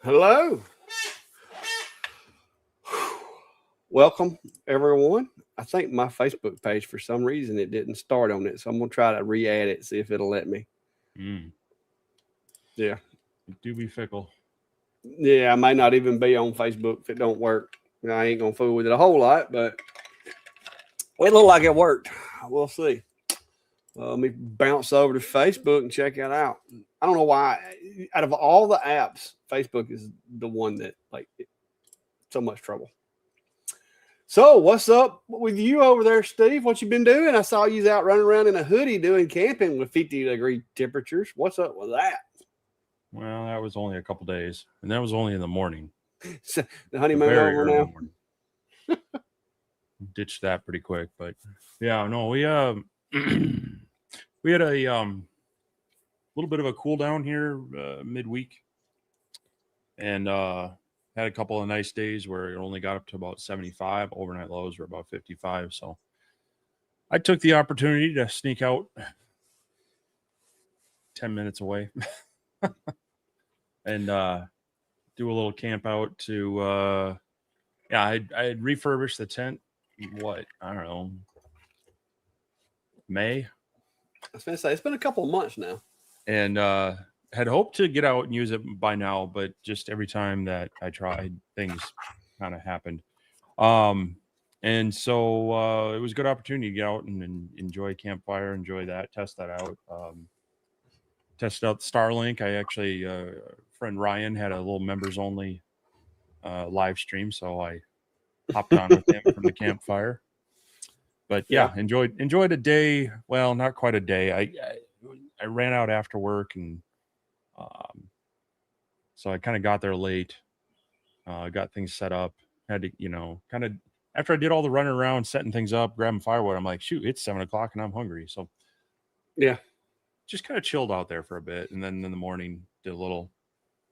Hello. Welcome, everyone. I think my Facebook page, for some reason, it didn't start on it. So I'm going to try to re add it, see if it'll let me. Mm, Yeah. it do be fickle. Yeah, I may not even be on Facebook if it don't work. I ain't going to fool with it a whole lot, but it looked like it worked. We'll see. Let me bounce over to Facebook and check it out. I don't know why. Out of all the apps, Facebook is the one that, like, so much trouble. So, what's up with you over there, Steve? What you been doing? I saw you out running around in a hoodie doing camping with 50-degree temperatures. What's up with that? Well, that was only a couple days, and that was only in the morning, So, the honeymoon very over early now? morning. Ditched that pretty quick, but yeah, no, we we had a little bit of a cool down here midweek, and had a couple of nice days where it only got up to about 75. Overnight lows were about 55. So I took the opportunity to sneak out 10 minutes away and do a little camp out to yeah, I had refurbished the tent. What, I don't know, May, I was going to say, it's been a couple of months now. and had hoped to get out and use it by now, but just every time that I tried, things kind of happened. Um, and so it was a good opportunity to get out and enjoy campfire, enjoy that, test that out. Tested out Starlink. I actually, friend Ryan had a little members only live stream, so I hopped on with him from the campfire. But Yeah. yeah, enjoyed a day. Well, not quite a day. I ran out after work, and um, so I kind of got there late. Got things set up. Had to, kind of after I did all the running around, setting things up, grabbing firewood. I'm like, shoot, it's 7 o'clock and I'm hungry. So Yeah. just kind of chilled out there for a bit, and then in the morning did a little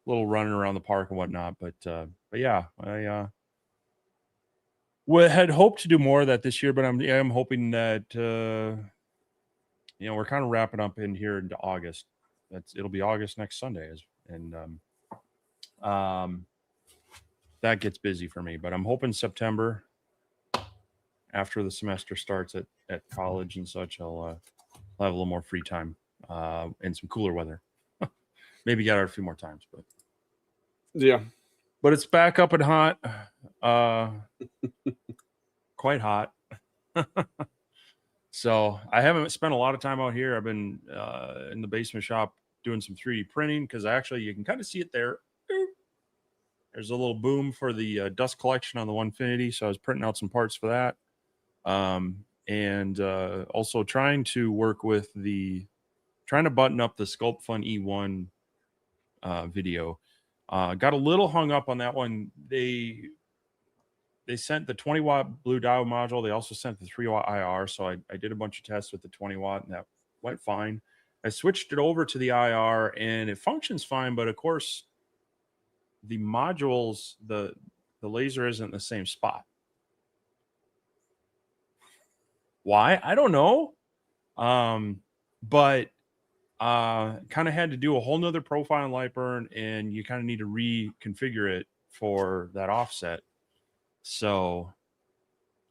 running around the park and whatnot. But yeah, I had hoped to do more of that this year, but I'm hoping that we're kind of wrapping up in here into August. It'll be August next Sunday, and um, that gets busy for me. But I'm hoping September, after the semester starts at college and such, I'll have a little more free time and some cooler weather. Maybe get out a few more times, Yeah. but it's back up and hot, uh, quite hot. So I haven't spent a lot of time out here. I've been in the basement shop doing some 3D printing because you can kind of see it there. There's a little boom for the dust collection on the 150, so I was printing out some parts for that, and also trying to button up the Sculpt Fun E1 video. Got a little hung up on that one. They sent the 20-watt blue diode module. They also sent the 3-watt IR. So I did a bunch of tests with the 20-watt, and that went fine. I switched it over to the IR, and it functions fine. But of course, the modules, the laser isn't in the same spot. Why? I don't know. But kind of had to do a whole nother profile in Lightburn, and you kind of need to reconfigure it for that offset. So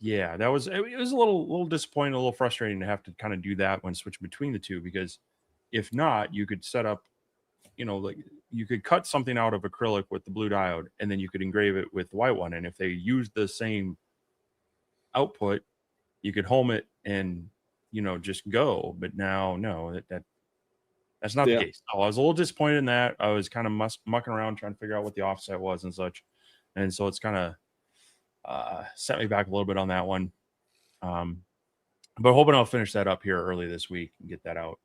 yeah, it was a little disappointing, a little frustrating to have to kind of do that when switching between the two, because if not, you could set up, like you could cut something out of acrylic with the blue diode, and then you could engrave it with the white one. And if they use the same output, you could home it and just go. But now, no, that's not the Yeah. case. So I was a little disappointed in that. I was kind of mucking around trying to figure out what the offset was and such, and so it's kind of set me back a little bit on that one. But hoping I'll finish that up here early this week and get that out.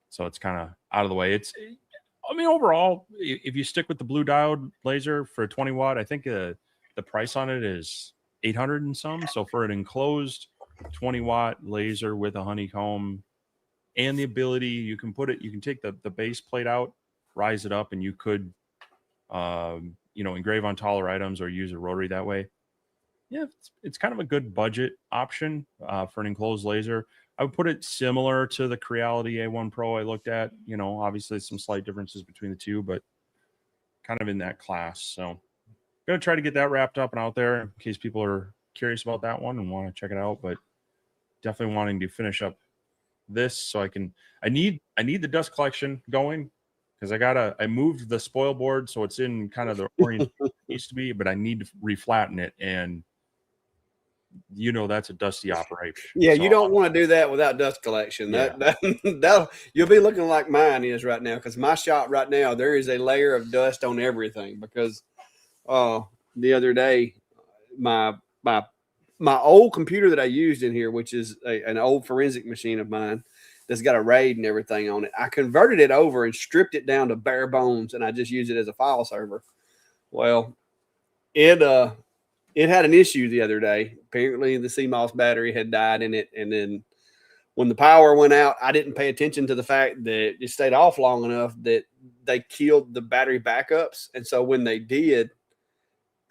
So it's kind of out of the way. Overall, if you stick with the blue diode laser for a 20-watt, I think the price on it is 800 and some. So for an enclosed 20-watt laser with a honeycomb and the ability, you can take the base plate out, rise it up, and you could, engrave on taller items or use a rotary that way. Yeah, it's kind of a good budget option for an enclosed laser. I would put it similar to the Creality A1 Pro I looked at. Obviously some slight differences between the two, but kind of in that class. So gonna try to get that wrapped up and out there in case people are curious about that one and want to check it out. But definitely wanting to finish up this so I need the dust collection going, because I moved the spoil board so it's in kind of the orientation it used to be, but I need to reflatten it, and that's a dusty operation. Yeah, so you don't want to do that without dust collection. That you'll be looking like mine is right now, because my shop right now, there is a layer of dust on everything, because the other day my old computer that I used in here, which is an old forensic machine of mine that's got a RAID and everything on it, I converted it over and stripped it down to bare bones, and I just use it as a file server. Well, it had an issue the other day. Apparently the CMOS battery had died in it, and then when the power went out, I didn't pay attention to the fact that it stayed off long enough that they killed the battery backups. And so when they did,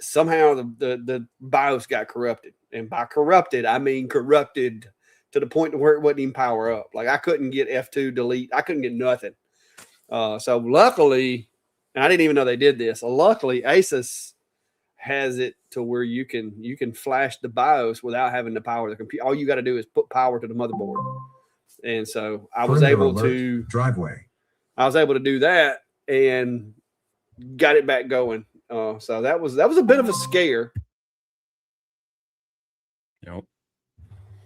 somehow the BIOS got corrupted. And by corrupted, I mean corrupted to the point where it wouldn't even power up. Like I couldn't get F2 delete. I couldn't get nothing. So luckily, and I didn't even know they did this. Luckily, Asus has it to where you can flash the BIOS without having to power the computer. All you got to do is put power to the motherboard. And so I was able to do that and got it back going. So that was a bit of a scare. Yep.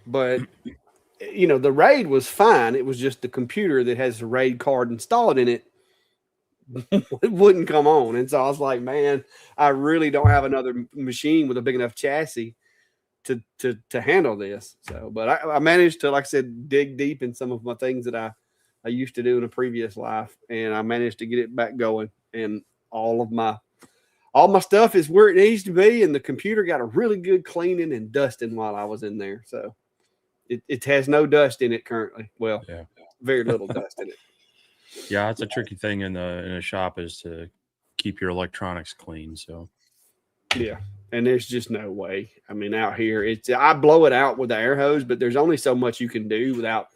But the RAID was fine. It was just the computer that has the RAID card installed in it. It wouldn't come on. And so I was like, man, I really don't have another machine with a big enough chassis to handle this. So, but I managed to, like I said, dig deep in some of my things that I used to do in a previous life, and I managed to get it back going. And all my stuff is where it needs to be, and the computer got a really good cleaning and dusting while I was in there. So it has no dust in it currently. Well, yeah. Very little dust in it. Yeah, it's a tricky thing in a shop is to keep your electronics clean. So yeah, and there's just no way. I mean, out here, I blow it out with the air hose, but there's only so much you can do without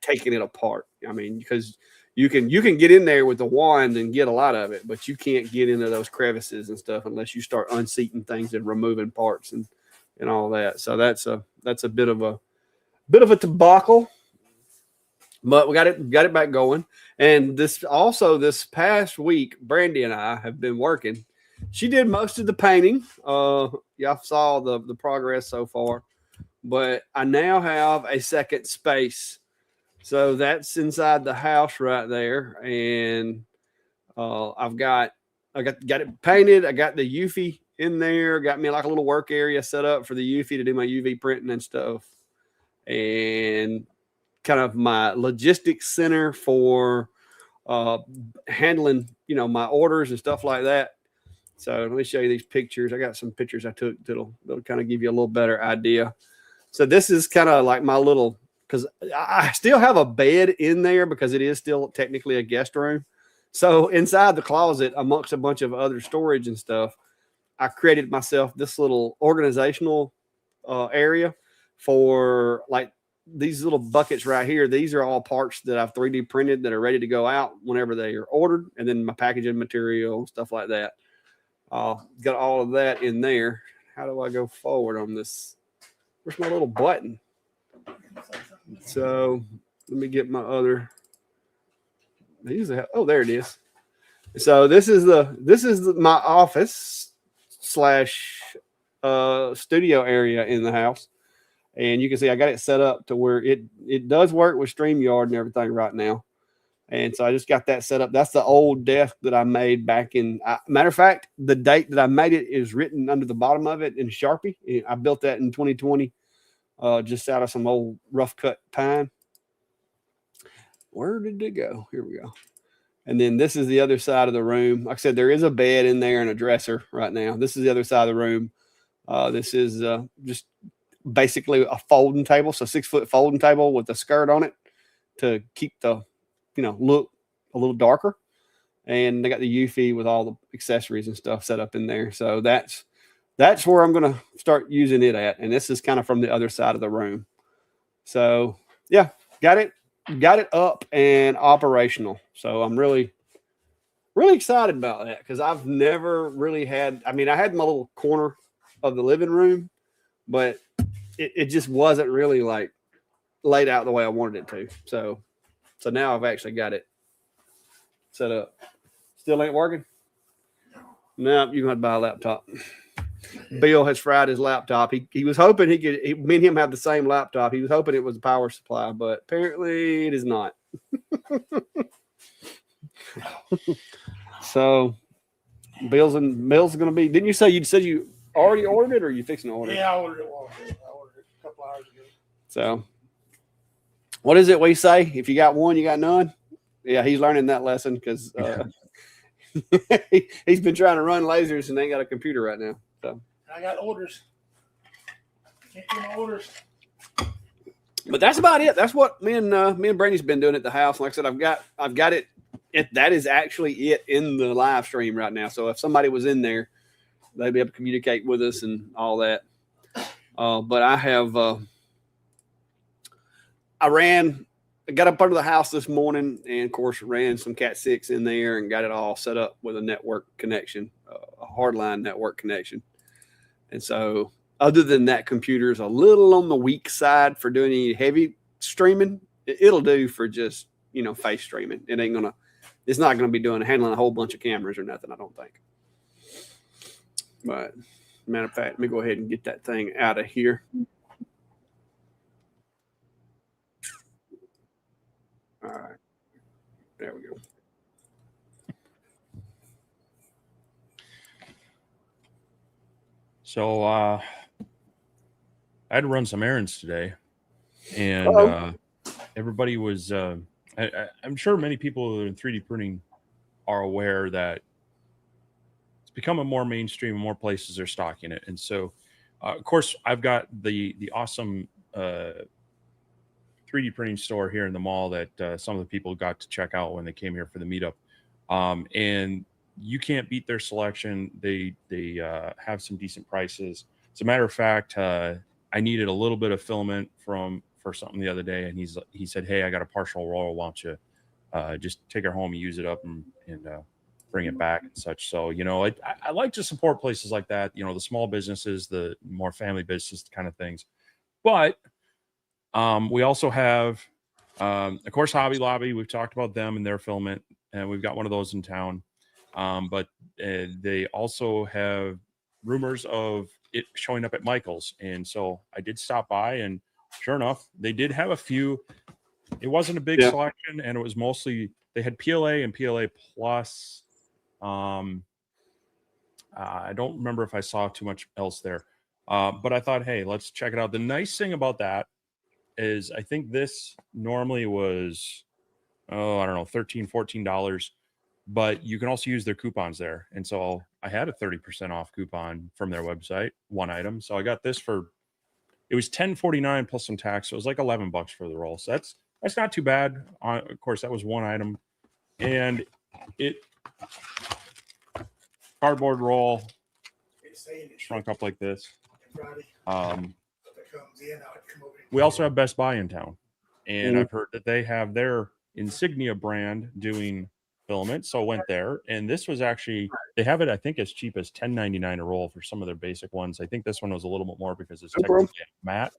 taking it apart. I mean, because you can get in there with the wand and get a lot of it, but you can't get into those crevices and stuff unless you start unseating things and removing parts and all that. So that's a bit of a debacle. But we got it back going. And this past week, Brandy and I have been working. She did most of the painting. Y'all saw the progress so far. But I now have a second space. So that's inside the house right there. And I got it painted. I got the Eufy in there. Got me like a little work area set up for the Eufy to do my UV printing and stuff. And kind of my logistics center for handling, my orders and stuff like that. So let me show you these pictures. I got some pictures I took that'll kind of give you a little better idea. So this is kind of like my little, because I still have a bed in there because it is still technically a guest room. So inside the closet, amongst a bunch of other storage and stuff, I created myself this little organizational area for like these little buckets right here. These are all parts that I've 3D printed that are ready to go out whenever they are ordered. And then my packaging material, stuff like that. Got all of that in there. How do I go forward on this? Where's my little button? So let me get my other. Oh, there it is. So this is my office / studio area in the house. And you can see I got it set up to where it does work with StreamYard and everything right now. And so I just got that set up. That's the old desk that I made back in. Matter of fact, the date that I made it is written under the bottom of it in Sharpie. I built that in 2020, just out of some old rough cut pine. Where did it go? Here we go. And then this is the other side of the room. Like I said, there is a bed in there and a dresser right now. This is the other side of the room. This is just basically a folding table. So 6-foot folding table with a skirt on it to keep the, look a little darker. And they got the Eufy with all the accessories and stuff set up in there. So that's where I'm going to start using it at. And this is kind of from the other side of the room. So yeah, got it up and operational. So I'm really really excited about that because I've never really had. I mean, I had my little corner of the living room, but it just wasn't really like laid out the way I wanted it to. So now I've actually got it set up. Still ain't working? No, you're going to buy a laptop. Bill has fried his laptop. He was hoping me and him have the same laptop. He was hoping it was a power supply, but apparently it is not. So Bill's going to be. Didn't you say you already ordered it, or are you fixing to order it? Yeah, I ordered it. I ordered it a couple hours ago. So, what is it we say? If you got one, you got none. Yeah, he's learning that lesson because he's been trying to run lasers and ain't got a computer right now. So I got orders. Can't get my orders. But that's about it. That's what me and Brandy's been doing at the house. Like I said, I've got it. That is actually it in the live stream right now. So if somebody was in there, they'd be able to communicate with us and all that. But I have I got up under the house this morning and of course ran some Cat 6 in there and got it all set up with a network connection, a hardline network connection. And so other than that, computer is a little on the weak side for doing any heavy streaming. It'll do for just, face streaming. It's not going to be handling a whole bunch of cameras or nothing, I don't think. But matter of fact, let me go ahead and get that thing out of here. All right. There we go. So I had to run some errands today, and everybody was. I'm sure many people in 3D printing are aware that it's becoming more mainstream and more places are stocking it. And so, of course, I've got the awesome 3D printing store here in the mall that some of the people got to check out when they came here for the meetup. And you can't beat their selection. They have some decent prices. As a matter of fact, I needed a little bit of filament for something the other day, and he said, "Hey, I got a partial roll. Why don't you just take it home and use it up and bring it back and such." So I like to support places like that. The small businesses, the more family business kind of things. But we also have, of course, Hobby Lobby. We've talked about them and their filament, and we've got one of those in town. But they also have rumors of it showing up at Michael's. And so I did stop by, and sure enough, they did have a few. It wasn't a big selection, and it was mostly, they had PLA and PLA Plus. I don't remember if I saw too much else there. But I thought, hey, let's check it out. The nice thing about that is I think this normally was, I don't know, $13, $14. But you can also use their coupons there. And so I had a 30% off coupon from their website, one item. So I got this it was $10.49 plus some tax. So it was like $11 for the roll. So that's not too bad. Of course, that was one item. And cardboard roll shrunk up like this. We also have Best Buy in town. And I've heard that they have their Insignia brand doing filament, so I went there, and this was actually, they have it I think as cheap as $10.99 a roll for some of their basic ones. I think this one was a little bit more because it's technically matte,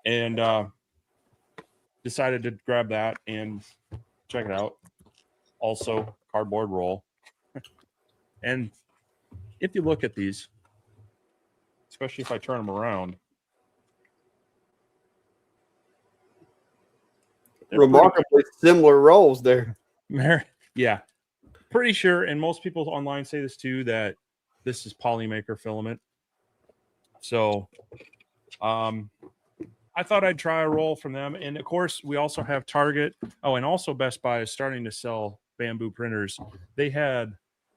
and decided to grab that and check it out. Also cardboard roll. And if you look at these, especially if I turn them around, remarkably similar rolls there. Yeah, pretty sure, and most people online say this too, that this is Polymaker filament. So I thought I'd try a roll from them. And of course, we also have Target. Oh, and also Best Buy is starting to sell bamboo printers. They had,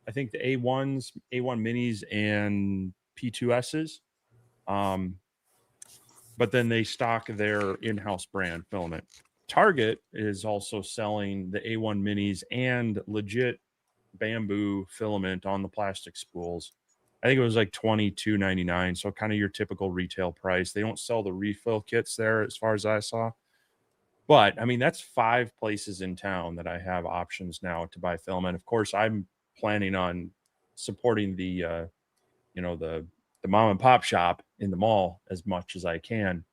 I think, the A1s, A1 minis, and P2Ss. But then they stock their in-house brand filament. Target is also selling the A1 minis and legit bamboo filament on the plastic spools. I think it was like $22.99, so kind of your typical retail price. They don't sell the refill kits there as far as I saw. But I mean, that's 5 places in town that I have options now to buy film. And of course, I'm planning on supporting the the mom and pop shop in the mall as much as I can.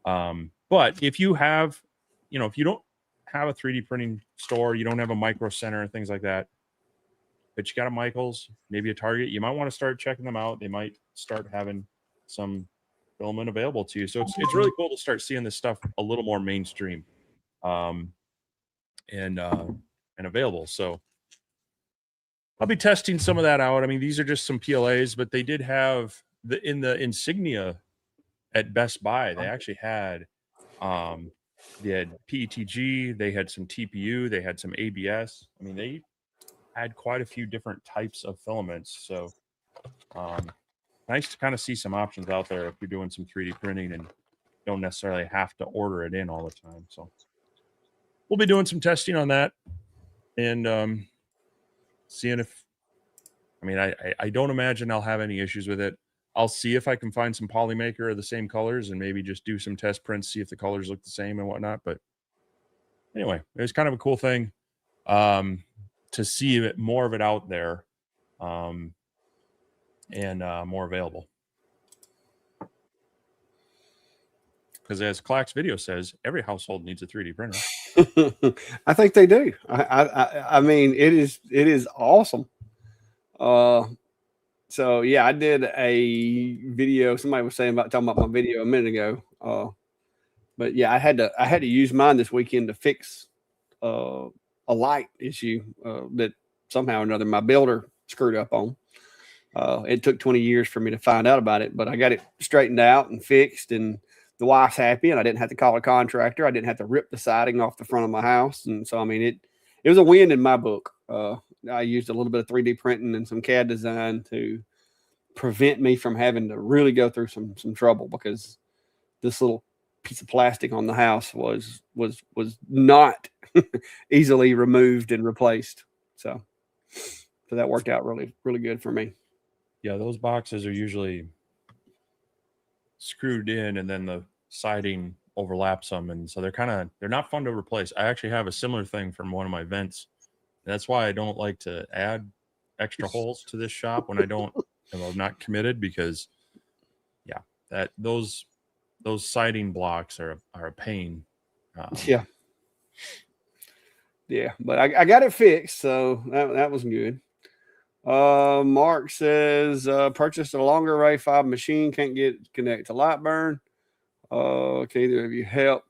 But if you have, if you don't have a 3D printing store, you don't have a micro center, things like that, but you got a Michaels, maybe a Target, you might want to start checking them out. They might start having some filament available to you. So it's really cool to start seeing this stuff a little more mainstream, um, and available. So I'll be testing some of that out. I mean, these are just some PLAs, but they did have in the insignia at Best Buy. They actually had they had PETG, they had some TPU, they had some ABS. I mean, they had quite a few different types of filaments. So nice to kind of see some options out there if you're doing some 3D printing and don't necessarily have to order it in all the time. So we'll be doing some testing on that and seeing if, I mean, I don't imagine I'll have any issues with it. I'll see if I can find some Polymaker of the same colors and maybe just do some test prints, see if the colors look the same and whatnot. But anyway, it was kind of a cool thing to see it, more of it out there, and more available. Because as Clack's video says, every household needs a 3D printer. I think they do. I mean, it is awesome. So yeah, I did a video. Somebody was talking about my video a minute ago. But yeah, I had to use mine this weekend to fix a light issue that somehow or another my builder screwed up on. It took 20 years for me to find out about it, but I got it straightened out and fixed, and the wife's happy, and I didn't have to call a contractor. I didn't have to rip the siding off the front of my house. And so, I mean, it was a win in my book. I used a little bit of 3D printing and some CAD design to prevent me from having to really go through some trouble, because this little piece of plastic on the house was not easily removed and replaced. So that worked out really, really good for me. Yeah, those boxes are usually screwed in and then the siding overlaps them, and so they're not fun to replace. I actually have a similar thing from one of my vents. That's why I don't like to add extra holes to this shop when I'm not committed, because yeah, that those siding blocks are a pain. Yeah, but I got it fixed, so that was good. Mark says purchased a longer Ray 5 machine, can't get connected to Lightburn. Can either of you help?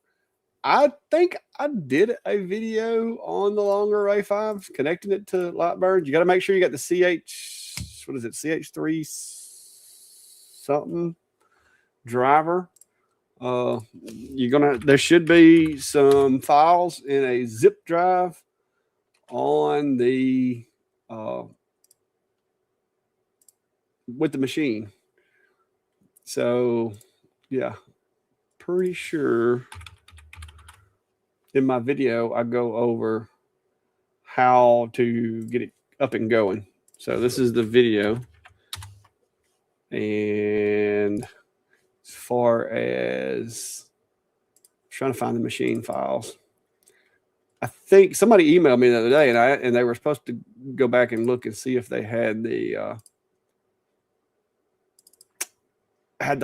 I think I did a video on the longer Ray 5 connecting it to Lightburn. You got to make sure you got the CH3 something driver. There should be some files in a zip drive on the with the machine. So yeah, pretty sure in my video I go over how to get it up and going. So this is the video, and as far as trying to find the machine files, I think somebody emailed me the other day, and they were supposed to go back and look and see if they had the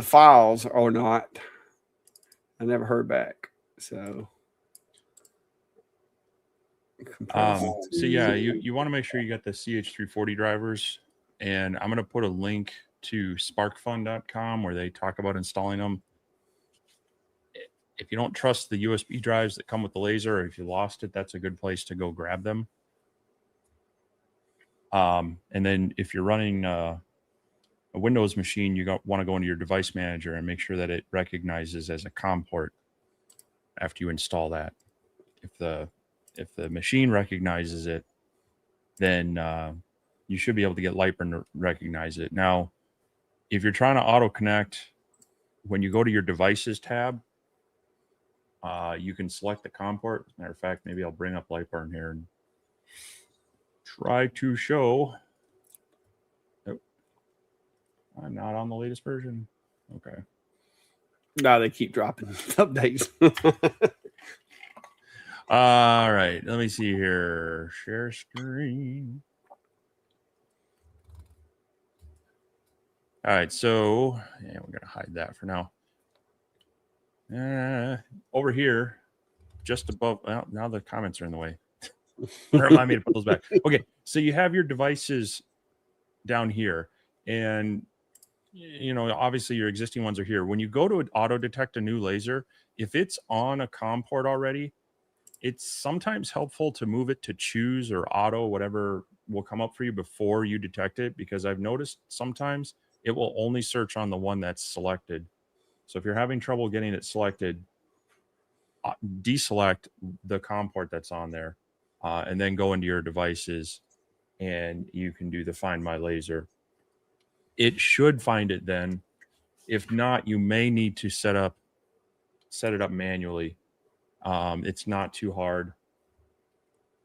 files or not. I never heard back. So yeah, you want to make sure you got the CH340 drivers, and I'm going to put a link to sparkfun.com where they talk about installing them. If you don't trust the USB drives that come with the laser, or if you lost it, that's a good place to go grab them. And then if you're running a Windows machine, you want to go into your device manager and make sure that it recognizes as a COM port after you install that. If the machine recognizes it, then you should be able to get Lightburn to recognize it. Now, if you're trying to auto connect, when you go to your devices tab, you can select the COM port. As a matter of fact, maybe I'll bring up Lightburn here and try to show. Oh, I'm not on the latest version. Okay. No, they keep dropping updates. All right, let me see here. Share screen. All right, so yeah, we're gonna hide that for now. Over here, just above. Well, now the comments are in the way. Remind me to put those back. Okay, so you have your devices down here, and obviously your existing ones are here. When you go to auto detect a new laser, if it's on a COM port already, it's sometimes helpful to move it to choose or auto, whatever will come up for you before you detect it, because I've noticed sometimes it will only search on the one that's selected. So if you're having trouble getting it selected, deselect the COM port that's on there, and then go into your devices, and you can do the Find My Laser. It should find it then. If not, you may need to set it up manually. It's not too hard.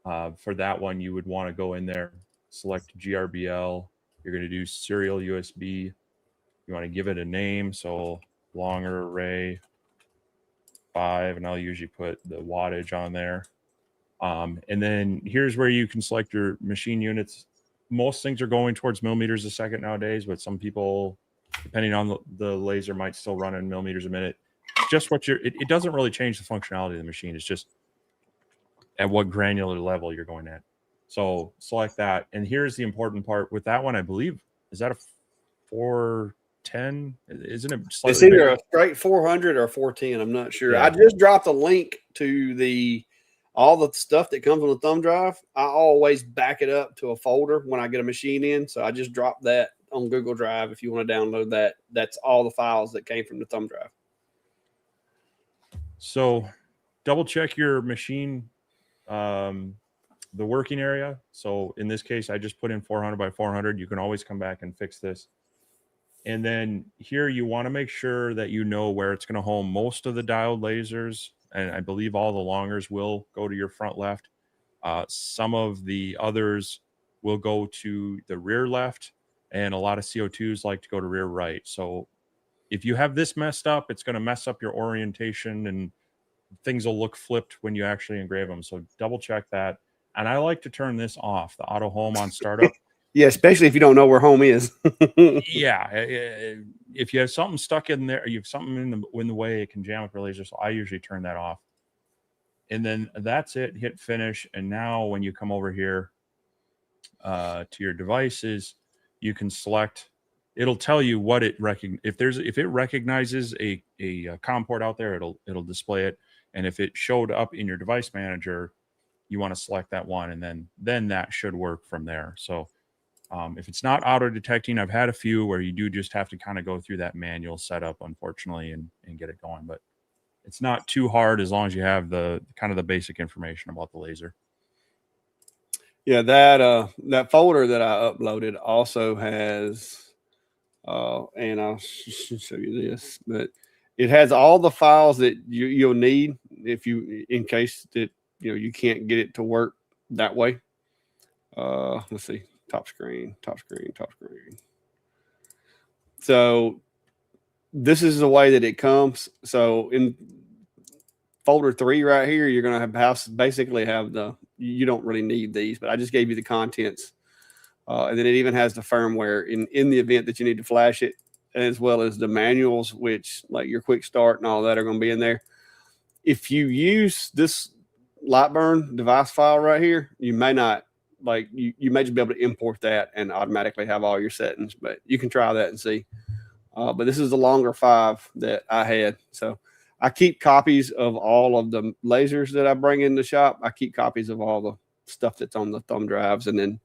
For that one, you would want to go in there, select GRBL. You're going to do serial USB. You want to give it a name. So longer array 5, and I'll usually put the wattage on there. And then here's where you can select your machine units. Most things are going towards millimeters a second nowadays, but some people, depending on the laser, might still run in millimeters a minute. It's just what it doesn't really change the functionality of the machine. It's just at what granular level you're going at. So select that. And here's the important part with that one, I believe. Is that a 410? Isn't it slightly It's either bigger? a straight 400 or 410. I'm not sure. Yeah. I just dropped a link to all the stuff that comes on the thumb drive. I always back it up to a folder when I get a machine in. So I just dropped that on Google Drive. If you want to download that, that's all the files that came from the thumb drive. So double check your machine, the working area. So in this case, I just put in 400 by 400. You can always come back and fix this. And then here you want to make sure that you know where it's going to home. Most of the diode lasers, and I believe all the longers, will go to your front left. Some of the others will go to the rear left, and a lot of CO2s like to go to rear right. So if you have this messed up, it's going to mess up your orientation, and things will look flipped when you actually engrave them. So double check that. And I like to turn this off, the auto home on startup. Yeah, especially if you don't know where home is. Yeah, if you have something stuck in there, you have something in the way, it can jam up your laser. So I usually turn that off. And then that's it. Hit finish. And now when you come over here to your devices, you can select. It'll tell you what it if it recognizes a COM port out there, it'll display it. And if it showed up in your device manager, you want to select that one, and then that should work from there. So if it's not auto detecting, I've had a few where you do just have to kind of go through that manual setup, unfortunately, and get it going. But it's not too hard as long as you have the kind of the basic information about the laser. Yeah, that folder that I uploaded also has, and I'll show you this, but it has all the files that you'll need in case that you can't get it to work that way. Let's see. Top screen. So this is the way that it comes. So in folder 3 right here, you're going to basically have you don't really need these, but I just gave you the contents. And then it even has the firmware in the event that you need to flash it, as well as the manuals, which like your quick start and all that are going to be in there. If you use this Lightburn device file right here, you may not. Like you may just be able to import that and automatically have all your settings, but you can try that and see. But this is the longer 5 that I had. So I keep copies of all of the lasers that I bring in the shop. I keep copies of all the stuff that's on the thumb drives, and then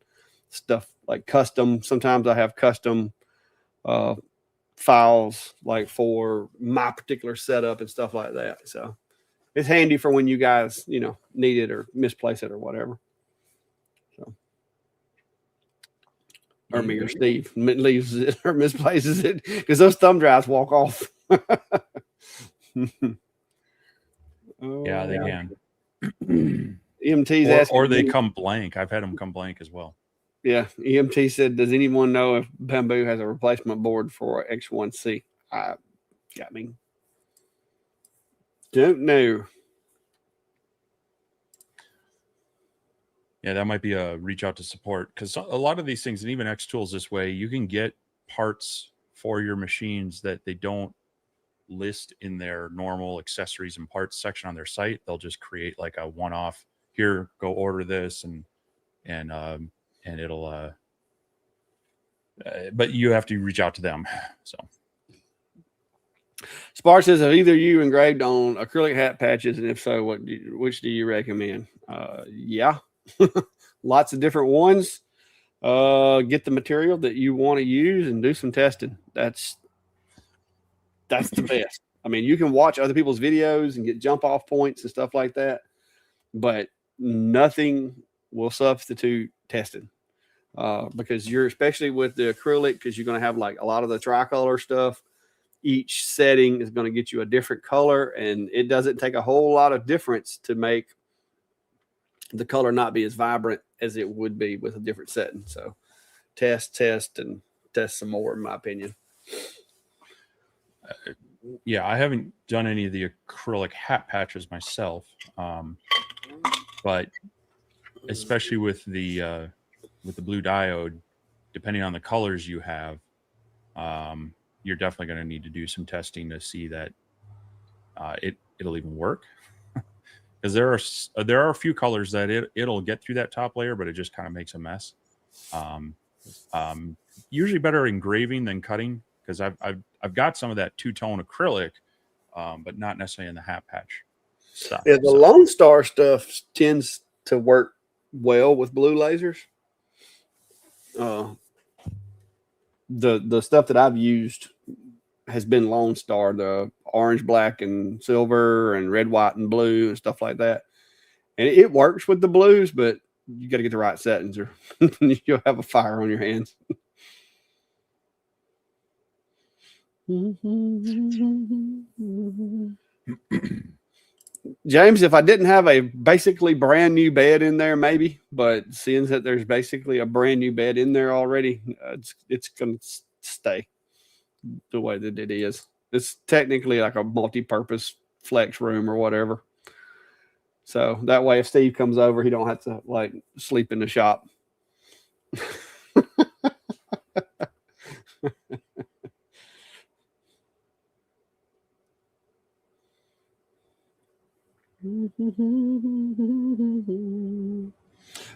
stuff like custom. Sometimes I have custom files like for my particular setup and stuff like that. So it's handy for when you guys, need it or misplace it or whatever. Or me or Steve leaves it or misplaces it, because those thumb drives walk off. Yeah, they can. EMT's or they come blank. I've had them come blank as well. Yeah, EMT said, "Does anyone know if Bamboo has a replacement board for X1C?" Don't know. Yeah, that might be a reach out to support, because a lot of these things, and even X Tools this way, you can get parts for your machines that they don't list in their normal accessories and parts section on their site. They'll just create like a one-off. Here, go order this, and it'll. But you have to reach out to them. So. Spar says, have either you engraved on acrylic hat patches, and if so, which do you recommend? Yeah, lots of different ones. Get the material that you want to use and do some testing. That's the best. I mean, you can watch other people's videos and get jump off points and stuff like that, but nothing will substitute testing. Because you're, especially with the acrylic, because you're going to have like a lot of the tricolor stuff. Each setting is going to get you a different color, and it doesn't take a whole lot of difference to make the color not be as vibrant as it would be with a different setting. So test, and test some more, in my opinion. Yeah, I haven't done any of the acrylic hat patches myself, but especially with the blue diode, depending on the colors you have, you're definitely going to need to do some testing to see that it'll even work. Because there are a few colors that it'll get through that top layer, but it just kind of makes a mess. Usually better engraving than cutting, because I've got some of that two-tone acrylic, but not necessarily in the hat patch stuff. Yeah, the Lone Star stuff tends to work well with blue lasers. The stuff that I've used has been Lone Star, the orange, black, and silver, and red, white, and blue, and stuff like that. And it works with the blues, but you got to get the right settings, or you'll have a fire on your hands. James, if I didn't have a basically brand new bed in there, maybe, but seeing that there's basically a brand new bed in there already, it's going to stay the way that it is. It's technically like a multi-purpose flex room or whatever. So that way, if Steve comes over, he don't have to like sleep in the shop.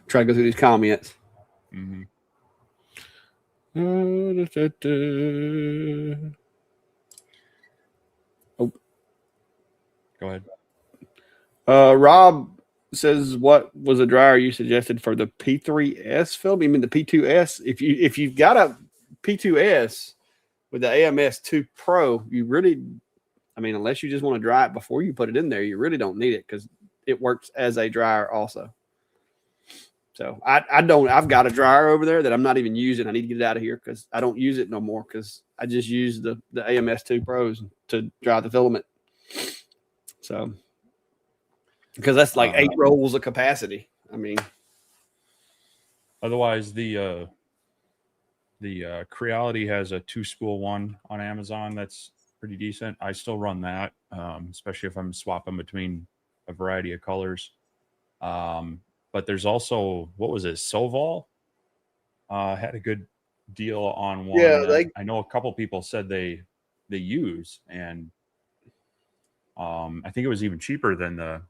Try to go through these comments. Mm-hmm. Oh. Go ahead. Rob says, what was a dryer you suggested for the P3S film? You mean the P2S? If you've got a P2S with the AMS2 Pro, you really, I mean, unless you just want to dry it before you put it in there, you really don't need it, because it works as a dryer also. So I've got a dryer over there that I'm not even using. I need to get it out of here because I don't use it no more, because I just use the AMS2 Pros to dry the filament. So, because that's like 8 rolls of capacity. I mean, otherwise the Creality has a 2-spool one on Amazon that's pretty decent. I still run that, especially if I'm swapping between a variety of colors. But there's also, what was it, Soval? Had a good deal on one. Yeah, I know a couple people said they use, and I think it was even cheaper than the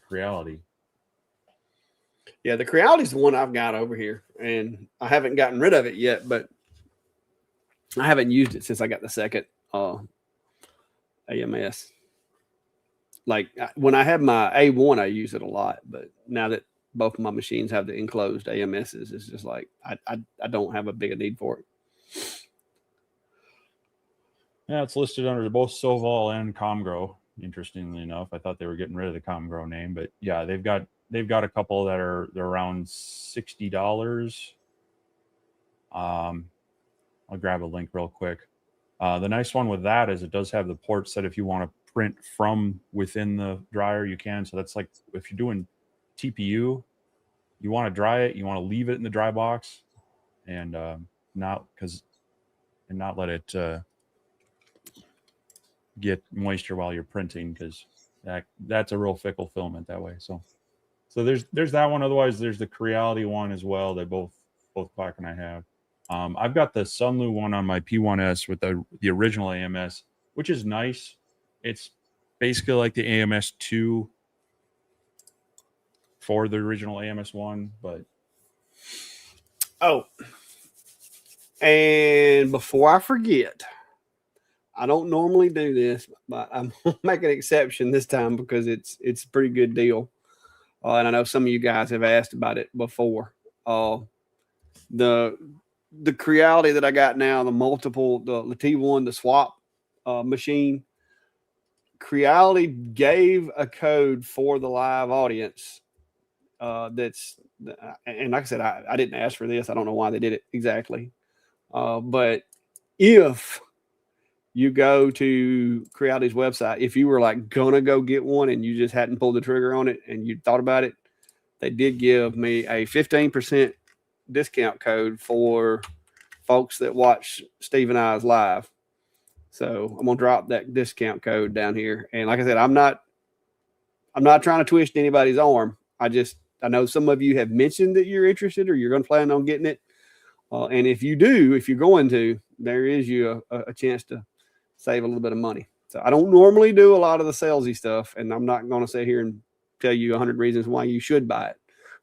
Creality. Yeah, the Creality is the one I've got over here, and I haven't gotten rid of it yet, but I haven't used it since I got the second AMS. Like when I had my A1, I use it a lot, but now that both of my machines have the enclosed AMSs, it's just like I don't have a big a need for it. Yeah, it's listed under both Soval and Comgrow. Interestingly enough, I thought they were getting rid of the Comgrow name, but yeah, they've got a couple that they're around $60. I'll grab a link real quick. The nice one with that is it does have the ports that if you want to print from within the dryer, you can. So that's like if you're doing TPU, you want to dry it, you want to leave it in the dry box, and not let it get moisture while you're printing, because that's a real fickle filament that way. So So there's that one. Otherwise, there's the Creality one as well that both Clark and I have. I've got the Sunlu one on my P1S with the original AMS, which is nice. It's basically like the AMS 2 for the original AMS 1, but Oh, and before I forget, I don't normally do this, but I'm gonna make an exception this time because it's a pretty good deal. And I know some of you guys have asked about it before. The Creality that I got now, the T1, the swap machine, Creality gave a code for the live audience. And like I said, I didn't ask for this. I don't know why they did it exactly. But if you go to Creality's website, if you were like gonna go get one and you just hadn't pulled the trigger on it and you thought about it, they did give me a 15% discount code for folks that watch Steve and I's live. So I'm gonna drop that discount code down here. And like I said, I'm not trying to twist anybody's arm. I know some of you have mentioned that you're interested or you're going to plan on getting it. And if you're going to, there is you a chance to save a little bit of money. So I don't normally do a lot of the salesy stuff, and I'm not going to sit here and tell you 100 reasons why you should buy it.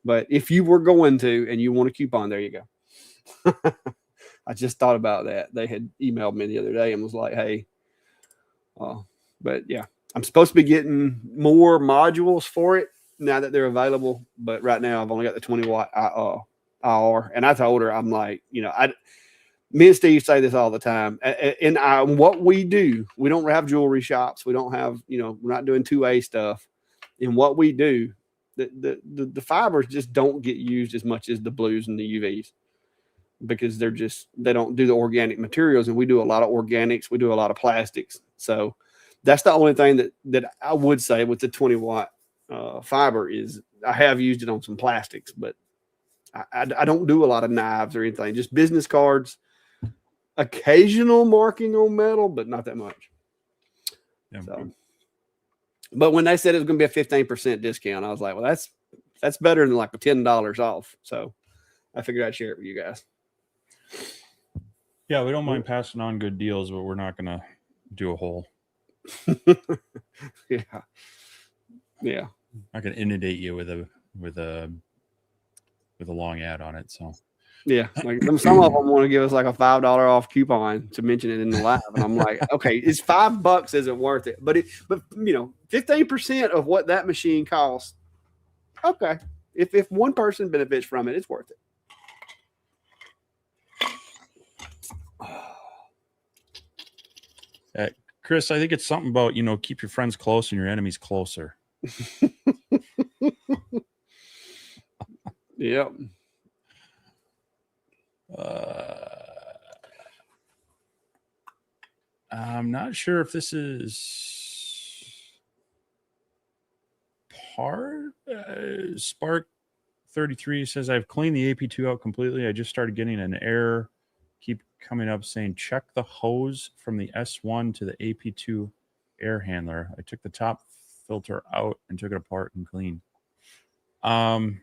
But if you were going to and you want a coupon, there you go. I just thought about that. They had emailed me the other day and was like, hey, but yeah, I'm supposed to be getting more modules for it now that they're available. But right now I've only got the 20 watt IR. And I told her, I'm like, me and Steve say this all the time. And what we do, we don't have jewelry shops. We don't have, we're not doing 2A stuff. And what we do, the fibers just don't get used as much as the blues and the UVs because they don't do the organic materials. And we do a lot of organics. We do a lot of plastics. So that's the only thing that I would say with the 20 watt fiber is I have used it on some plastics, but I don't do a lot of knives or anything, just business cards, occasional marking on metal, but not that much. yeah. So, but when they said it was going to be a 15% discount, I was like, well, that's better than like $10 off. So I figured I'd share it with you guys. Yeah, we don't mind passing on good deals, but we're not going to do a whole. Yeah. I'm not going to inundate you with a long ad on it. So yeah, like some of them want to give us like a $5 off coupon to mention it in the live, and I'm like, okay, it's $5 isn't worth it, but 15% of what that machine costs. Okay, if one person benefits from it, it's worth it. Chris, I think it's something about, keep your friends close and your enemies closer. Yep. I'm not sure if this is part. Spark 33 says, I've cleaned the AP2 out completely. I just started getting an error. Keep coming up saying, check the hose from the S1 to the AP2 air handler. I took the top filter out and took it apart and cleaned. I'm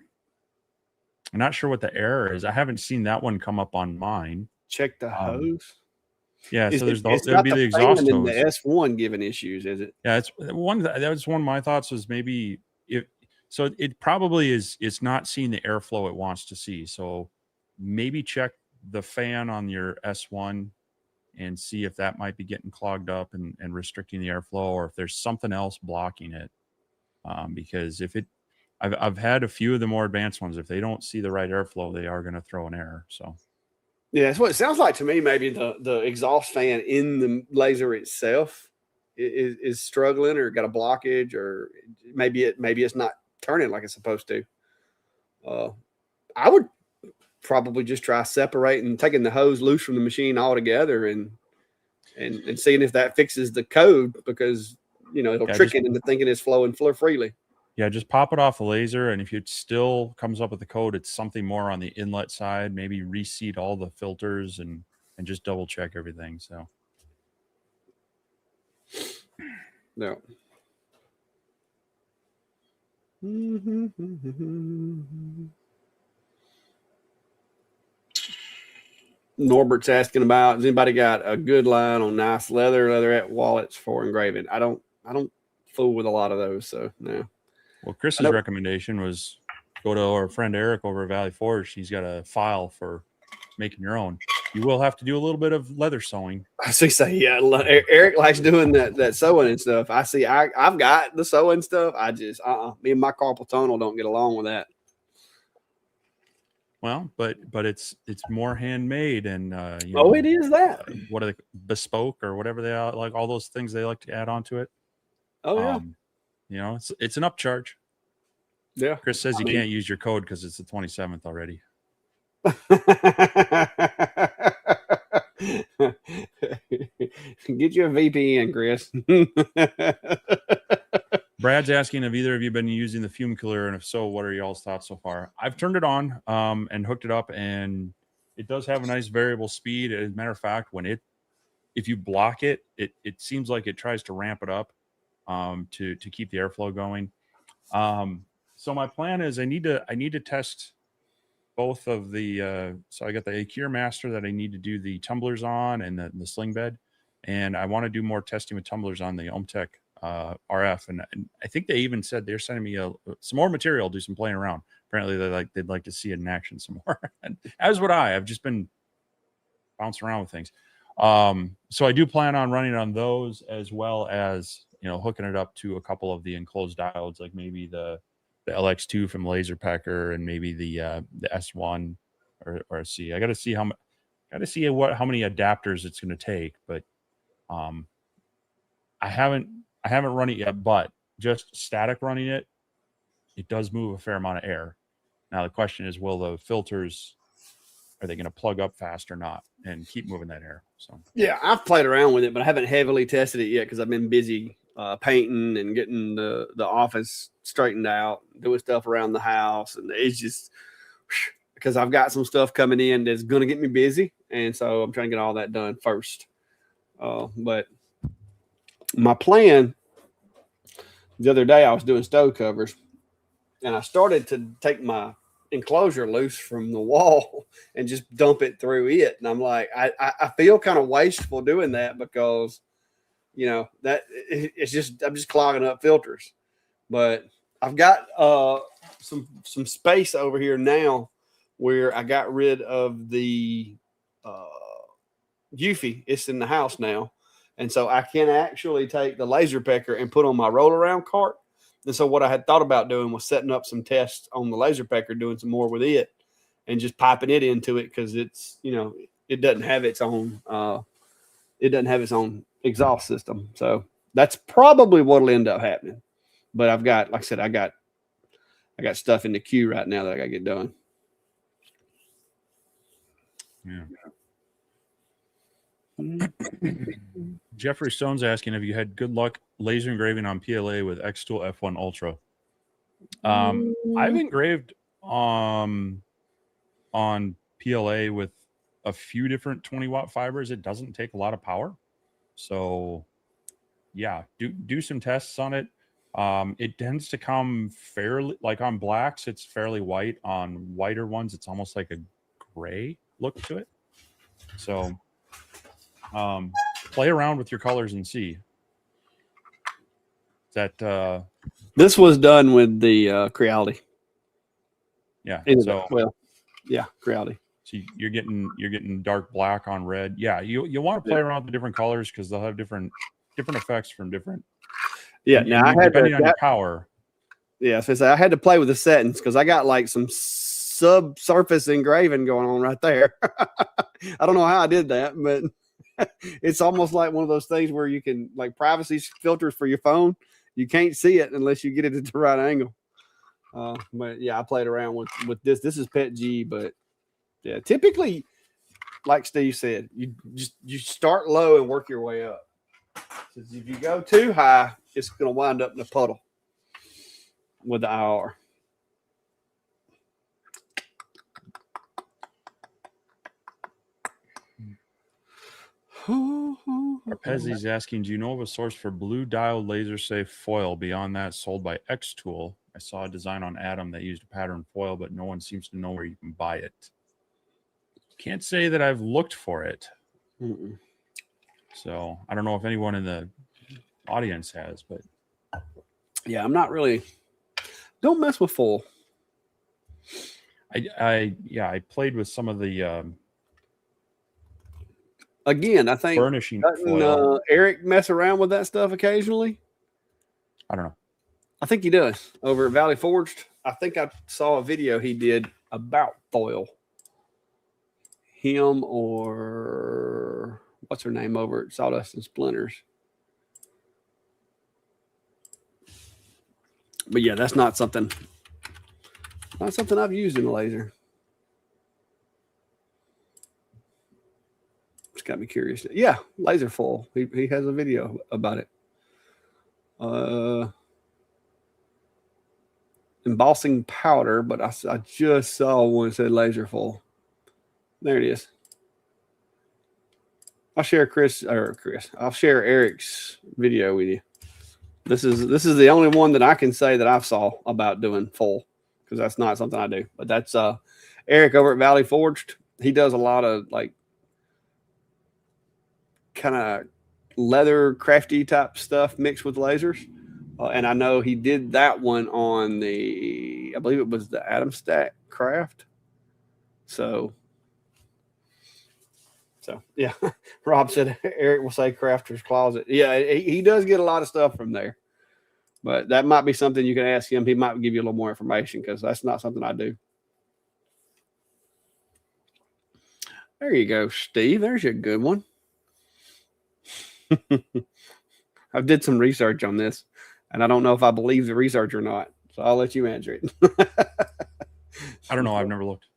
not sure what the error is. I haven't seen that one come up on mine. Check the hose. Yeah, so there'd be the exhaust hose. In the S1 giving issues, is it? Yeah, it's one. That was one of my thoughts. Was maybe so it probably is. It's not seeing the airflow it wants to see. So maybe check the fan on your S1 and see if that might be getting clogged up and restricting the airflow, or if there's something else blocking it. Because I've had a few of the more advanced ones. If they don't see the right airflow, they are going to throw an error. So. Yeah, that's what it sounds like to me. Maybe the exhaust fan in the laser itself is struggling or got a blockage, or maybe it's not turning like it's supposed to. I would probably just try separating, taking the hose loose from the machine altogether, and seeing if that fixes the code, because it'll trick it into thinking it's flowing freely. Yeah, just pop it off the laser, and if it still comes up with the code, it's something more on the inlet side. Maybe reseat all the filters and just double check everything. So, no. Norbert's asking about, has anybody got a good line on nice leatherette wallets for engraving? I don't fool with a lot of those, so no. Well, Chris's recommendation was go to our friend Eric over at Valley Forge. He's got a file for making your own. You will have to do a little bit of leather sewing. I see. Yeah, Eric likes doing that sewing and stuff. I see. I've got the sewing stuff. I just me and my carpal tunnel don't get along with that. Well, but it's more handmade and it is that. What are they, bespoke or whatever they are, like all those things they like to add onto it. Oh yeah. It's an upcharge. Yeah. Chris says you can't use your code because it's the 27th already. Get you a VPN, Chris. Brad's asking, have either of you been using the fume killer, and if so, what are y'all's thoughts so far? I've turned it on and hooked it up, and it does have a nice variable speed. As a matter of fact, if you block it, it seems like it tries to ramp it up to keep the airflow going. So my plan is I need to test both of the so I got the Acure Master that I need to do the tumblers on and the sling bed, and I want to do more testing with tumblers on the OMTech RF, and I think they even said they're sending me some more material, do some playing around. Apparently they'd like to see it in action some more. And as would I've just been bouncing around with things. So I do plan on running on those, as well as hooking it up to a couple of the enclosed diodes, like maybe the LX2 from Laser Pecker and maybe the S1 or C. I got to see how many adapters it's going to take, but I haven't run it yet. But just static running it does move a fair amount of air. Now the question is, will the filters, are they going to plug up fast or not and keep moving that air? So yeah, I've played around with it, but I haven't heavily tested it yet because I've been busy painting and getting the office straightened out, doing stuff around the house, and it's just because I've got some stuff coming in that's going to get me busy, and so I'm trying to get all that done first. But my plan the other day, I was doing stove covers, and I started to take my enclosure loose from the wall and just dump it through it, and I'm like, I feel kind of wasteful doing that because that it's just, I'm just clogging up filters. But I've got some space over here now where I got rid of the Eufy. It's in the house now, and so I can actually take the Laser Pecker and put on my roll around cart. And so what I had thought about doing was setting up some tests on the Laser Pecker, doing some more with it, and just piping it into it, because it's it doesn't have its own exhaust system. So that's probably what'll end up happening. But I've got, like I said, I got stuff in the queue right now that I got to get done. Yeah. Jeffrey Stone's asking, have you had good luck laser engraving on PLA with X-Tool F1 Ultra? I've engraved on PLA with a few different 20-watt fibers. It doesn't take a lot of power. So yeah, do some tests on it. It tends to come fairly, like on blacks, it's fairly white. On whiter ones, it's almost like a gray look to it. So play around with your colors and see. That this was done with the Creality. Yeah. Creality. So you're getting dark black on red. Yeah, you want to play around with the different colors because they'll have different effects from different. Yeah. Now I had depending on your power. Yeah, so I had to play with the settings because I got like some subsurface engraving going on right there. I don't know how I did that, but it's almost like one of those things where you can, like, privacy filters for your phone. You can't see it unless you get it at the right angle. But yeah, I played around with this. This is Pet G, but yeah, typically, like Steve said, you start low and work your way up. Because if you go too high, it's going to wind up in a puddle with the IR. Arpezzi's asking, do you know of a source for blue diode laser safe foil beyond that sold by X Tool? I saw a design on Atom that used a pattern foil, but no one seems to know where you can buy it. Can't say that I've looked for it. So I don't know if anyone in the audience has, but yeah, I'm not really. Don't mess with foil. I played with some of the Again, I think burnishing foil. Eric mess around with that stuff occasionally. I don't know. I think he does over at Valley Forged. I think I saw a video he did about foil. Him or what's her name over at Sawdust and Splinters. But yeah, that's not something I've used in a laser. It's got me curious. Yeah, laser foil. He has a video about it. Embossing powder, but I just saw one that said laser foil. There it is. I'll share I'll share Eric's video with you. This is the only one that I can say that I've saw about doing foil, because that's not something I do. But that's Eric over at Valley Forged. He does a lot of like kind of leather crafty type stuff mixed with lasers. And I know he did that one on I believe it was the Atom Stack Craft. So yeah, Rob said Eric will say Crafter's Closet. Yeah, he does get a lot of stuff from there. But that might be something you can ask him. He might give you a little more information, because that's not something I do. There you go, Steve. There's a good one. I did some research on this, and I don't know if I believe the research or not. So I'll let you answer it. I don't know. I've never looked.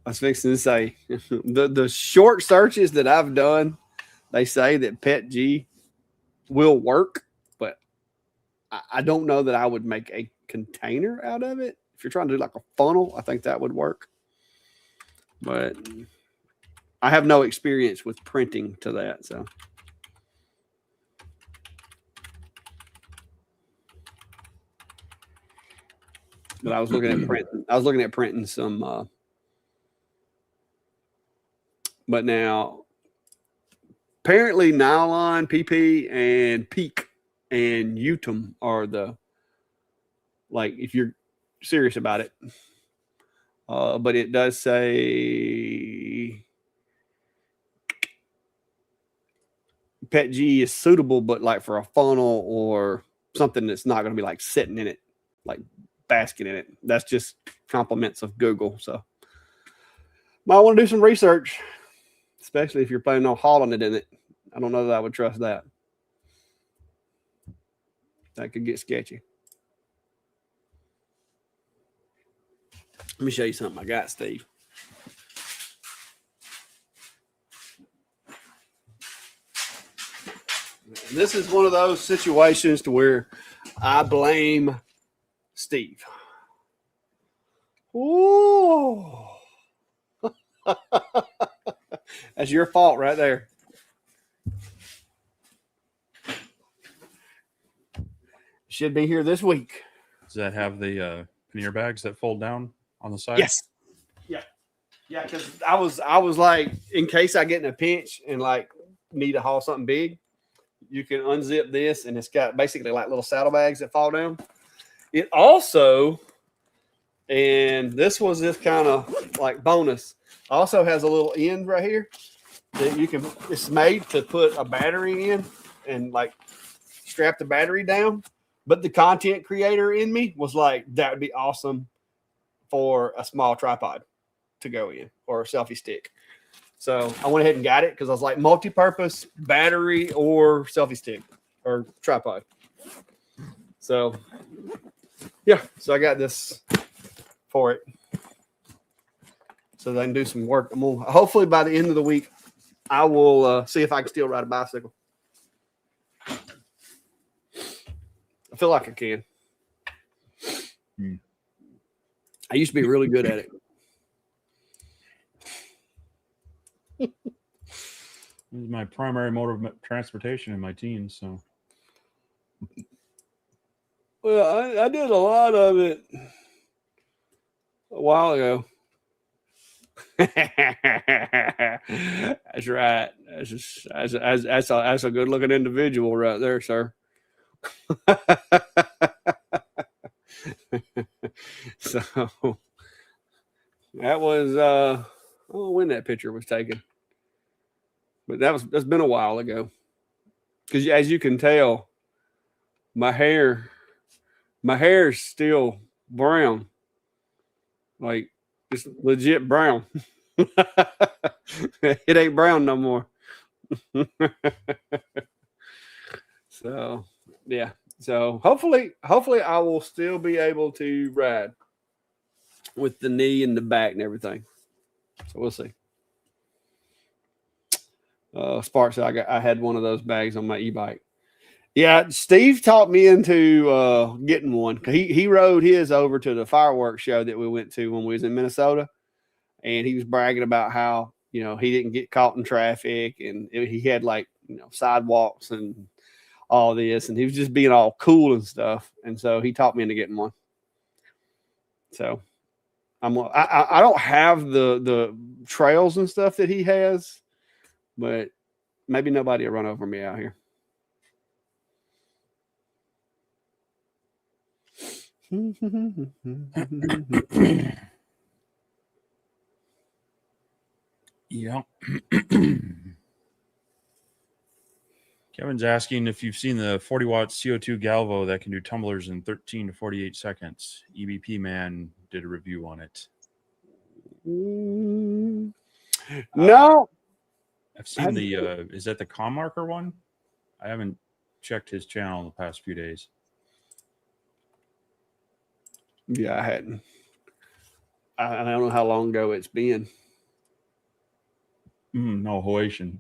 I was fixing to say the short searches that I've done, they say that PETG will work, but I don't know that I would make a container out of it. If you're trying to do like a funnel, I think that would work. But I have no experience with printing to that, so. But I was looking at printing. I was looking at printing some. But now, apparently, nylon, PP, and Peak and Utum are like, if you're serious about it. But it does say PETG is suitable, but like for a funnel or something that's not going to be like sitting in it, like basket in it. That's just compliments of Google. So might want to do some research, especially if you're planning on hauling it in it. I don't know that I would trust that. That could get sketchy. Let me show you something I got, Steve. This is one of those situations to where I blame Steve. Ooh. That's your fault right there. Should be here this week. Does that have the pannier bags that fold down on the side? Yes. Yeah, because I was like, in case I get in a pinch and like need to haul something big, you can unzip this, and it's got basically like little saddlebags that fall down. It also, and this was this kind of like bonus, also has a little end right here that you can, it's made to put a battery in and like strap the battery down. But the content creator in me was like, that would be awesome for a small tripod to go in, or a selfie stick. So I went ahead and got it because I was like, multi-purpose battery or selfie stick or tripod. So yeah, so I got this for it, so they can do some work. I'm gonna, hopefully by the end of the week, I will see if I can still ride a bicycle. I feel like I can. I used to be really good at it. was my primary mode of transportation in my teens. So, Well, I did a lot of it a while ago. That's right. That's a good looking individual right there, sir. So that was I don't know when that picture was taken, but that's been a while ago. Because as you can tell, my hair is still brown, like it's legit brown. It ain't brown no more. So yeah. So hopefully I will still be able to ride with the knee and the back and everything. So we'll see. Sparks, I had one of those bags on my e-bike. Yeah, Steve talked me into getting one. He rode his over to the fireworks show that we went to when we was in Minnesota, and he was bragging about how he didn't get caught in traffic, and he had like sidewalks and all this, and he was just being all cool and stuff. And so he talked me into getting one. So I don't have the trails and stuff that he has, but maybe nobody will run over me out here. yeah. Kevin's asking if you've seen the 40 watt CO2 Galvo that can do tumblers in 13 to 48 seconds. EBP Man did a review on it. No. I've seen the, is that the Com Marker one? I haven't checked his channel in the past few days. Yeah, I hadn't. I don't know how long ago it's been. No, Hoatian.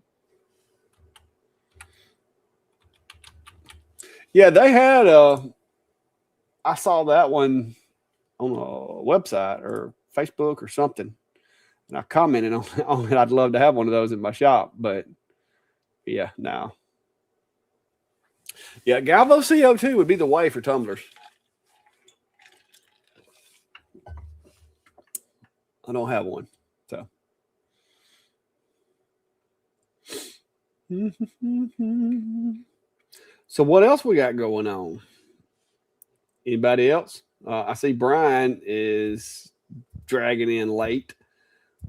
Yeah, they had I saw that one on a website or Facebook or something, and I commented on it. I'd love to have one of those in my shop, but yeah, no. Yeah, Galvo CO2 would be the way for tumblers. I don't have one, so. So what else we got going on? Anybody else? I see Brian is dragging in late.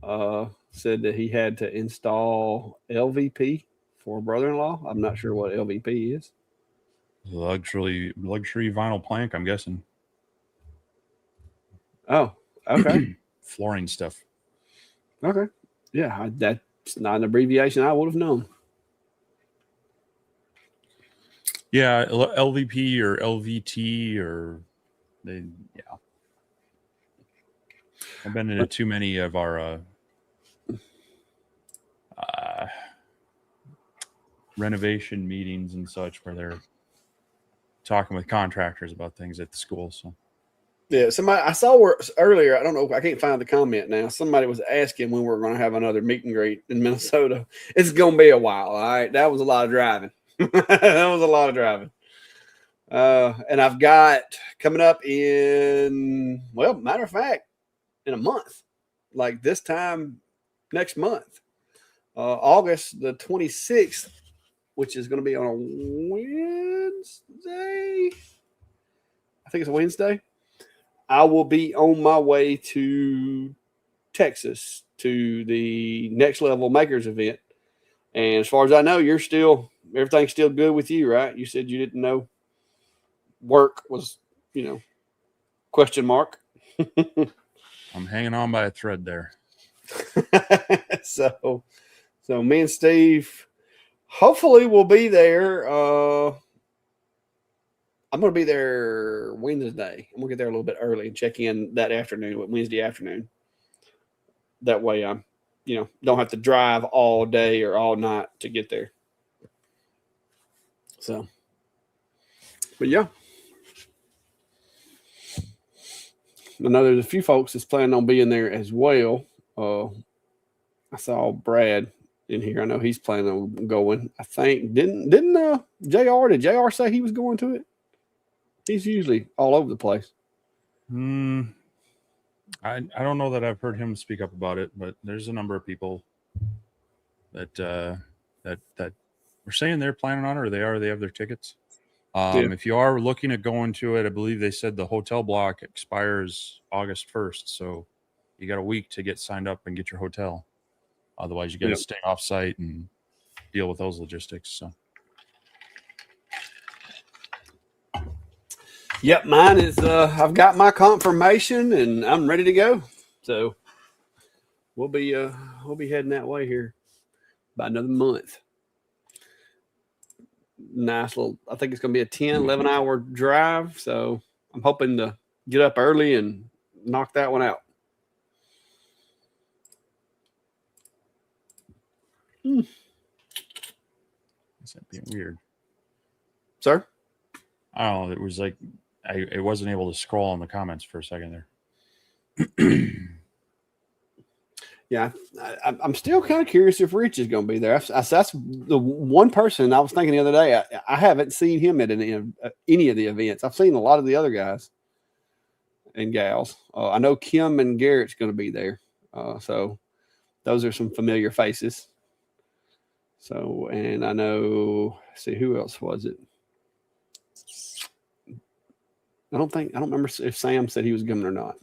Said that he had to install LVP for a brother-in-law. I'm not sure what LVP is. Luxury vinyl plank, I'm guessing. Oh, okay. Flooring stuff. Okay. Yeah, that's not an abbreviation I would have known. Yeah, LVP or LVT or they. Yeah, I've been into too many of our renovation meetings and such where they're talking with contractors about things at the school. So yeah, somebody I saw earlier. I don't know. I can't find the comment now. Somebody was asking when we're going to have another meet and greet in Minnesota. It's going to be a while. All right, that was a lot of driving. That was a lot of driving. And I've got coming up in, well, matter of fact, in a month, like this time next month, August the 26th, which is going to be on a Wednesday. I think it's a Wednesday. I will be on my way to Texas to the Next Level Makers event. And as far as I know, everything's still good with you, right? You said you didn't know work was, question mark. I'm hanging on by a thread there. So me and Steve hopefully will be there. I'm going to be there Wednesday. I'm going to get there a little bit early and check in that afternoon, Wednesday afternoon. That way I'm, don't have to drive all day or all night to get there. So, but yeah. I know there's a few folks that's planning on being there as well. I saw Brad in here. I know he's planning on going. I think didn't JR, did JR say he was going to it? He's usually all over the place. I don't know that I've heard him speak up about it, but there's a number of people that that were saying they're planning on it, or they have their tickets. If you are looking at going to it, I believe they said the hotel block expires August 1st, so you got a week to get signed up and get your hotel. Otherwise, you got to stay off site and deal with those logistics. So. Yep, mine is. I've got my confirmation and I'm ready to go. So we'll be heading that way here by another month. Nice little. I think it's going to be a 10, 11-hour drive. So I'm hoping to get up early and knock that one out. Is that being weird, sir? I don't know. It was like I wasn't able to scroll in the comments for a second there. Yeah, I'm still kind of curious if Rich is going to be there. That's the one person I was thinking the other day. I haven't seen him at any of the events. I've seen a lot of the other guys and gals. I know Kim and Garrett's going to be there. So those are some familiar faces. So, and I know, let's see, who else was it? I don't remember if Sam said he was coming or not.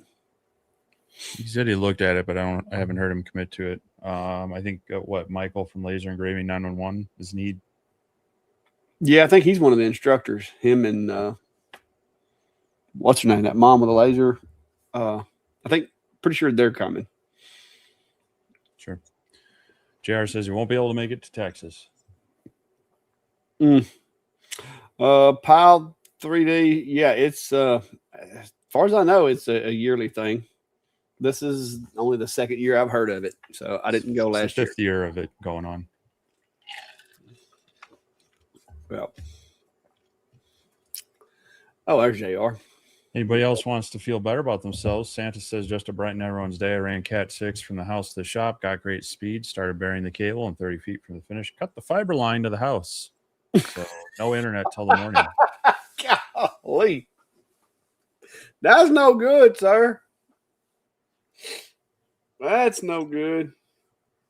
He said he looked at it, but I haven't heard him commit to it. I think Michael from Laser Engraving 911 is need. Yeah, I think he's one of the instructors. Him and what's her name? That mom with a laser. I think pretty sure they're coming. Sure. JR says he won't be able to make it to Texas. Pile 3D. Yeah, it's as far as I know, it's a yearly thing. This is only the second year I've heard of it, so I didn't go last year. Fifth year of it going on. Well, there's JR. Anybody else wants to feel better about themselves? Santa says, just to brighten everyone's day, I ran Cat 6 from the house to the shop, got great speed, started burying the cable, and 30 feet from the finish, cut the fiber line to the house. So no internet till the morning. Golly. That's no good, sir. That's no good.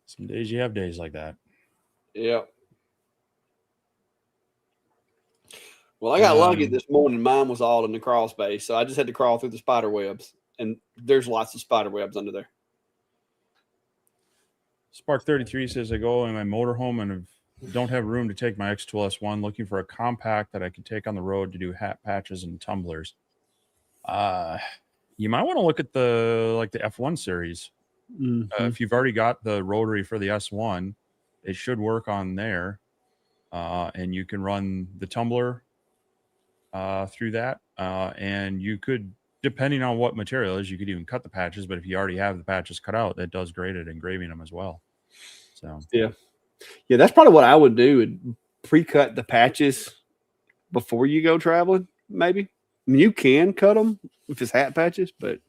Some days you have days like that. Yeah. Well, I got lucky this morning. Mine was all in the crawl space, so I just had to crawl through the spider webs, and there's lots of spider webs under there. Spark 33 says, I go in my motorhome and don't have room to take my X2 S1, looking for a compact that I can take on the road to do hat patches and tumblers. You might want to look at the F1 series. Mm-hmm. If you've already got the rotary for the S1, it should work on there, and you can run the tumbler through that, and you could, depending on what material is, you could even cut the patches. But if you already have the patches cut out, that does great at engraving them as well. So yeah, that's probably what I would do: pre-cut the patches before you go traveling. Maybe, I mean, you can cut them if it's hat patches, but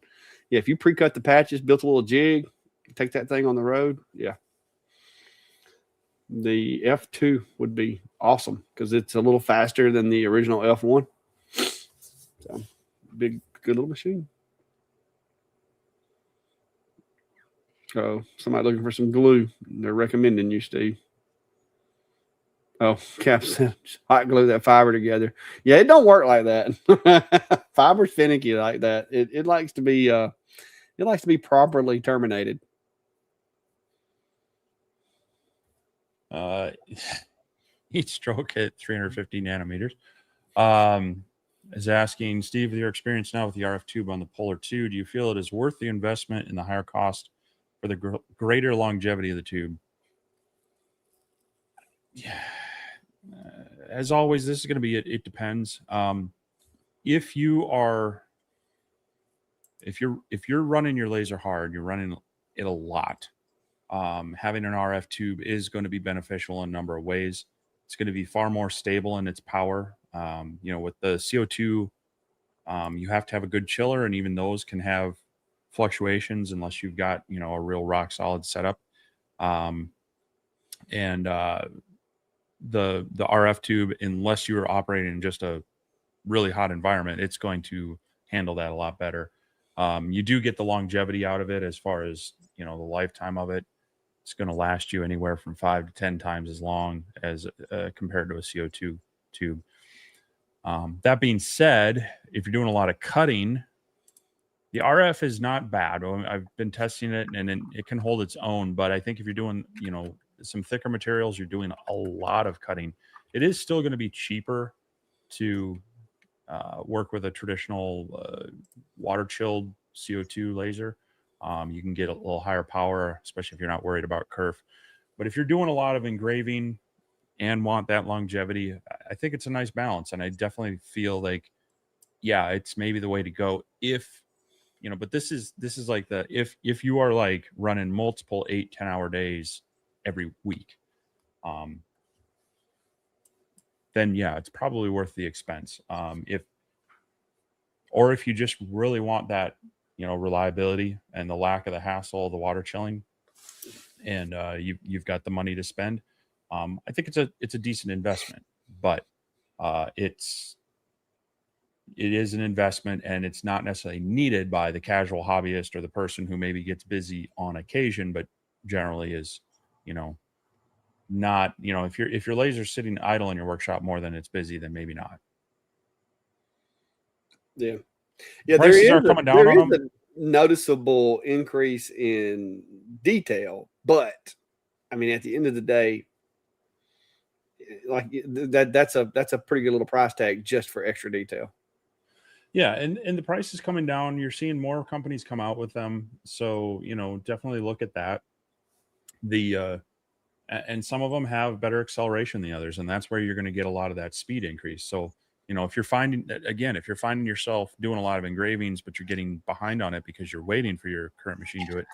yeah, if you pre-cut the patches, built a little jig, take that thing on the road, yeah. The F2 would be awesome because it's a little faster than the original F1. So, good little machine. So, somebody looking for some glue. They're recommending you, Steve. Oh, Cap said hot glue that fiber together. Yeah, it don't work like that. Fiber's finicky like that. It likes to be properly terminated. Each stroke at 350 nanometers. Is asking, Steve, with your experience now with the RF tube on the Polar 2, do you feel it is worth the investment and the higher cost for the greater longevity of the tube? Yeah. As always, this is going to be it depends. If you're running your laser hard, you're running it a lot. Having an RF tube is going to be beneficial in a number of ways. It's going to be far more stable in its power. With the CO2, you have to have a good chiller, and even those can have fluctuations unless you've got, a real rock solid setup. And the RF tube, unless you are operating in just a really hot environment, it's going to handle that a lot better. You do get the longevity out of it as far as, you know, the lifetime of it. It's going to last you anywhere from 5 to 10 times as long as compared to a CO2 tube. That being said, if you're doing a lot of cutting, the RF is not bad. I've been testing it, and it can hold its own. But I think if you're doing, you know, some thicker materials, you're doing a lot of cutting, it is still going to be cheaper to work with a traditional water chilled CO2 laser. You can get a little higher power, especially if you're not worried about kerf. But if you're doing a lot of engraving and want that longevity, I think it's a nice balance. And I definitely feel like, yeah, it's maybe the way to go if, you know, but this is like the, if you are like running multiple 8-10 hour days every week, then yeah, it's probably worth the expense. If you just really want that, you know, reliability and the lack of the hassle of the water chilling, and you've got the money to spend, I think it's a decent investment. But it is an investment, and it's not necessarily needed by the casual hobbyist or the person who maybe gets busy on occasion, but generally is, you know, not, you know, if your laser's sitting idle in your workshop more than it's busy, then maybe not. Yeah. Yeah. Prices are coming down on them. A noticeable increase in detail, but I mean, at the end of the day, like that's a pretty good little price tag just for extra detail. Yeah, and the price is coming down. You're seeing more companies come out with them, so you know, definitely look at that. And some of them have better acceleration than the others, and that's where you're going to get a lot of that speed increase. So you know, if you're finding yourself doing a lot of engravings, but you're getting behind on it because you're waiting for your current machine to do it,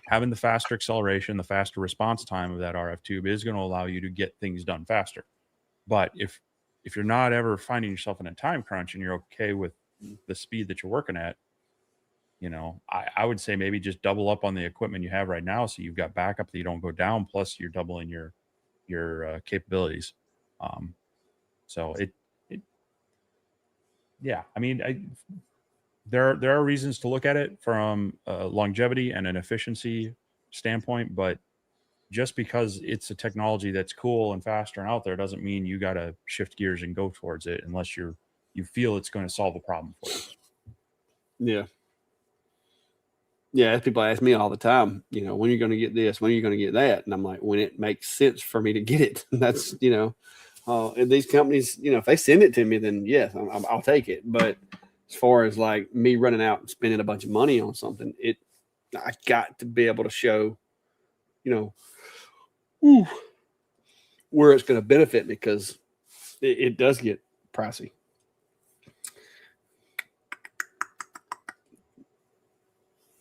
having the faster acceleration, the faster response time of that RF tube is going to allow you to get things done faster. But if you're not ever finding yourself in a time crunch and you're okay with the speed that you're working at, you know, I would say maybe just double up on the equipment you have right now, so you've got backup that you don't go down. Plus, you're doubling your capabilities. So yeah. I mean, there are reasons to look at it from a longevity and an efficiency standpoint, but just because it's a technology that's cool and faster and out there doesn't mean you got to shift gears and go towards it unless you feel it's going to solve a problem for you. Yeah. Yeah, people ask me all the time, you know, when are you going to get this? When are you going to get that? And I'm like, when it makes sense for me to get it. That's, you know, and these companies, you know, if they send it to me, then yes, I'll take it. But as far as like me running out and spending a bunch of money on something, I got to be able to show, you know, where it's going to benefit me, because it does get pricey.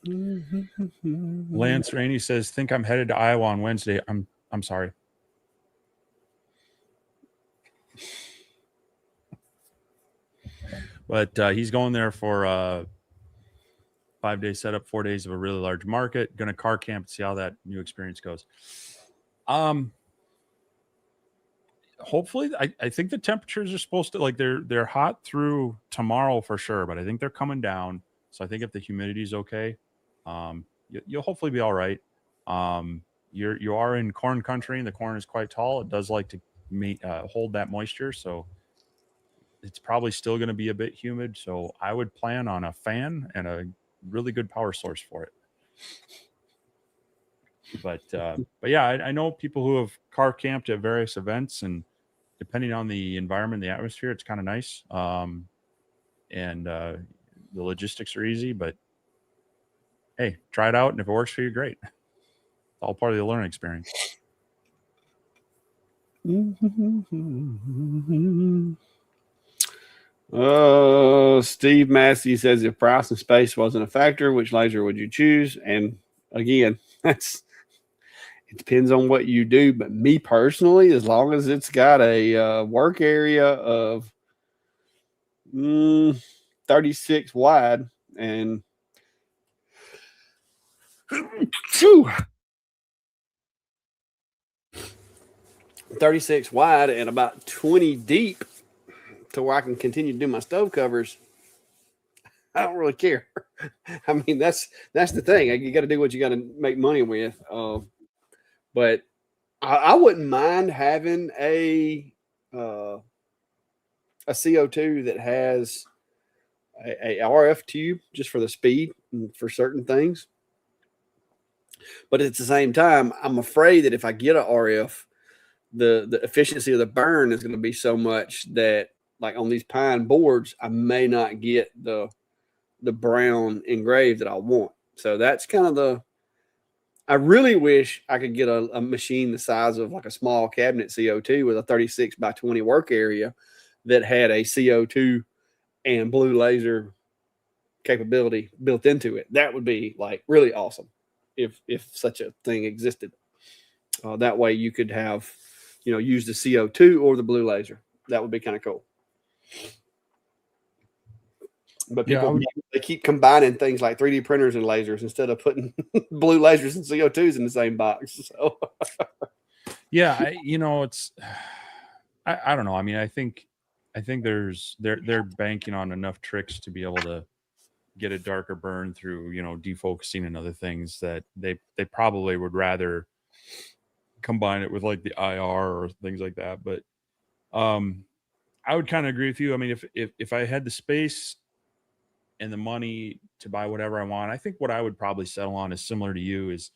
Lance Rainey says, "Think I'm headed to Iowa on Wednesday." I'm sorry. But he's going there for 5-day setup, 4 days of a really large market. Going to car camp and see how that new experience goes. Hopefully, I think the temperatures are supposed to, like, they're hot through tomorrow for sure, but I think they're coming down. So I think if the humidity is okay, you'll hopefully be all right. You are in corn country, and the corn is quite tall. It does like to hold that moisture, so it's probably still going to be a bit humid. So I would plan on a fan and a really good power source for it. But yeah, I know people who have car camped at various events, and depending on the environment, the atmosphere, it's kind of nice. And the logistics are easy, but hey, try it out. And if it works for you, great. It's all part of the learning experience. Steve Massey says, if price and space wasn't a factor, which laser would you choose? And again, it depends on what you do. But me personally, as long as it's got a work area of 36 wide and 36 wide and about 20 deep to where I can continue to do my stove covers, I don't really care. I mean, that's the thing. You got to do what you got to make money with. But I wouldn't mind having a CO2 that has a RF tube just for the speed and for certain things. But at the same time, I'm afraid that if I get a RF, the efficiency of the burn is going to be so much that, like on these pine boards, I may not get the brown engraved that I want. So that's kind of I really wish I could get a machine the size of like a small cabinet CO2 with a 36 by 20 work area that had a CO2 and blue laser capability built into it. That would be like really awesome if such a thing existed. That way you could have, use the CO2 or the blue laser. That would be kind of cool. But people, they keep combining things like 3D printers and lasers instead of putting blue lasers and CO2s in the same box. So, yeah, it's, I don't know. I mean, I think they're banking on enough tricks to be able to get a darker burn through, defocusing and other things that they probably would rather combine it with like the IR or things like that. But I would kind of agree with you. I mean, if I had the space and the money to buy whatever I want, I think what I would probably settle on is similar to you, is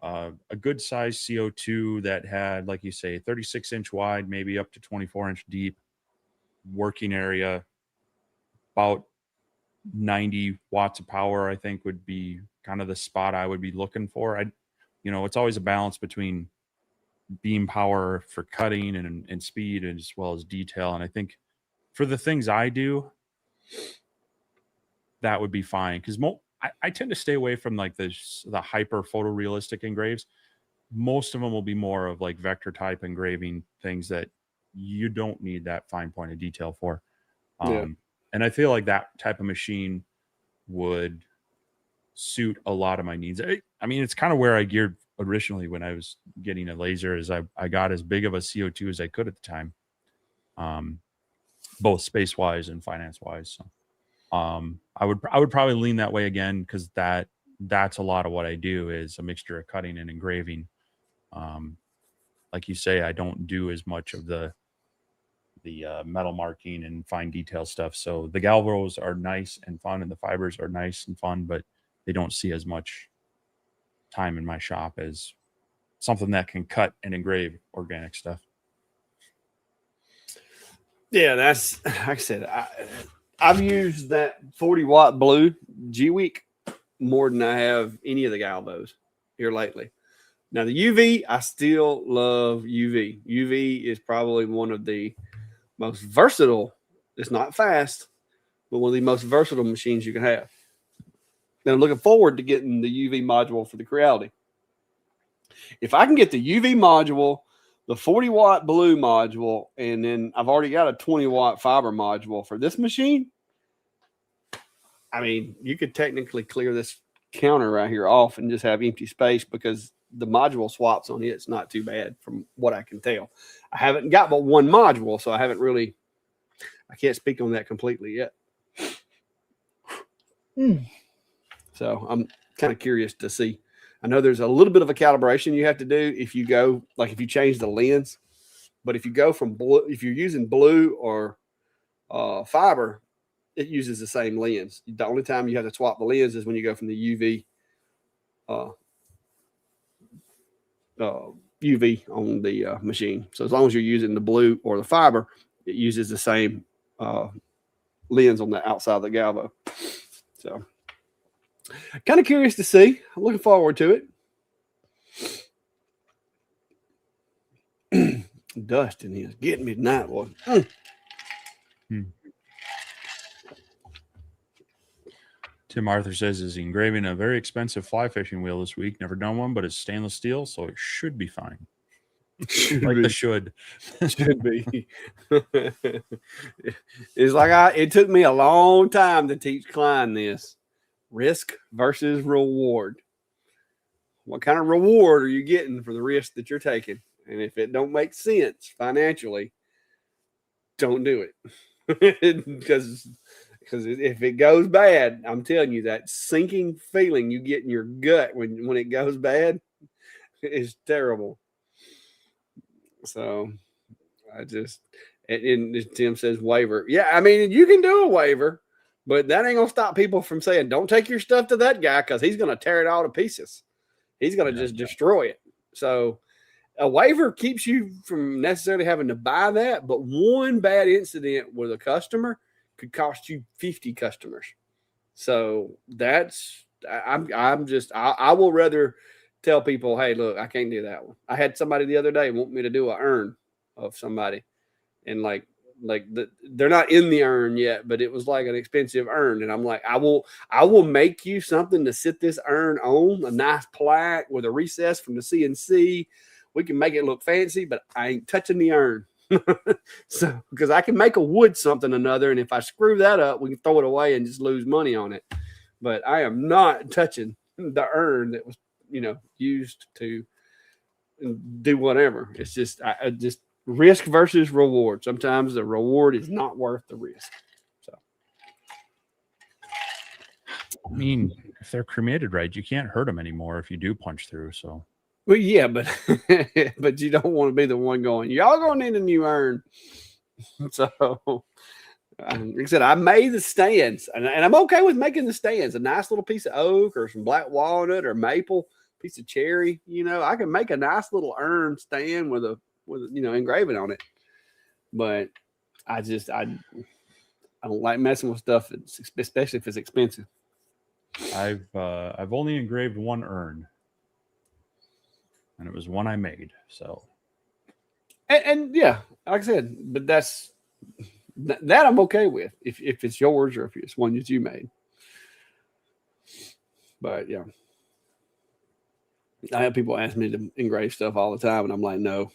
a good size CO2 that had, like you say, 36-inch wide, maybe up to 24-inch deep, working area, about 90 watts of power, I think would be kind of the spot I would be looking for. It's always a balance between beam power for cutting and speed, as well as detail. And I think for the things I do, that would be fine, because I tend to stay away from like the hyper photorealistic engraves. Most of them will be more of like vector type engraving, things that you don't need that fine point of detail for. And I feel like that type of machine would suit a lot of my needs. I mean, it's kind of where I geared originally when I was getting a laser, is I got as big of a CO2 as I could at the time, both space wise and finance wise. So I would probably lean that way again, because that's a lot of what I do, is a mixture of cutting and engraving. Like you say, I don't do as much of the metal marking and fine detail stuff. So the galvos are nice and fun, and the fibers are nice and fun, but they don't see as much time in my shop as something that can cut and engrave organic stuff. Yeah, that's, like I said, I've used that 40-watt blue G-Week more than I have any of the galvos here lately. Now, the UV, I still love UV. UV is probably one of the most versatile. It's not fast, but one of the most versatile machines you can have. And I'm looking forward to getting the UV module for the Creality. If I can get the UV module, the 40-watt blue module, and then I've already got a 20-watt fiber module for this machine, I mean, you could technically clear this counter right here off and just have empty space, because the module swaps on it's not too bad from what I can tell. I haven't got but one module, so I can't speak on that completely yet. So I'm kind of curious to see. I know there's a little bit of a calibration you have to do if you go, like if you change the lens, but if you go from blue, if you're using blue or fiber, it uses the same lens. The only time you have to swap the lens is when you go from the UV on the machine. So as long as you're using the blue or the fiber, it uses the same lens on the outside of the galvo. So kind of curious to see. I'm looking forward to it. Dustin is getting me tonight, boy. Tim Arthur says, is engraving a very expensive fly fishing wheel this week. Never done one, but it's stainless steel, so it should be fine. Should be. It's like it took me a long time to teach Klein this. Risk versus reward. What kind of reward are you getting for the risk that you're taking? And if it don't make sense financially, don't do it. because if it goes bad, I'm telling you, that sinking feeling you get in your gut when it goes bad is terrible. So I just, and Tim says waiver. Yeah, I mean, you can do a waiver, but that ain't gonna stop people from saying, don't take your stuff to that guy because he's gonna tear it all to pieces. He's gonna just destroy it. So a waiver keeps you from necessarily having to buy that, but one bad incident with a customer could cost you 50 customers. So that's, I will rather tell people, hey, look, I can't do that one. I had somebody the other day want me to do an urn of somebody, and they're not in the urn yet, but it was like an expensive urn, and I'm like, I will make you something to sit this urn on, a nice plaque with a recess from the CNC. We can make it look fancy, but I ain't touching the urn. So, because I can make a wood something or another, and if I screw that up, we can throw it away and just lose money on it. But I am not touching the urn that was, used to do whatever. It's just, I just risk versus reward. Sometimes the reward is not worth the risk. So, I mean, if they're cremated right, you can't hurt them anymore if you do punch through. So, well, yeah, but but you don't want to be the one going, y'all gonna need a new urn. So, like I said, I made the stands, and I'm okay with making the stands. A nice little piece of oak or some black walnut or maple, piece of cherry. I can make a nice little urn stand with engraving on it. But I don't like messing with stuff, especially if it's expensive. I've only engraved one urn, and it was one I made. So, and yeah, like I said, but that I'm okay with if it's yours or if it's one that you made. But yeah, I have people ask me to engrave stuff all the time, and I'm like, no.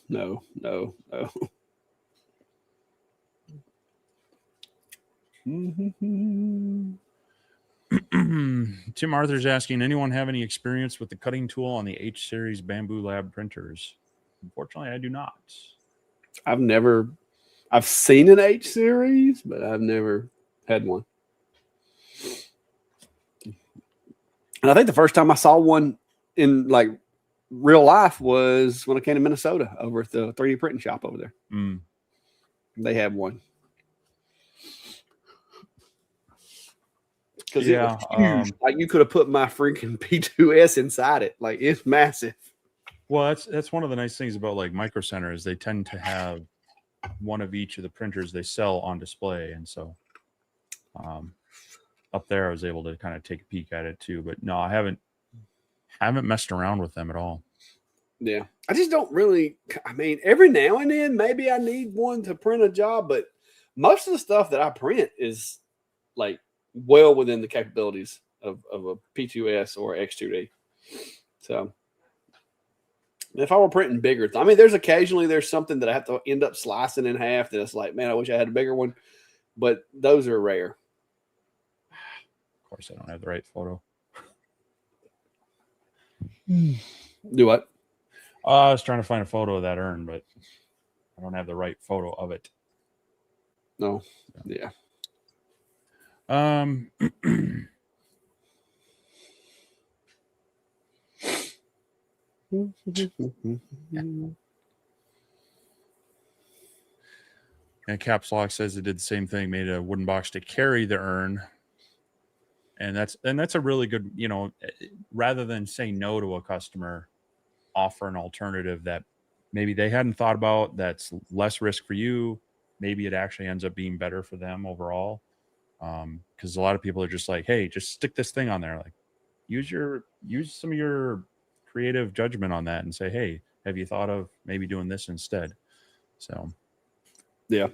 Tim Arthur's asking, anyone have any experience with the cutting tool on the H series Bamboo Lab printers? Unfortunately, I do not. I've seen an H series, but I've never had one. And I think the first time I saw one in like real life was when I came to Minnesota over at the 3D printing shop over there. They had one. Because it was huge. Like you could have put my freaking P2S inside it. Like it's massive. Well, that's one of the nice things about like Micro Center is they tend to have one of each of the printers they sell on display, and so up there I was able to kind of take a peek at it too. But no, I haven't messed around with them at all. Yeah, I just don't really. I mean, every now and then maybe I need one to print a job, but most of the stuff that I print is like well within the capabilities of a P2S or X2D. So if I were printing bigger, I mean, there's something that I have to end up slicing in half that it's like, man, I wish I had a bigger one, but those are rare. Of course, I don't have the right photo. Do what? I was trying to find a photo of that urn, but I don't have the right photo of it. No. Yeah. And Caps Lock says it did the same thing, made a wooden box to carry the urn. And that's a really good, rather than say no to a customer, offer an alternative that maybe they hadn't thought about, that's less risk for you. Maybe it actually ends up being better for them overall. Because a lot of people are just like, hey, just stick this thing on there. Like use some of your creative judgment on that and say, hey, have you thought of maybe doing this instead? So yeah.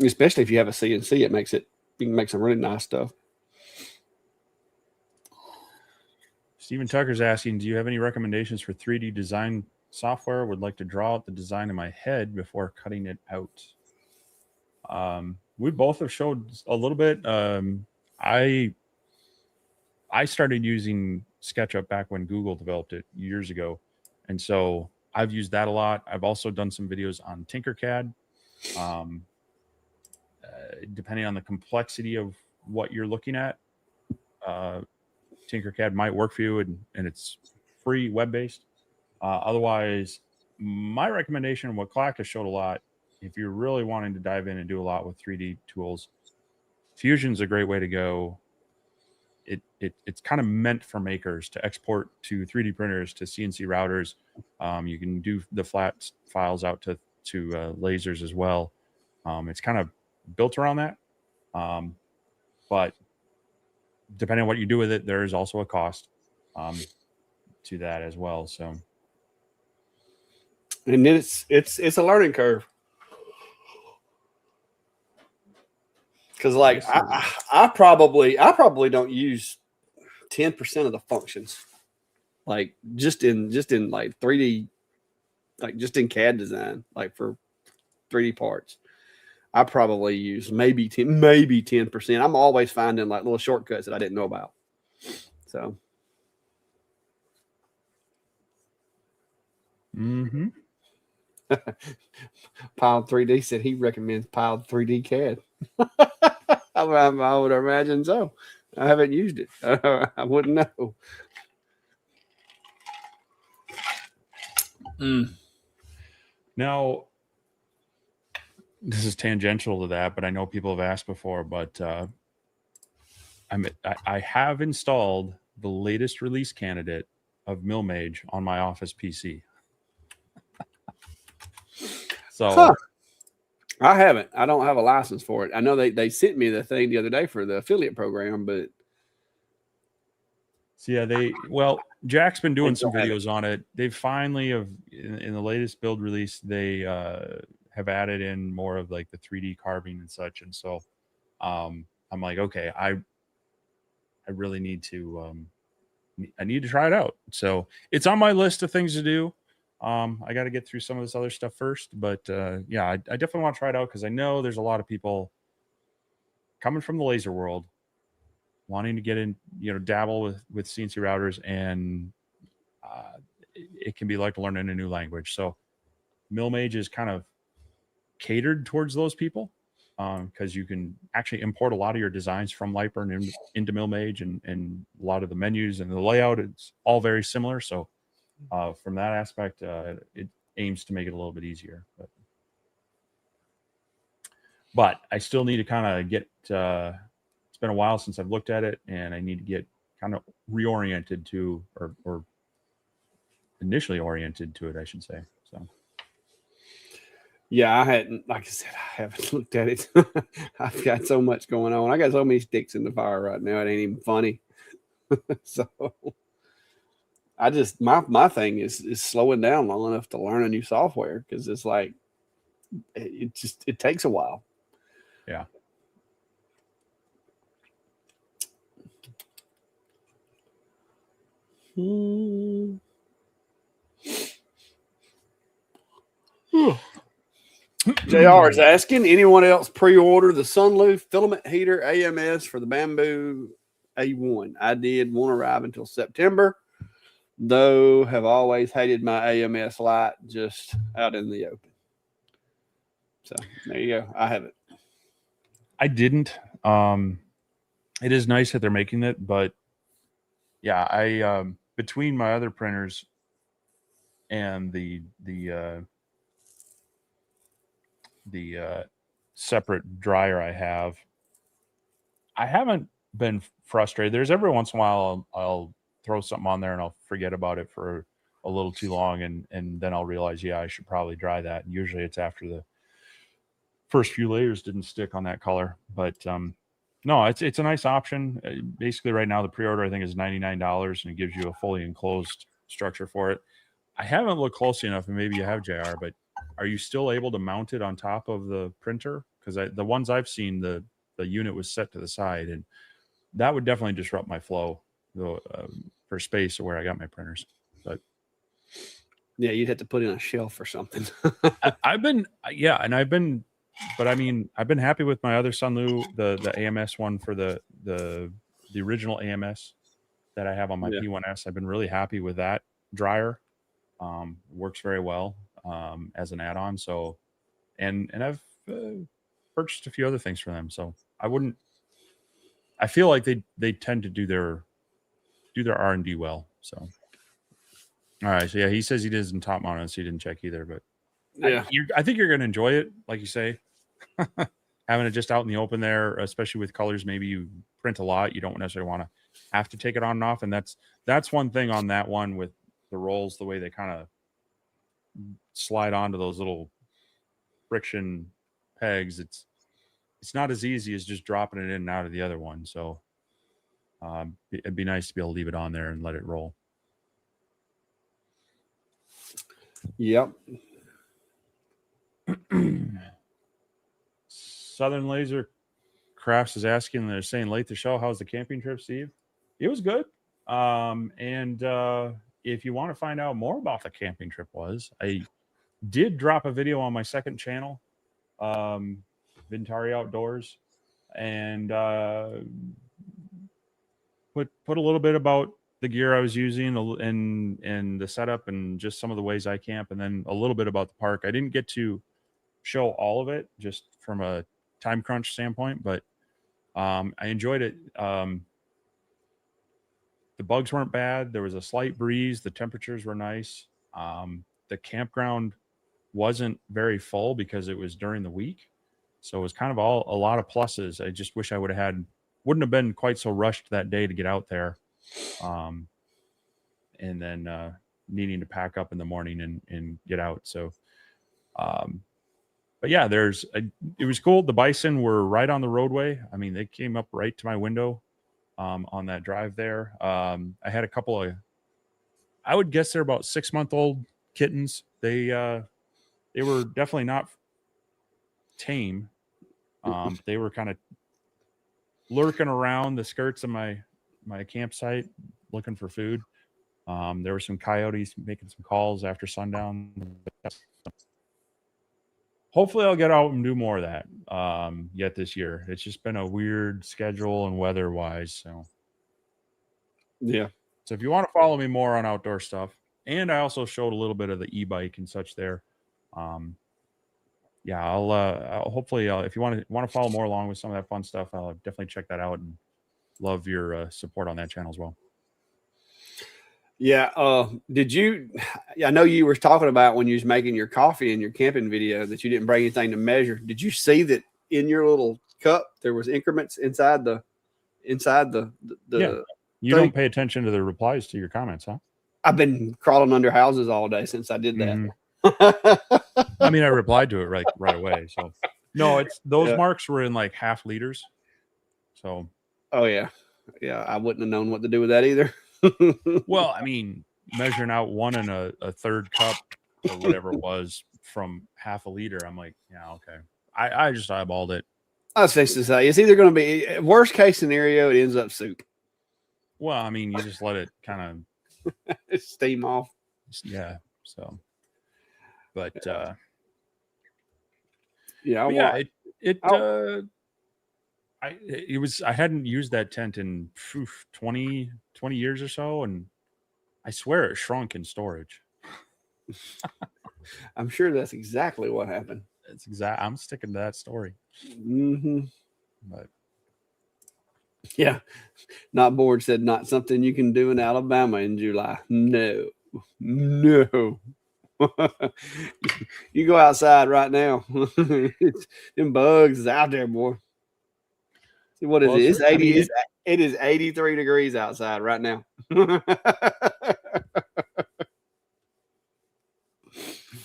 Especially if you have a CNC, you can make some really nice stuff. Stephen Tucker's asking, do you have any recommendations for 3D design software? Would like to draw out the design in my head before cutting it out. We both have showed a little bit. I started using SketchUp back when Google developed it years ago, And so I've used that a lot. I've also done some videos on Tinkercad. Depending on the complexity of what you're looking at, Tinkercad might work for you, and it's free, web-based. Otherwise, my recommendation, what Clactus showed a lot, if you're really wanting to dive in and do a lot with 3D tools, Fusion's a great way to go. It's kind of meant for makers to export to 3D printers, to CNC routers. You can do the flat files out to lasers as well. It's kind of built around that. But depending on what you do with it, there is also a cost to that as well. So, and then it's a learning curve. Because like I probably don't use 10% of the functions, like just in like 3D, like just in CAD design, like for 3D parts. I probably use maybe 10%. I'm always finding like little shortcuts that I didn't know about. So. Mm-hmm. Piled 3D said he recommends Piled 3D CAD. I would imagine so. I haven't used it. I wouldn't know. Now, this is tangential to that, but I know people have asked before. But I have installed the latest release candidate of MillMage on my Office PC. So I haven't. I don't have a license for it. I know they sent me the thing the other day for the affiliate program, but so yeah, Jack's been doing some videos on it. They finally in the latest build release, they have added in more of like the 3D carving and such. And so I'm like, okay, I really need to I need to try it out. So it's on my list of things to do. I got to get through some of this other stuff first, but yeah, I definitely want to try it out because I know there's a lot of people coming from the laser world wanting to get in, dabble with CNC routers, and it can be like learning a new language. So MillMage is kind of catered towards those people because you can actually import a lot of your designs from Lightburn into MillMage, and a lot of the menus and the layout, it's all very similar. So from that aspect, it aims to make it a little bit easier. But I still need to kind of get it's been a while since I've looked at it, and I need to get kind of reoriented to, or initially oriented to it, I should say. So yeah, I hadn't, like I said, I haven't looked at it. I've got so much going on. I got so many sticks in the fire right now. It ain't even funny. So I just, my thing is slowing down long enough to learn a new software, because it's like, it takes a while. Yeah. JR is asking, anyone else pre-order the Sunloo filament heater AMS for the Bamboo A1? I did. Won't arrive until September, though have always hated my AMS light just out in the open. So there you go. I haven't. I didn't. It is nice that they're making it, but yeah, I between my other printers and the separate dryer I haven't been frustrated. There's every once in a while I'll throw something on there and I'll forget about it for a little too long, and then I'll realize, yeah, I should probably dry that. And usually it's after the first few layers didn't stick on that color. But no, it's a nice option. Basically right now the pre-order I think is $99, and it gives you a fully enclosed structure for it. I haven't looked closely enough, and maybe you have, JR, but are you still able to mount it on top of the printer? Because the ones I've seen, the unit was set to the side, and that would definitely disrupt my flow for space where I got my printers. But yeah, you'd have to put in a shelf or something. I've been happy with my other Sunloo, the AMS one for the original AMS that I have on my P1S. I've been really happy with that dryer. Works very well as an add-on. So, and I've purchased a few other things from them. So I feel like they tend to do their R&D well. So, all right. So yeah, he says he doesn't top mount it, so he didn't check either. But Yeah. I think you're going to enjoy it, like you say. Having it just out in the open there, especially with colors, maybe you print a lot. You don't necessarily want to have to take it on and off. And that's one thing on that one with the rolls, the way they kind of slide onto those little friction pegs. It's not as easy as just dropping it in and out of the other one. So it'd be nice to be able to leave it on there and let it roll. Yep. Southern Laser Crafts is asking, they're saying late to show, how's the camping trip, Steve? It was good. And if you want to find out more about the camping trip I did drop a video on my second channel, Vintari Outdoors, and put a little bit about the gear I was using and the setup and just some of the ways I camp, and then a little bit about the park. I didn't get to show all of it just from a time crunch standpoint, but I enjoyed it. The bugs weren't bad. There was a slight breeze. The temperatures were nice. The campground wasn't very full because it was during the week. So it was kind of a lot of pluses. I just wish I wouldn't have been quite so rushed that day to get out there. And then needing to pack up in the morning and get out. So, but yeah, it was cool. The bison were right on the roadway. I mean, they came up right to my window on that drive there. I had a couple of, I would guess they're about 6-month-old kittens. They were definitely not tame. They were kind of lurking around the skirts of my campsite looking for food. There were some coyotes making some calls after sundown. Hopefully I'll get out and do more of that yet this year. It's just been a weird schedule and weather wise. So Yeah. So if you want to follow me more on outdoor stuff, and I also showed a little bit of the e-bike and such there. Yeah, I'll hopefully if you want to follow more along with some of that fun stuff, I'll definitely check that out and love your support on that channel as well. Yeah. I know you were talking about when you was making your coffee in your camping video that you didn't bring anything to measure. Did you see that in your little cup there was increments inside the Yeah. You don't pay attention to the replies to your comments, huh? I've been crawling under houses all day since I did that. Mm-hmm. I mean, I replied to it right away. So no, it's those marks were in like half liters. So oh yeah. I wouldn't have known what to do with that either. Well, I mean, measuring out 1 1/3 cup or whatever it was from half a liter, I'm like, yeah, okay. I just eyeballed it. I was fixing to say it's either going to be worst case scenario, it ends up soup. Well, I mean, you just let it kind of steam off. Yeah. So, but I hadn't used that tent in 20 years or so, and I swear it shrunk in storage. I'm sure that's exactly what happened. I'm sticking to that story. Mm-hmm. But yeah, not bored said not something you can do in Alabama in July. No. You go outside right now. Them bugs is out there, boy. See what is it? It's 80. I mean, it is 83 degrees outside right now.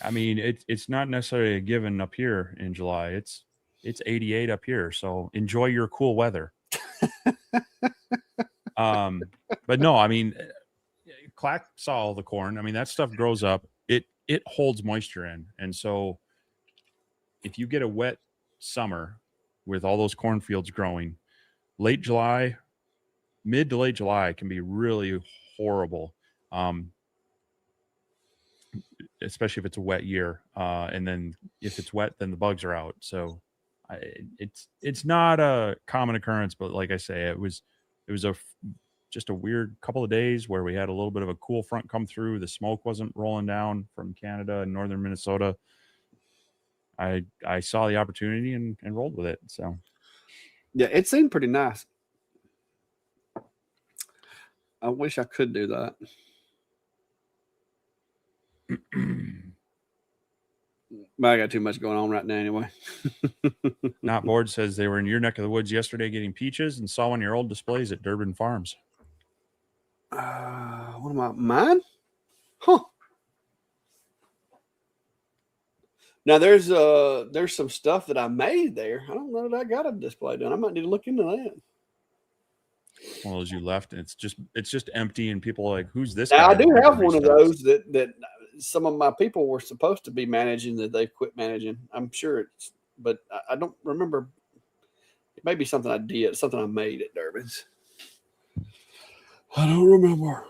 I mean, it's not necessarily a given up here in July. It's 88 up here, so enjoy your cool weather. But no, I mean, Clack saw all the corn. I mean, that stuff grows up. It holds moisture in, and so if you get a wet summer with all those cornfields growing, mid to late July can be really horrible. Especially if it's a wet year. And then if it's wet, then the bugs are out. So it's not a common occurrence, but like I say, it was a just a weird couple of days where we had a little bit of a cool front come through. The smoke wasn't rolling down from Canada and northern Minnesota. I saw the opportunity and rolled with it. So Yeah, it seemed pretty nice. I wish I could do that. But I got too much going on right now anyway. Not Bored says they were in your neck of the woods yesterday getting peaches and saw one of your old displays at Durbin Farms. What am I? Mine? Huh. Now there's some stuff that I made there. I don't know that I got a display done. I might need to look into that. Well, as you left, and it's just empty, and people are like, "Who's this Now guy?" I do that have never one of restarts? those that some of my people were supposed to be managing that they've quit managing. I'm sure it's, but I don't remember. It may be something I did, something I made at Durbin's. I don't remember.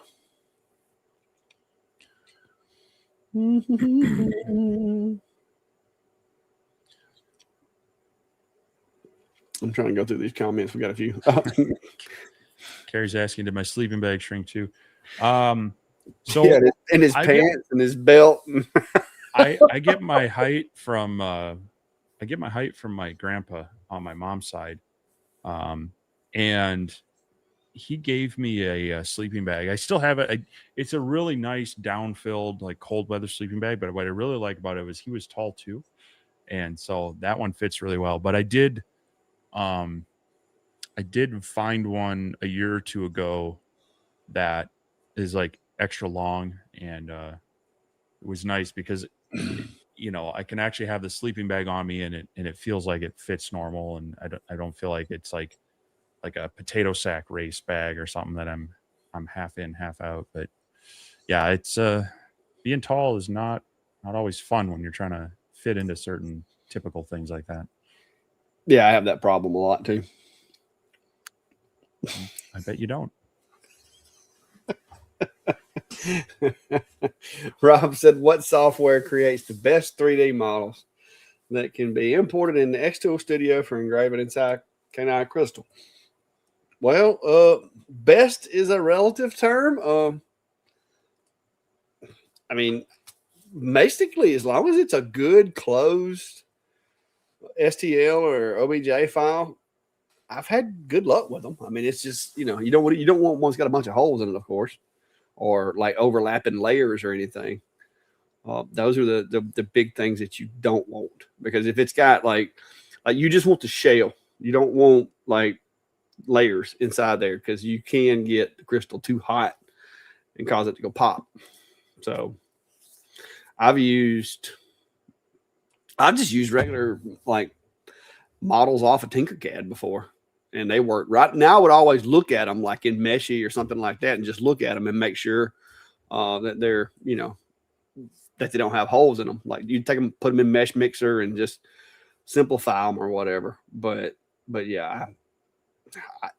I'm trying to go through these comments. We got a few. Carrie's asking, "Did my sleeping bag shrink too?" So yeah, and his pants and his belt. I get my height from my grandpa on my mom's side, and he gave me a sleeping bag. I still have it. It's a really nice down-filled, like cold weather sleeping bag. But what I really like about it was he was tall too, and so that one fits really well. But I did find one a year or two ago that is like extra long, and it was nice because I can actually have the sleeping bag on me, and it feels like it fits normal, and I don't feel like it's like a potato sack race bag or something that I'm half in, half out. But yeah, it's being tall is not always fun when you're trying to fit into certain typical things like that. Yeah, I have that problem a lot too. I bet you don't. Rob said, "What software creates the best 3D models that can be imported in the Xtool Studio for engraving inside canine crystal?" Well, best is a relative term. I mean, basically, as long as it's a good closed STL or OBJ file, I've had good luck with them. I mean, it's just you don't want one's got a bunch of holes in it, of course, or like overlapping layers or anything. Those are the big things that you don't want, because if it's got like you just want the shell, you don't want like layers inside there, because you can get the crystal too hot and cause it to go pop. So I've just used regular like models off of Tinkercad before, and they work right. Now I would always look at them like in Meshy or something like that, and just look at them and make sure that they're that they don't have holes in them. Like you take them, put them in Mesh Mixer, and just simplify them or whatever. But yeah,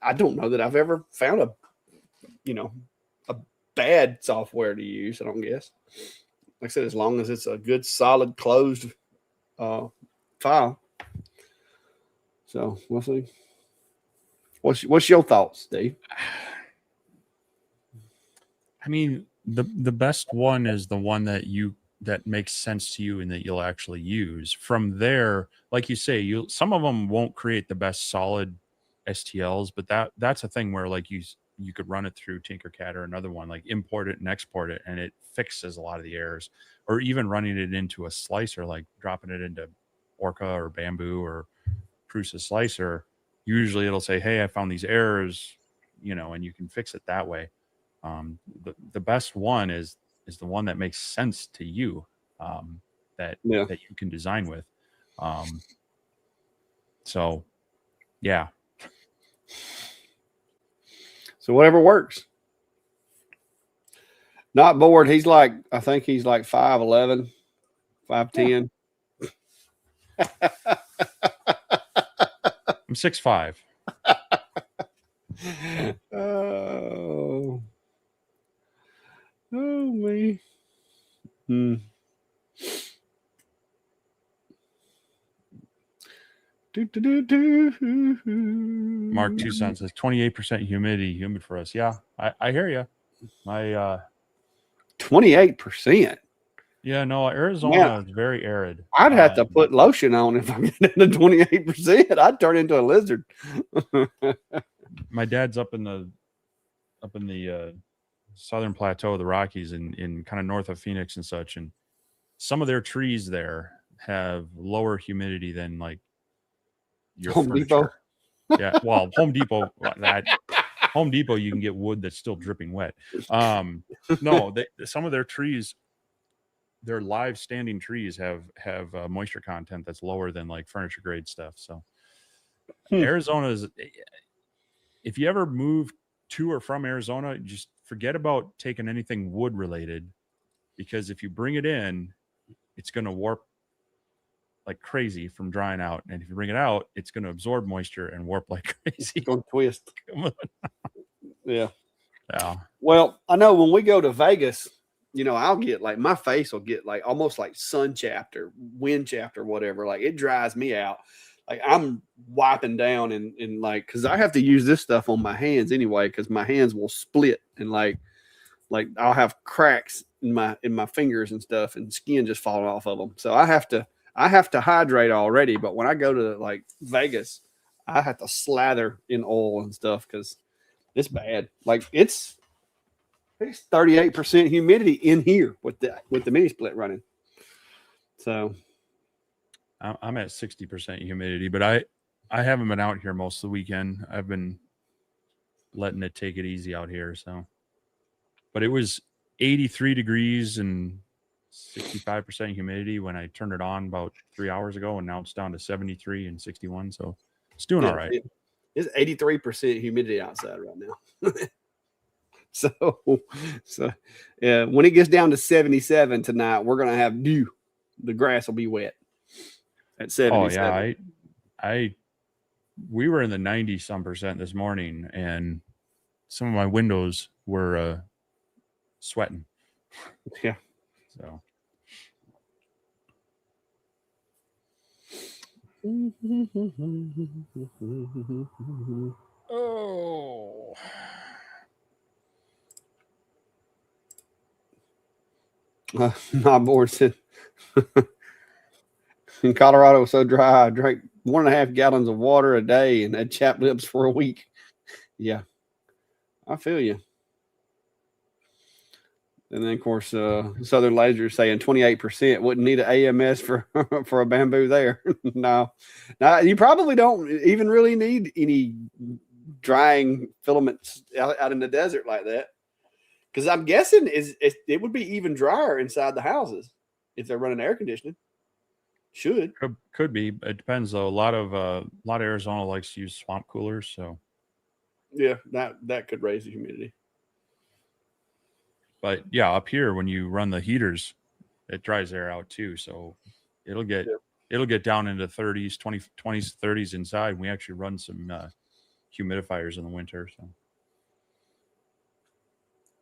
I don't know that I've ever found a bad software to use. I don't guess. Like I said, as long as it's a good, solid, closed file. So we'll see. What's your thoughts, Steve? I mean, the best one is the one that makes sense to you and that you'll actually use. From there, like you say, some of them won't create the best solid STLs, but that's a thing where like you could run it through Tinkercad or another one, like import it and export it, and it fixes a lot of the errors. Or even running it into a slicer, like dropping it into Orca or Bamboo or Prusa Slicer. Usually it'll say, "Hey, I found these errors," and you can fix it that way. The best one is the one that makes sense to you, that you can design with. So yeah. So whatever works. Not Bored. I think he's like 5'11", 5'10". I'm 6'5". Oh me. Do. Mark 2 cents says 28% humidity, humid for us. Yeah, I hear you. My 28%. yeah, no, Arizona is very arid. I'd have to put lotion on if I get into 28%. I'd turn into a lizard. My dad's up in the southern plateau of the Rockies in kind of north of Phoenix and such, and some of their trees there have lower humidity than like your Home furniture. Depot. Yeah, well, Home Depot you can get wood that's still dripping wet. No, some of their trees, their live standing trees have moisture content that's lower than like furniture grade stuff. So Arizona is, if you ever move to or from Arizona, just forget about taking anything wood related, because if you bring it in, it's going to warp like crazy from drying out, and if you bring it out, it's going to absorb moisture and warp like crazy. It's going to twist. Yeah. Well, I know when we go to Vegas, I'll get like, my face will get like almost like sun chapped or wind chapped or whatever. Like it dries me out. Like I'm wiping down and like, cause I have to use this stuff on my hands anyway, cause my hands will split and like I'll have cracks in my fingers and stuff, and skin just falling off of them. So I have to hydrate already. But when I go to like Vegas, I have to slather in oil and stuff because it's bad. Like it's 38% humidity in here with the mini split running. So I'm at 60% humidity, but I haven't been out here most of the weekend. I've been letting it take it easy out here. So, but it was 83 degrees and 65% humidity when I turned it on about 3 hours ago, and now it's down to 73 and 61. So it's doing all right. It's 83% humidity outside right now. So yeah, when it gets down to 77 tonight, we're gonna have dew. The grass will be wet at 77. Oh yeah, we were in the 90-some% this morning, and some of my windows were sweating. Yeah. So. Oh. My board said in Colorado it was so dry, I drank 1.5 gallons of water a day and had chapped lips for a week. Yeah, I feel you. And then, of course, Southern Laser saying 28% wouldn't need an AMS for a bamboo there. No, you probably don't even really need any drying filaments out in the desert like that. Because I'm guessing it would be even drier inside the houses if they're running air conditioning. Should could be. It depends though. A lot of Arizona likes to use swamp coolers, so yeah, that could raise the humidity. But yeah, up here when you run the heaters, it dries air out too, so it'll get down into 30s, 20s, 30s inside. We actually run some humidifiers in the winter, so.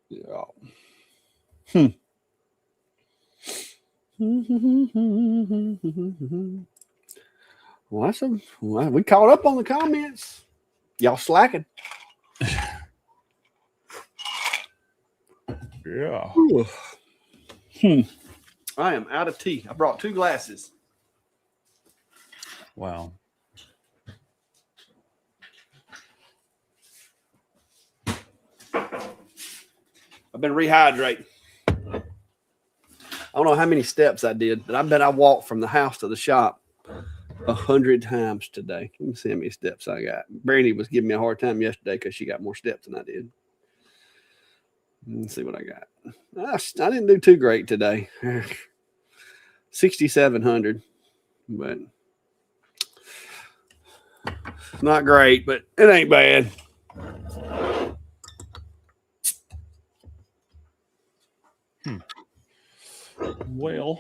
Yeah. Well, we caught up on the comments. Y'all slacking. Yeah. I am out of tea. I brought 2 glasses. Wow. I've been rehydrating. I don't know how many steps I did, but I bet I walked from the house to the shop 100 times today. Let me see how many steps I got. Brandy was giving me a hard time yesterday because she got more steps than I did. Let's see what I got. I didn't do too great today. 6,700, but not great, but it ain't bad. Well,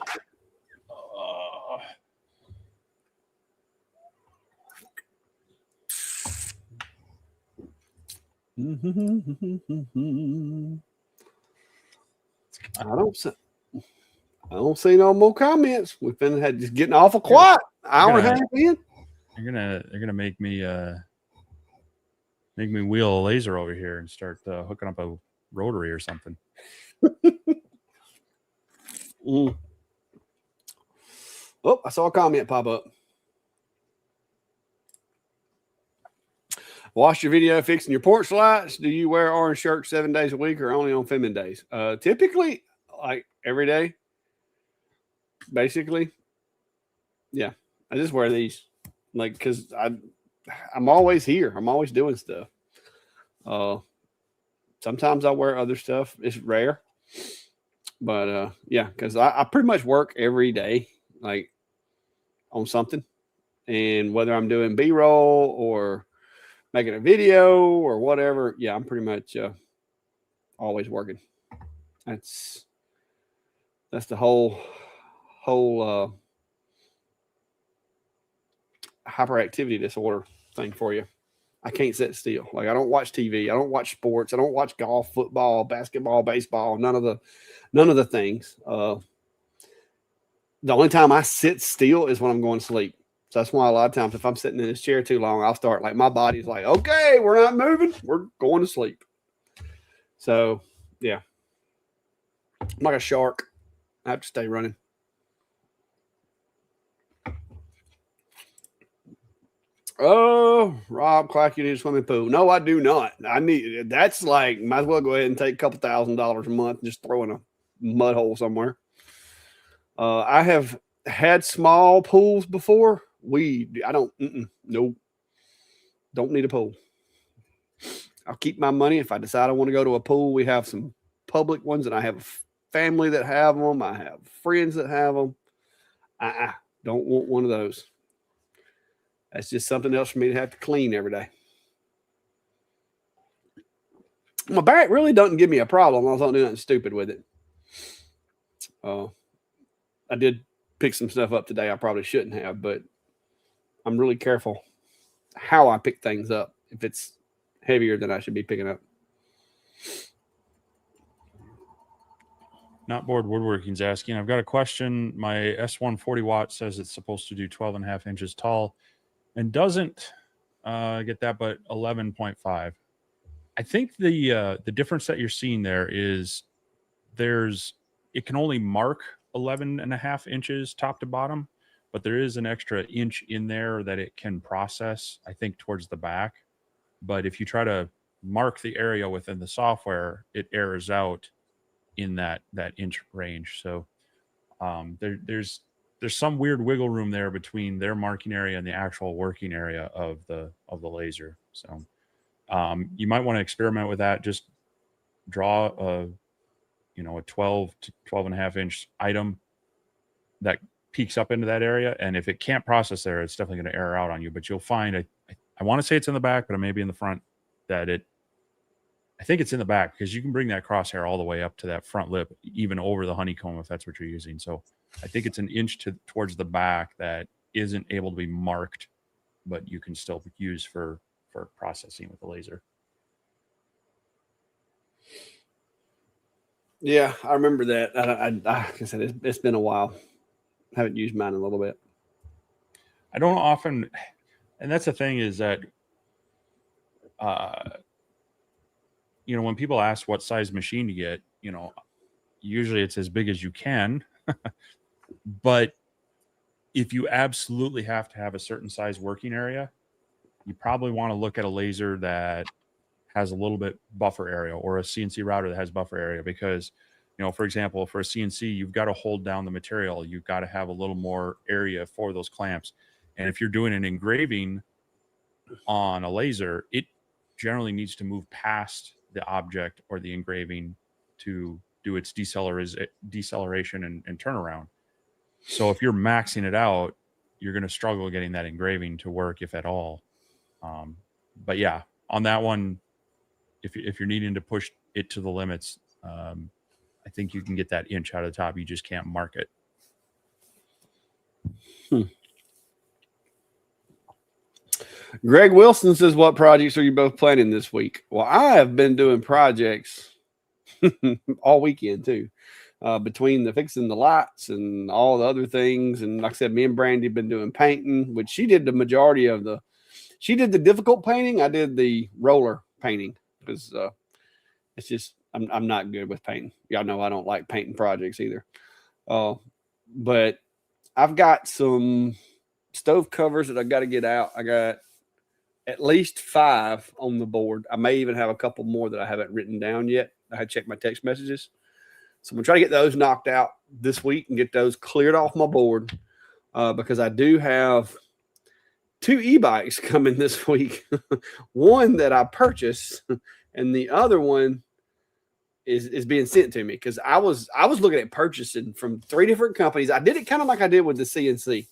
I don't see no more comments. We've been just getting awful quiet. Hour and a half in. They're gonna make me wheel a laser over here and start hooking up a rotary or something. Mm. Oh, I saw a comment pop up. Watch your video fixing your porch lights. Do you wear orange shirts 7 days a week or only on feminine days? Typically, like every day. Basically, yeah. I just wear these, like, because I'm always here. I'm always doing stuff. Sometimes I wear other stuff. It's rare, but yeah, because I pretty much work every day, like on something, and whether I'm doing B-roll or making a video or whatever, yeah, I'm pretty much always working. That's the whole hyperactivity disorder thing for you. I can't sit still. Like, I don't watch TV. I don't watch sports. I don't watch golf, football, basketball, baseball. None of the things. The only time I sit still is when I'm going to sleep. So that's why a lot of times if I'm sitting in this chair too long, I'll start, like, my body's like, okay, we're not moving. We're going to sleep. So yeah, I'm like a shark. I have to stay running. Oh, Rob, Clark, you need a swimming pool. No, I do not. That's like, might as well go ahead and take a couple $1,000s a month and just throw in a mud hole somewhere. I have had small pools before. Don't need a pool. I'll keep my money. If I decide I want to go to a pool, we have some public ones, and I have a family that have them. I have friends that have them. Don't want one of those. That's just something else for me to have to clean every day. My back really doesn't give me a problem. I don't do nothing stupid with it. I did pick some stuff up today I probably shouldn't have, but I'm really careful how I pick things up if it's heavier than I should be picking up. Not Bored Woodworking's asking, I've got a question. My S140 watt says it's supposed to do 12.5 inches tall and doesn't get that, but 11.5. I think the difference that you're seeing there is it can only mark 11.5 inches top to bottom, but there is an extra inch in there that it can process, I think, towards the back. But if you try to mark the area within the software, it errors out in that inch range. So there's some weird wiggle room there between their marking area and the actual working area of the laser. So you might want to experiment with that. Just draw a 12 to 12.5 inch item that peaks up into that area, and if it can't process there, it's definitely going to error out on you. But you'll find, I want to say it's in the back, but it may be in the front, that I think it's in the back, because you can bring that crosshair all the way up to that front lip, even over the honeycomb if that's what you're using. So I think it's an inch towards the back that isn't able to be marked, but you can still use for processing with the laser. Yeah, I remember that. Like I said, it's been a while. I haven't used mine in a little bit. I don't often, and that's the thing, is that when people ask what size machine to get, usually it's as big as you can. But if you absolutely have to have a certain size working area, you probably want to look at a laser that has a little bit buffer area, or a CNC router that has buffer area, because, for example, for a CNC, you've got to hold down the material. You've got to have a little more area for those clamps. And if you're doing an engraving on a laser, it generally needs to move past the object or the engraving to do its deceleration and turnaround. So if you're maxing it out, you're going to struggle getting that engraving to work, if at all. But yeah, on that one, if you're needing to push it to the limits, I think you can get that inch out of the top. You just can't mark it. Greg Wilson says, what projects are you both planning this week? Well, I have been doing projects all weekend too. between the fixing the lights and all the other things. And like I said, me and Brandy have been doing painting, which she did the majority of she did the difficult painting. I did the roller painting because it's just, I'm not good with painting. Y'all know I don't like painting projects either. But I've got some stove covers that I got to get out. I got at least 5 on the board. I may even have a couple more that I haven't written down yet. I had to check my text messages. So I'm going to try to get those knocked out this week and get those cleared off my board because I do have 2 e-bikes coming this week. One that I purchased and the other one is being sent to me because I was looking at purchasing from 3 different companies. I did it kind of like I did with the CNC.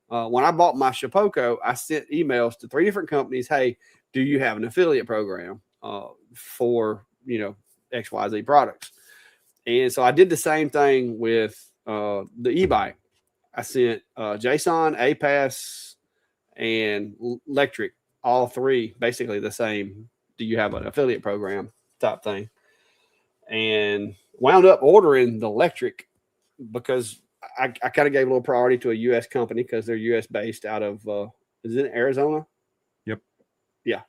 When I bought my Shapeoko, I sent emails to 3 different companies. Hey, do you have an affiliate program for, XYZ products? And so I did the same thing with the e-bike. I sent JSON, APAS, and Electric, all 3 basically the same. Do you have an affiliate program type thing? And wound up ordering the Electric because I kind of gave a little priority to a U.S. company because they're U.S. based out of, is it Arizona? Yep. Yeah.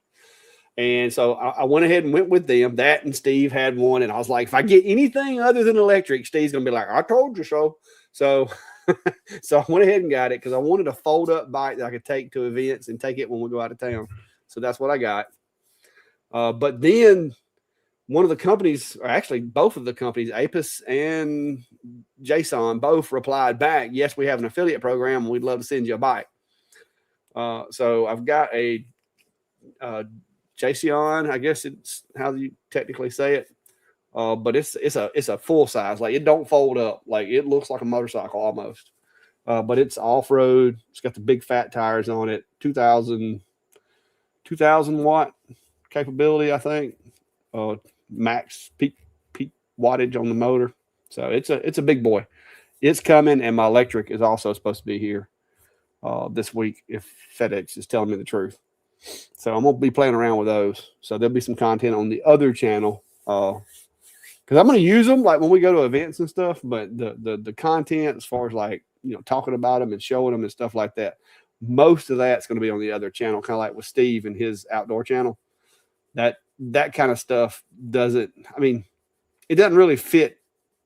And so I went ahead and went with them. That and Steve had one. And I was like, if I get anything other than Electric, Steve's going to be like, I told you so. So I went ahead and got it because I wanted a fold up bike that I could take to events and take it when we go out of town. So that's what I got. But then one of the companies, or actually both of the companies, Apis and JSON, both replied back, yes, we have an affiliate program. And we'd love to send you a bike. So I've got a JSON, I guess it's how you technically say it. But it's a full size. Like it don't fold up. Like it looks like a motorcycle almost. But it's off-road. It's got the big fat tires on it. 2000 watt capability, I think. Max peak wattage on the motor. So it's a big boy. It's coming, and my Electric is also supposed to be here this week if FedEx is telling me the truth. So I'm gonna be playing around with those. So there'll be some content on the other channel because I'm gonna use them like when we go to events and stuff. But the content as far as like talking about them and showing them and stuff like that, most of that's going to be on the other channel, kind of like with Steve and his outdoor channel. That kind of stuff doesn't. I mean, it doesn't really fit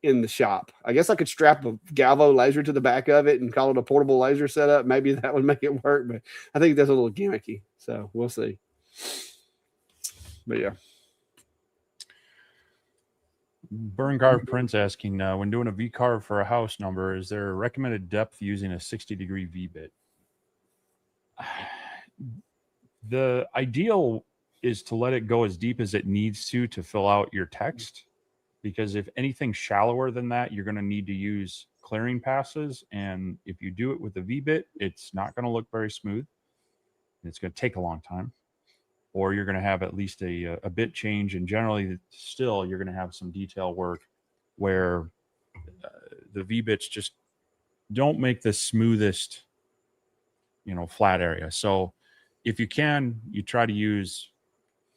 in the shop. I guess I could strap a Galvo laser to the back of it and call it a portable laser setup. Maybe that would make it work, but I think that's a little gimmicky. So we'll see. But yeah. Burn Carve Prince asking, when doing a V carve for a house number, is there a recommended depth using a 60-degree V bit? The ideal is to let it go as deep as it needs to fill out your text, because if anything shallower than that, you're going to need to use clearing passes. And if you do it with the V bit, it's not going to look very smooth. It's going to take a long time. Or you're going to have at least a bit change. And generally, still, you're going to have some detail work where the V-bits just don't make the smoothest, flat area. So if you can, you try to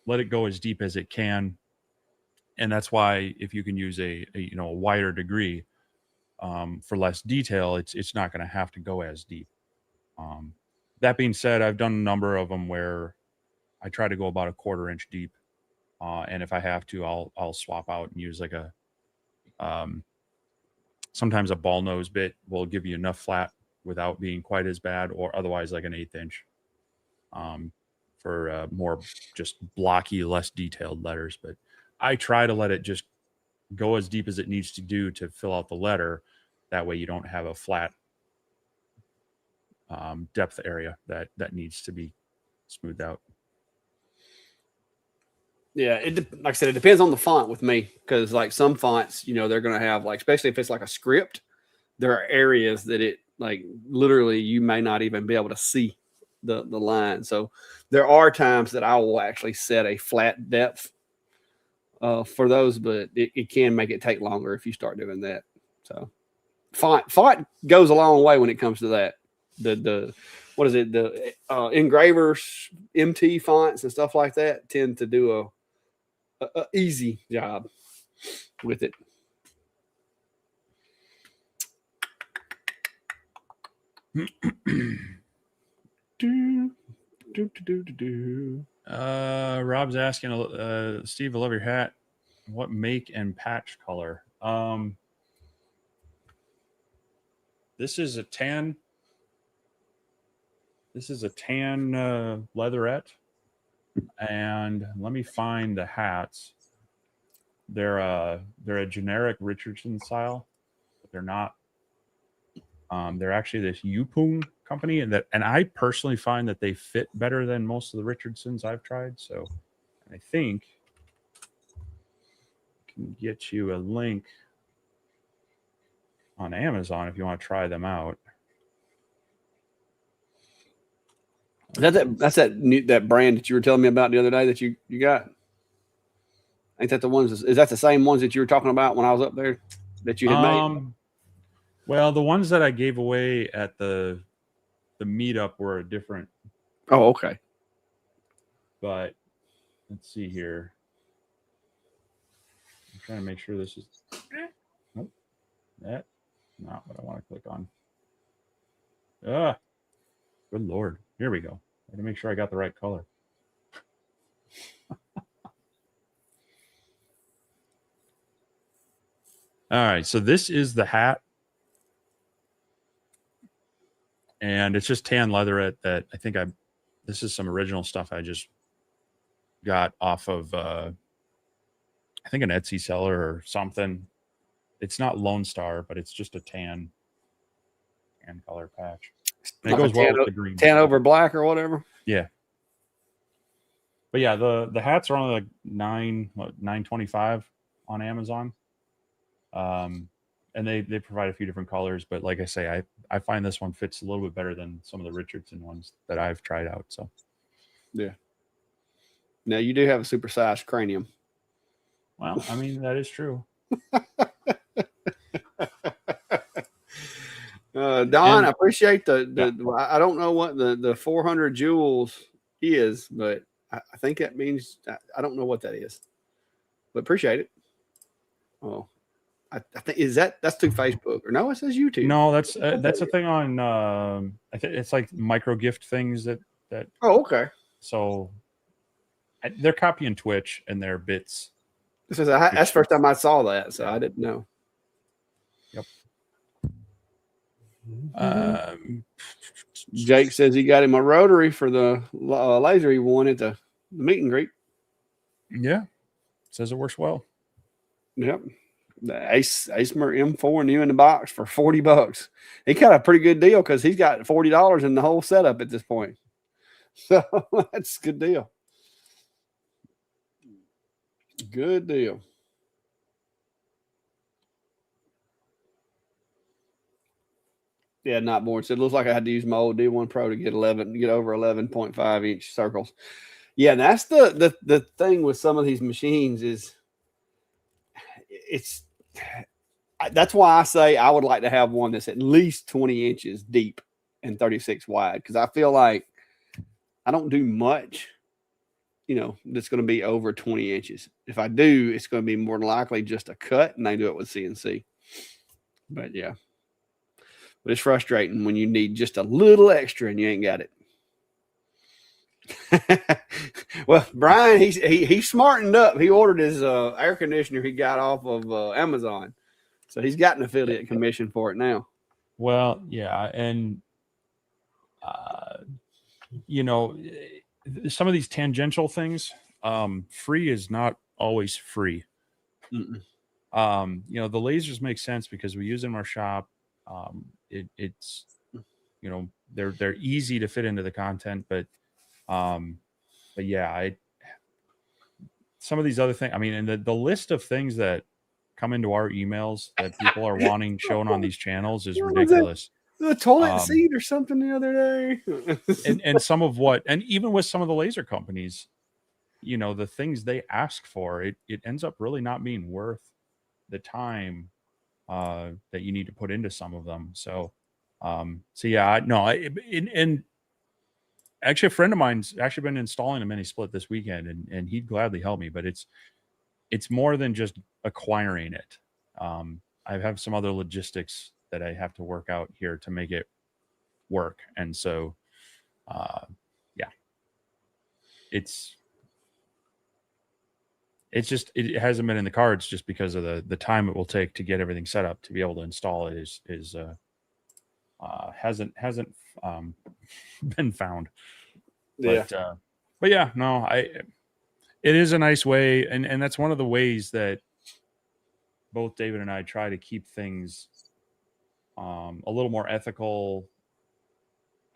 let it go as deep as it can. And that's why if you can use a wider degree for less detail, it's not going to have to go as deep. That being said, I've done a number of them where I try to go about a 1/4 inch deep. And if I have to, I'll swap out and use like sometimes a ball nose bit will give you enough flat without being quite as bad, or otherwise like an 1/8 inch for more just blocky, less detailed letters. But I try to let it just go as deep as it needs to do to fill out the letter. That way you don't have a flat depth area that needs to be smoothed out. Yeah, like I said, it depends on the font with me, because like some fonts, they're going to have like, especially if it's like a script, there are areas that it like literally you may not even be able to see the line. So there are times that I will actually set a flat depth for those, but it can make it take longer if you start doing that. So font goes a long way when it comes to that. The what is it? The engravers, MT fonts and stuff like that tend to do a easy job with it. Do, do, do, do, do. Rob's asking, Steve, I love your hat. What make and patch color? This is a tan. This is a tan leatherette, and let me find the hats. They're a generic Richardson style, but they're not. They're actually this Yupung company, and I personally find that they fit better than most of the Richardsons I've tried. So I think I can get you a link on Amazon if you want to try them out. That's that brand that you were telling me about the other day that you got. Ain't that the ones? Is that the same ones that you were talking about when I was up there that you had made? Well, the ones that I gave away at the meetup were a different. Oh, okay. But let's see here. I'm trying to make sure this is. Nope, that's not what I want to click on. Good Lord. Here we go. I got to make sure I got the right color. All right, so this is the hat, and it's just tan leatherette that I think this is some original stuff I just got off of I think an Etsy seller or something. It's not Lone Star, but it's just a tan color patch. And Like it goes well tan, with the green. Tan over black or whatever. Yeah. But yeah, the hats are only like $9.25 on Amazon. And they provide a few different colors, but like I say, I find this one fits a little bit better than some of the Richardson ones that I've tried out. So yeah. Now you do have a supersized cranium. Well, I mean, that is true. Don, I appreciate the I don't know what the 400 joules is, but I think that means I don't know what that is, but appreciate it. Oh, I think that's through Facebook or no? It says YouTube. No, that's a thing on. I think it's like micro gift things that. Oh, okay. So they're copying Twitch and their bits. That's the first time I saw that, so I didn't know. Yep. Jake says he got him a rotary for the laser he won at the meet and greet. Yeah, says it works well. Yep. The Acemer M4 new in the box for $40. He got a pretty good deal because he's got $40 in the whole setup at this point. So that's a good deal. Good deal. Yeah, not bored. So it looks like I had to use my old D1 Pro to get over 11.5 inch circles. Yeah, that's the thing with some of these machines is that's why I say I would like to have one that's at least 20 inches deep and 36 wide, because I feel like I don't do much, that's going to be over 20 inches. If I do, it's going to be more than likely just a cut, and they do it with CNC. But yeah, but it's frustrating when you need just a little extra and you ain't got it. Well, Brian, he's smartened up. He ordered his air conditioner he got off of Amazon, so he's got an affiliate commission for it now. Well, yeah, and some of these tangential things, free is not always free. Mm-mm. The lasers make sense because we use them in our shop. It's they're easy to fit into the content, but yeah, some of these other things, I mean, and the list of things that come into our emails that people are wanting shown on these channels is ridiculous. The toilet seat or something the other day. and some of what, and even with some of the laser companies, the things they ask for, it ends up really not being worth the time that you need to put into some of them. So yeah, no, and actually a friend of mine's actually been installing a mini split this weekend, and he'd gladly help me, but it's more than just acquiring it. I have some other logistics that I have to work out here to make it work. And so, yeah, it's just, it hasn't been in the cards just because of the time it will take to get everything set up to be able to install it hasn't been found. Yeah. But yeah, no, it is a nice way. And that's one of the ways that both David and I try to keep things a little more ethical.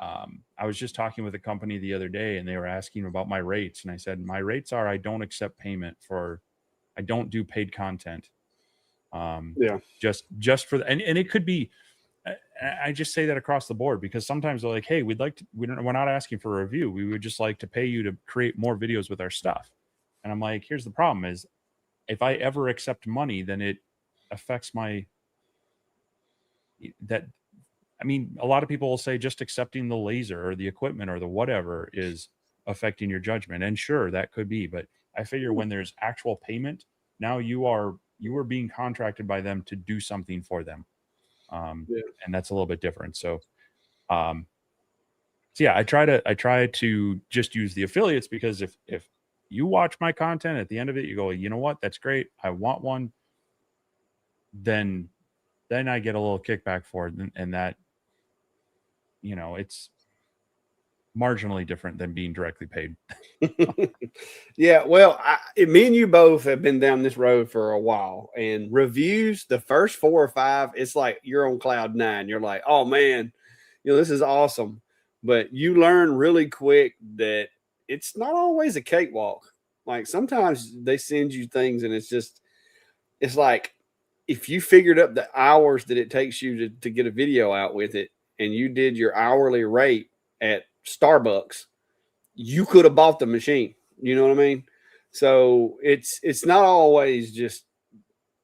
I was just talking with a company the other day and they were asking about my rates. And I said, my rates are, I don't accept payment I don't do paid content. Yeah. Just for and it could be, I just say that across the board because sometimes they're like, hey, we're not asking for a review. We would just like to pay you to create more videos with our stuff. And I'm like, here's the problem is if I ever accept money, then it affects a lot of people will say just accepting the laser or the equipment or the whatever is affecting your judgment. And sure, that could be, but I figure when there's actual payment, now you are being contracted by them to do something for them. And that's a little bit different. So yeah, I try to just use the affiliates because if you watch my content at the end of it, you go, you know what, that's great, I want one, then I get a little kickback for it. And that, it's marginally different than being directly paid. Yeah, well, me and you both have been down this road for a while, and reviews, the first 4 or 5, it's like you're on cloud 9. You're like, oh man, this is awesome. But you learn really quick that it's not always a cakewalk. Like sometimes they send you things and it's like if you figured up the hours that it takes you to get a video out with it and you did your hourly rate at Starbucks, you could have bought the machine. You know what I mean? So it's not always just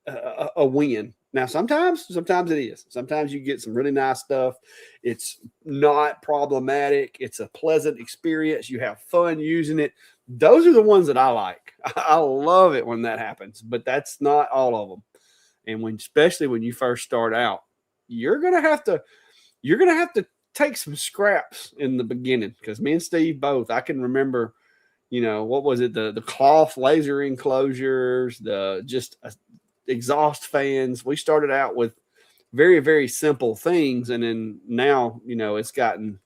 a win. Now, sometimes it is. Sometimes you get some really nice stuff. It's not problematic. It's a pleasant experience. You have fun using it. Those are the ones that I like. I love it when that happens, but that's not all of them. And especially when you first start out, you're gonna have to take some scraps in the beginning. Because me and Steve both, I can remember, what was it? The cloth laser enclosures, the just exhaust fans. We started out with very, very simple things, and then now, it's gotten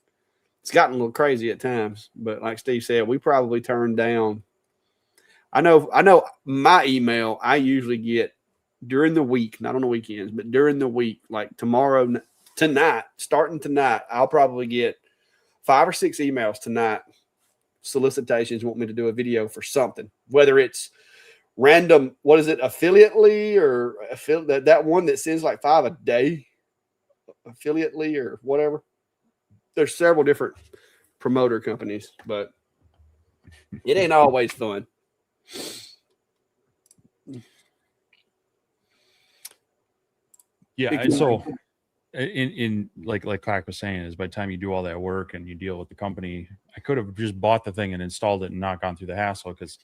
a little crazy at times. But like Steve said, we probably turned down. I know my email I usually get during the week, not on the weekends, but during the week, like starting tonight, I'll probably get 5 or 6 emails tonight. Solicitations want me to do a video for something, whether it's random, what is it, Affiliately or that one that sends like 5 a day, Affiliately or whatever. There's several different promoter companies, but it ain't always fun. Yeah, and so in like Clark was saying, is by the time you do all that work and you deal with the company, I could have just bought the thing and installed it and not gone through the hassle. Because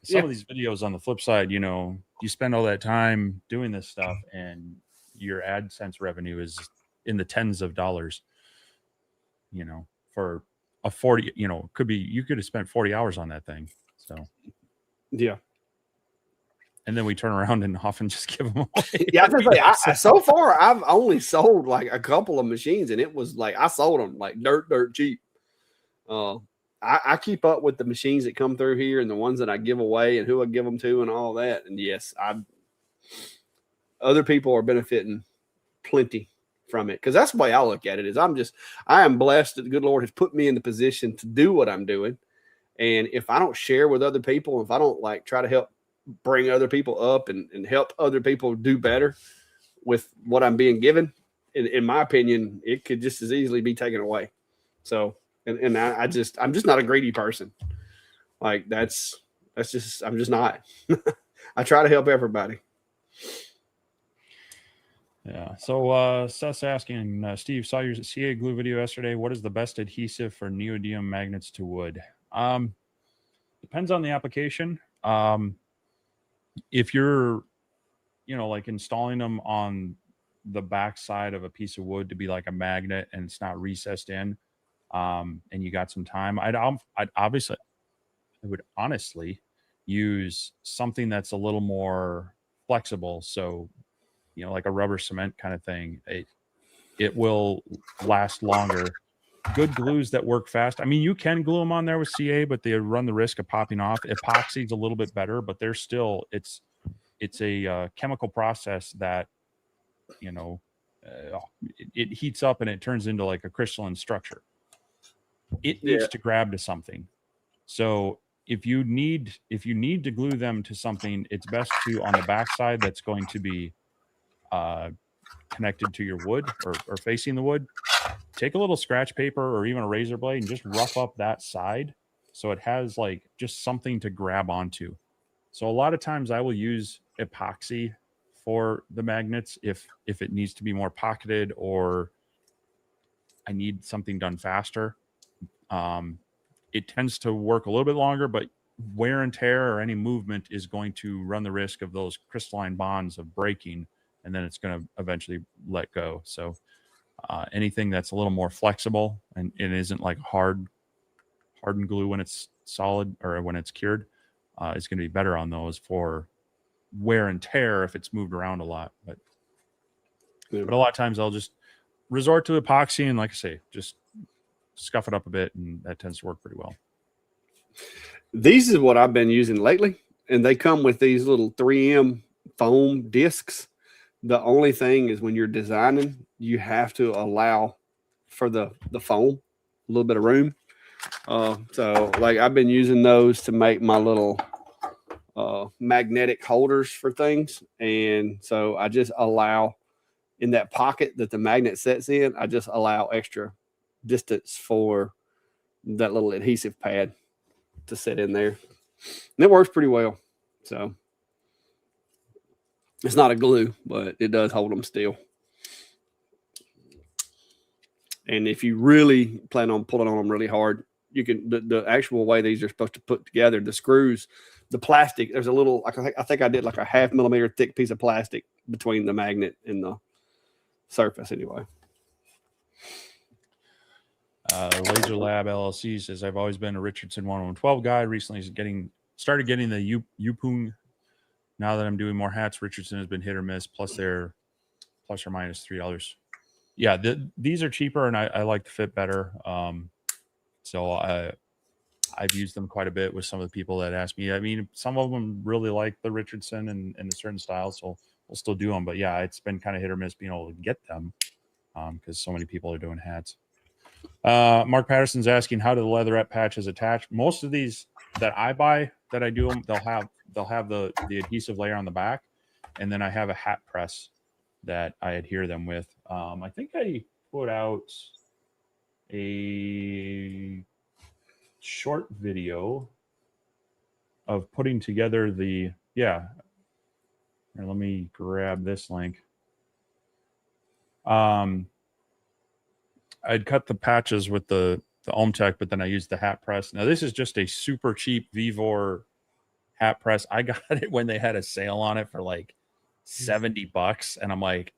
some of these videos on the flip side, you spend all that time doing this stuff and your AdSense revenue is in the tens of dollars, for a 40, could be, you could have spent 40 hours on that thing. So, yeah. And then we turn around and often just give them away. Yeah, I was gonna say, so far I've only sold like a couple of machines, and it was like I sold them like dirt cheap. I keep up with the machines that come through here and the ones that I give away and who I give them to and all that. And yes, other people are benefiting plenty from it, because that's the way I look at it. Is I am blessed that the good Lord has put me in the position to do what I'm doing, and if I don't share with other people, if I don't like try to help bring other people up and help other people do better with what I'm being given, in my opinion, it could just as easily be taken away. So, and I'm just not a greedy person. Like I'm just not. I try to help everybody. Yeah. So Seth's asking, Steve, saw your CA glue video yesterday. What is the best adhesive for neodymium magnets to wood? Depends on the application. If you're, like installing them on the backside of a piece of wood to be like a magnet and it's not recessed in, and you got some time, I'd obviously, I would honestly use something that's a little more flexible. So, like a rubber cement kind of thing. It will last longer. Good glues that work fast. I mean, you can glue them on there with CA, but they run the risk of popping off. Epoxy's a little bit better, but they're still, it's a chemical process that, it heats up and it turns into like a crystalline structure. It needs to grab to something. So if you need to glue them to something, it's best to, on the backside that's going to be connected to your wood or facing the wood, take a little scratch paper or even a razor blade and just rough up that side so it has like just something to grab onto. So a lot of times I will use epoxy for the magnets if it needs to be more pocketed or I need something done faster. It tends to work a little bit longer, but wear and tear or any movement is going to run the risk of those crystalline bonds of breaking, and then it's going to eventually let go. So anything that's a little more flexible and it isn't like hardened glue when it's solid or when it's cured, is going to be better on those for wear and tear if it's moved around a lot. But a lot of times I'll just resort to epoxy and, like I say, just scuff it up a bit, and that tends to work pretty well. These is what I've been using lately, and they come with these little 3M foam discs. The only thing is when you're designing, you have to allow for the foam, a little bit of room. So like I've been using those to make my little magnetic holders for things. And so I just allow in that pocket that the magnet sets in, I just allow extra distance for that little adhesive pad to sit in there. And it works pretty well. So it's not a glue, but it does hold them still. And if you really plan on pulling on them really hard, you can, the actual way these are supposed to put together, the screws, the plastic, there's a little, I think I did like a 0.5 millimeter thick piece of plastic between the magnet and the surface anyway. Laser Lab LLC says, I've always been a Richardson 1112 guy. Recently started getting the Yupung. Now that I'm doing more hats, Richardson has been hit or miss, plus they're plus or minus $3. Yeah, these are cheaper and I like the fit better. So I've used them quite a bit with some of the people that ask me. I mean, some of them really like the Richardson and a certain style, so we'll still do them. But yeah, it's been kind of hit or miss being able to get them because so many people are doing hats. Mark Patterson's asking, how do the leatherette patches attach? Most of these that I buy that I do them, they'll have the adhesive layer on the back, and then I have a hat press that I adhere them with. I think I put out a short video of putting together the Here, let me grab this link. I'd cut the patches with the Omtech, but then I used the hat press. Now this is just a super cheap Vevor hat press. I got it when they had a sale on it for like $70, and I'm like,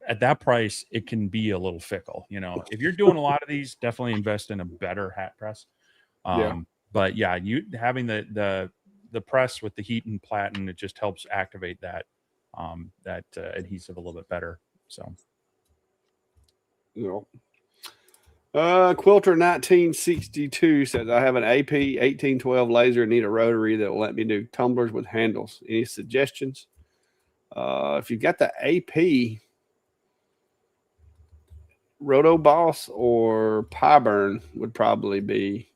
at that price, it can be a little fickle. If you're doing a lot of these, definitely invest in a better hat press. But yeah, you having the press with the heat and platen, it just helps activate that adhesive a little bit better. So. Quilter 1962 says, I have an AP 1812 laser and need a rotary that will let me do tumblers with handles. Any suggestions? If you've got the AP, Roto Boss or Pyburn would probably be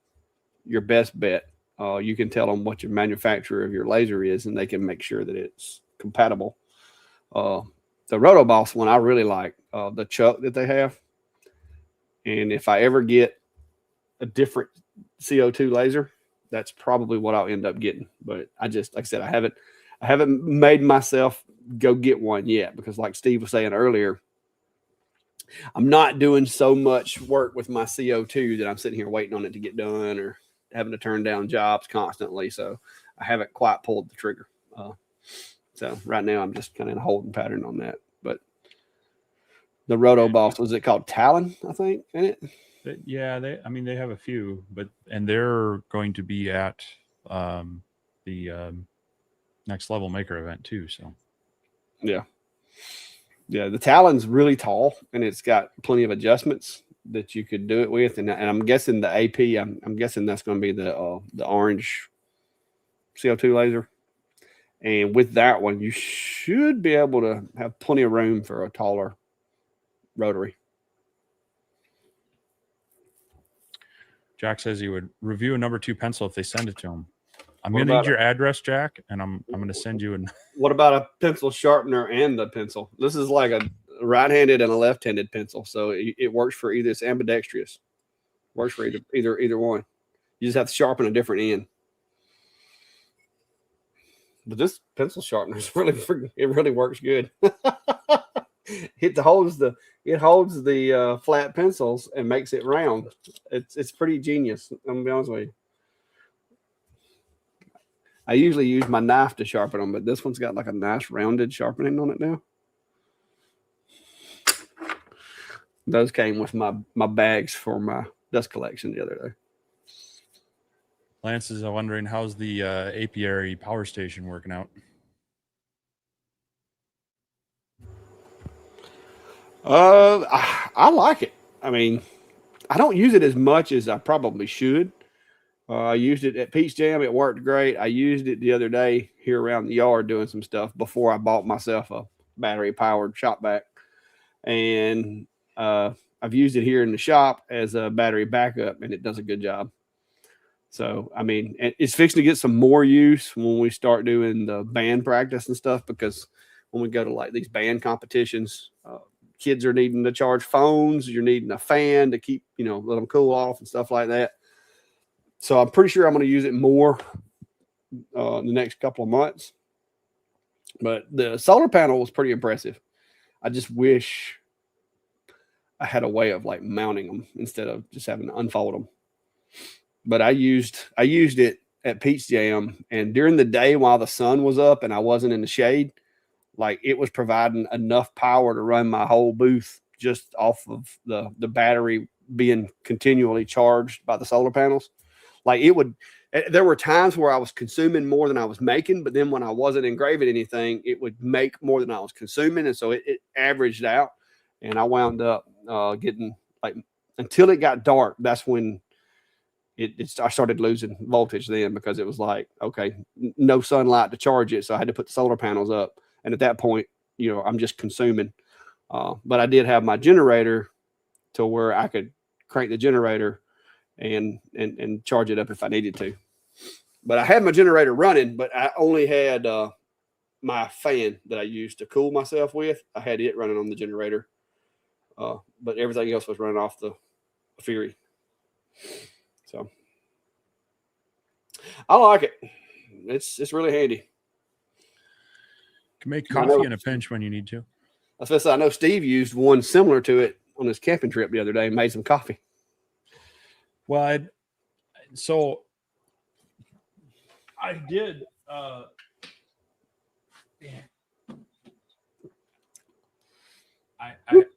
your best bet. You can tell them what your manufacturer of your laser is, and they can make sure that it's compatible. The Roto Boss one I really like, the chuck that they have. And if I ever get a different CO2 laser, that's probably what I'll end up getting. But I just, like I said, I haven't made myself go get one yet, because like Steve was saying earlier, I'm not doing so much work with my CO2 that I'm sitting here waiting on it to get done or having to turn down jobs constantly. So I haven't quite pulled the trigger. So right now I'm just kind of in a holding pattern on that. But the Roto Boss, was it called Talon, I think, in it? Yeah, they have a few, and they're going to be at the Next Level Maker event too. So yeah, the Talon's really tall, and it's got plenty of adjustments that you could do it with. And I'm guessing the AP, I'm guessing that's going to be the orange CO2 laser. And with that one, you should be able to have plenty of room for a taller rotary. Jack says he would review a number 2 pencil if they send it to him. I'm What going to need about your address, Jack, and I'm going to send you an. What about a pencil sharpener and the pencil? This is like a right-handed and a left-handed pencil, so it works for either. It's ambidextrous. Works for either one. You just have to sharpen a different end. But this pencil sharpener is really works good. It holds the flat pencils and makes it round. It's pretty genius. I'm gonna be honest with you. I usually use my knife to sharpen them, but this one's got like a nice rounded sharpening on it now. Those came with my bags for my dust collection the other day. Lance is wondering how's the apiary power station working out. I like it. I mean, I don't use it as much as I probably should. I used it at Peach Jam. It worked great. I used it the other day here around the yard doing some stuff before I bought myself a battery-powered shop vac. And I've used it here in the shop as a battery backup, and it does a good job. So, I mean, it's fixing to get some more use when we start doing the band practice and stuff, because when we go to like these band competitions, kids are needing to charge phones. You're needing a fan to keep, let them cool off and stuff like that. So I'm pretty sure I'm going to use it more in the next couple of months. But the solar panel was pretty impressive. I just wish I had a way of like mounting them instead of just having to unfold them. But I used it at Peach Jam, and during the day while the sun was up and I wasn't in the shade, like it was providing enough power to run my whole booth just off of the battery being continually charged by the solar panels. Like there were times where I was consuming more than I was making, but then when I wasn't engraving anything, it would make more than I was consuming. And so it averaged out, and I wound up getting like, until it got dark, that's when I started losing voltage then, because it was like, okay, no sunlight to charge it. So I had to put the solar panels up. And at that point, I'm just consuming. But I did have my generator to where I could crank the generator and charge it up if I needed to. But I had my generator running, but I only had my fan that I used to cool myself with. I had it running on the generator. But everything else was running off the Fury. So I like it. It's really handy. Can make coffee in a pinch when you need to. I know Steve used one similar to it on his camping trip the other day and made some coffee. Well, I did. I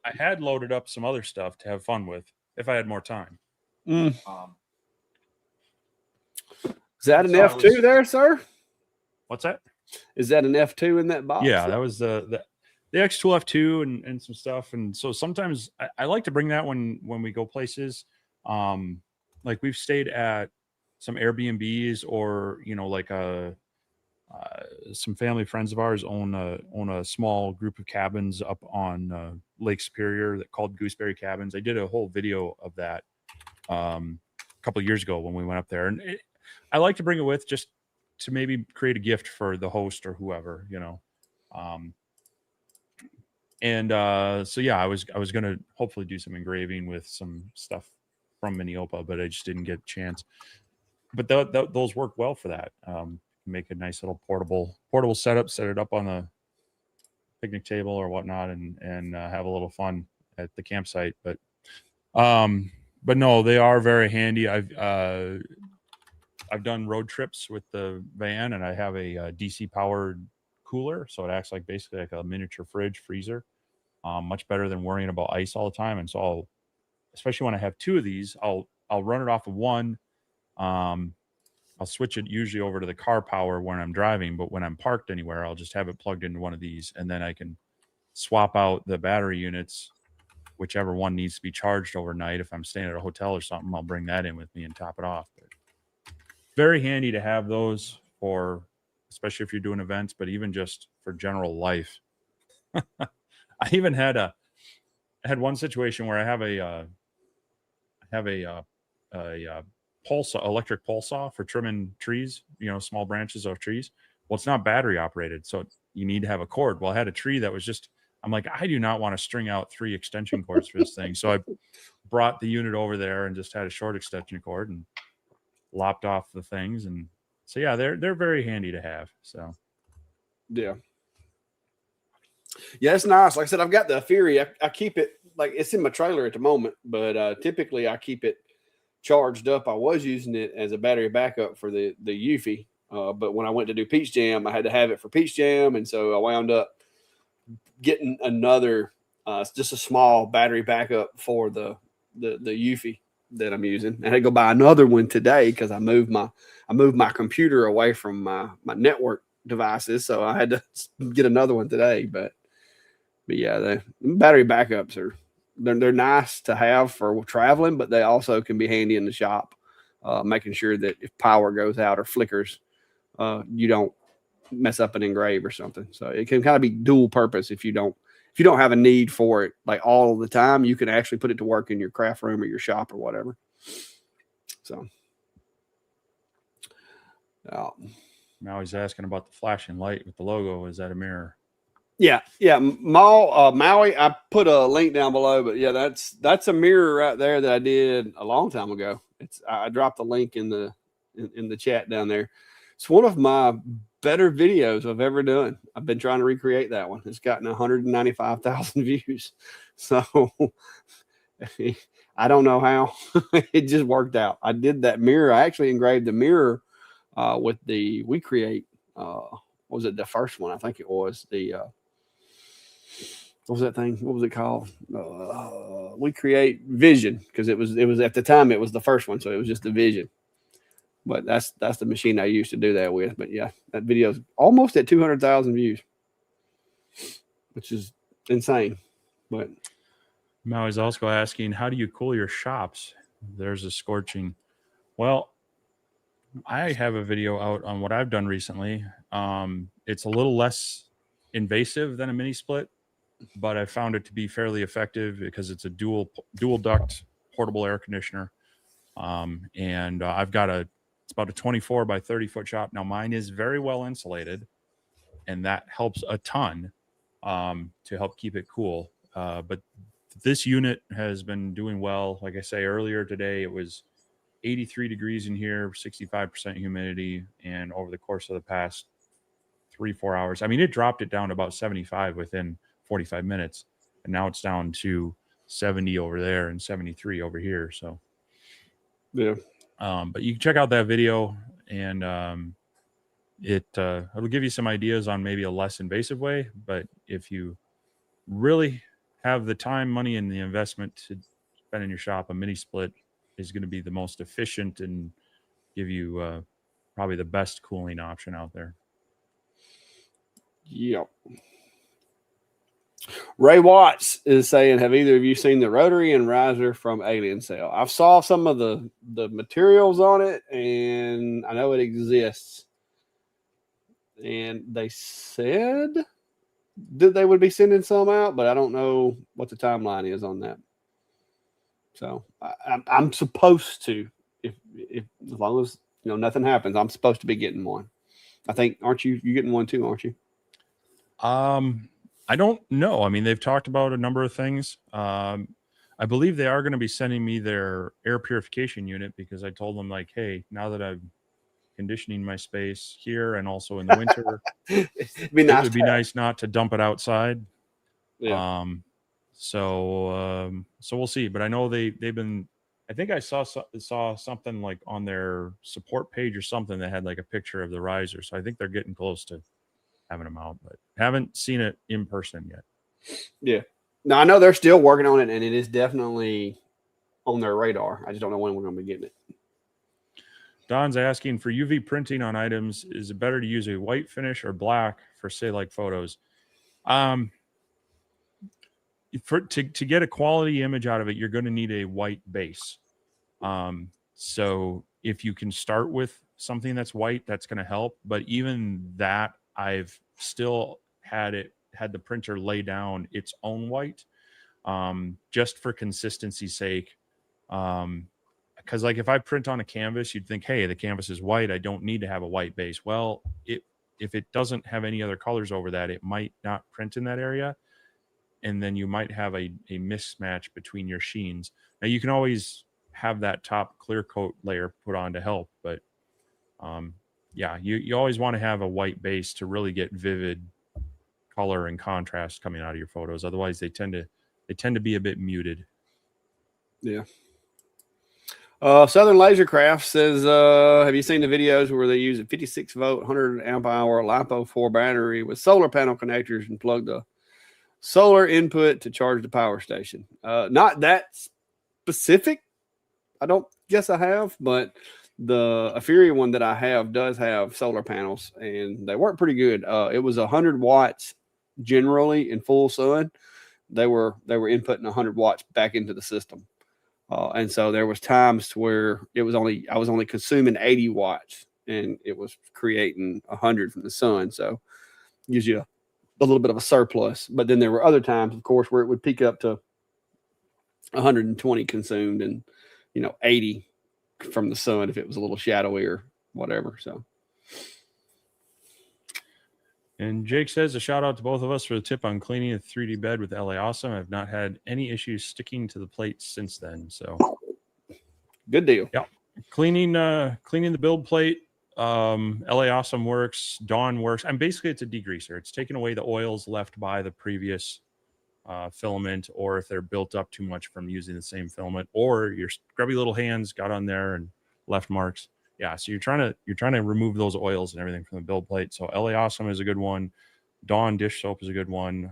had loaded up some other stuff to have fun with if I had more time. Is that an F2 there, sir? What's that? Is that an F2 in that box? Yeah, that was the X2 F2 and some stuff. And so sometimes I like to bring that when we go places. Like we've stayed at some Airbnbs, or like some family friends of ours own a small group of cabins up on Lake Superior that called Gooseberry Cabins. I did a whole video of that a couple of years ago when we went up there, and I like to bring it with just to maybe create a gift for the host or whoever, so yeah, I was going to hopefully do some engraving with some stuff from Minneopa, but I just didn't get a chance. But those work well for that. Make a nice little portable setup, set it up on the picnic table or whatnot, and have a little fun at the campsite. But no, they are very handy. I've done road trips with the van, and I have a DC powered cooler, so it acts like basically like a miniature freezer. Much better than worrying about ice all the time. And so especially when I have two of these, I'll run it off of one. I'll switch it usually over to the car power when I'm driving, but when I'm parked anywhere, I'll just have it plugged into one of these, and then I can swap out the battery units, whichever one needs to be charged overnight. If I'm staying at a hotel or something, I'll bring that in with me and top it off. But very handy to have those for, especially if you're doing events, but even just for general life. I even had one situation where I have a electric pole saw for trimming trees, small branches of trees. Well, it's not battery operated, so you need to have a cord. Well, I had a tree that was I'm like, I do not want to string out 3 extension cords for this thing. So I brought the unit over there and just had a short extension cord and lopped off the things. And so, yeah, they're very handy to have. So, yeah. Yeah, it's nice. Like I said, I've got the Fury. I keep it like it's in my trailer at the moment, but typically I keep it charged up. I was using it as a battery backup for the Eufy, but when I went to do Peach Jam, I had to have it for Peach Jam, and so I wound up getting another, just a small battery backup for the Eufy that I'm using. And I had to go buy another one today because I moved my computer away from my network devices, so I had to get another one today. But yeah, the battery backups they're nice to have for traveling, but they also can be handy in the shop, making sure that if power goes out or flickers, you don't mess up an engrave or something. So it can kind of be dual purpose. If you don't have a need for it like all the time, you can actually put it to work in your craft room or your shop or whatever. So now he's asking about the flashing light with the logo. Is that a mirror? Yeah. Maui. I put a link down below, but yeah, that's a mirror right there that I did a long time ago. I dropped the link in the chat down there. It's one of my better videos I've ever done. I've been trying to recreate that one. It's gotten 195,000 views. So I don't know how it just worked out. I did that mirror. I actually engraved the mirror with the We Create. What was it? The first one, I think it was the. What was that thing? What was it called? We Create Vision, because it was at the time it was the first one, so it was just the Vision. But that's the machine I used to do that with. But yeah, that video is almost at 200,000 views, which is insane. But Maui's also asking, how do you cool your shops? There's a scorching. Well, I have a video out on what I've done recently. It's a little less invasive than a mini split, but I found it to be fairly effective because it's a dual duct portable air conditioner. And I've got it's about a 24 by 30 foot shop. Now mine is very well insulated, and that helps a ton to help keep it cool. But this unit has been doing well. Like I say earlier today, it was 83 degrees in here, 65% humidity. And over the course of the past 3-4 hours, I mean, it dropped it down to about 75 within 45 minutes. And now it's down to 70 over there and 73 over here. So, yeah. But you can check out that video, and it'll give you some ideas on maybe a less invasive way. But if you really have the time, money, and the investment to spend in your shop, a mini split is going to be the most efficient and give you probably the best cooling option out there. Yep. Ray Watts is saying, have either of you seen the rotary and riser from Alien Cell? I've saw some of the materials on it, and I know it exists. And they said that they would be sending some out, but I don't know what the timeline is on that. So I'm supposed to, if as long as nothing happens, I'm supposed to be getting one. I think, aren't you? You getting one too, aren't you? I don't know. I mean, they've talked about a number of things. I believe they are going to be sending me their air purification unit, because I told them, like, hey, now that I'm conditioning my space here and also in the winter, it would be nice not to dump it outside. Yeah. So we'll see. But I know they've been. I think I saw something like on their support page or something that had like a picture of the riser. So I think they're getting close to having them out, but haven't seen it in person yet. Yeah. Now I know they're still working on it, and it is definitely on their radar. I just don't know when we're going to be getting it. Don's asking for UV printing on items. Is it better to use a white finish or black for, say, like photos? To get a quality image out of it, you're going to need a white base. So if you can start with something that's white, that's going to help. But even that, I've still had the printer lay down its own white, just for consistency's sake. Because like if I print on a canvas, you'd think, hey, the canvas is white, I don't need to have a white base. Well, if it doesn't have any other colors over that, it might not print in that area, and then you might have a mismatch between your sheens. Now you can always have that top clear coat layer put on to help, but yeah, you always want to have a white base to really get vivid color and contrast coming out of your photos. Otherwise they tend to be a bit muted. Yeah. Southern Laser Craft says, have you seen the videos where they use a 56 volt, 100 amp hour LiPo 4 battery with solar panel connectors and plug the solar input to charge the power station? Not that specific. I don't guess I have, but the Afuria one that I have does have solar panels, and they work pretty good. It was 100 watts generally in full sun. They were inputting 100 watts back into the system. And so there was times where I was only consuming 80 watts, and it was creating 100 from the sun. So gives you a little bit of a surplus. But then there were other times, of course, where it would peak up to 120 consumed and 80 from the sun if it was a little shadowy or whatever. So. And Jake says, a shout out to both of us for the tip on cleaning a 3D bed with LA Awesome. I've not had any issues sticking to the plate since then. So good deal. Yeah. Cleaning the build plate. LA Awesome works. Dawn works. And basically it's a degreaser. It's taking away the oils left by the previous filament, or if they're built up too much from using the same filament, or your scrubby little hands got on there and left marks. Yeah, so you're trying to remove those oils and everything from the build plate. So LA Awesome is a good one. Dawn dish soap is a good one.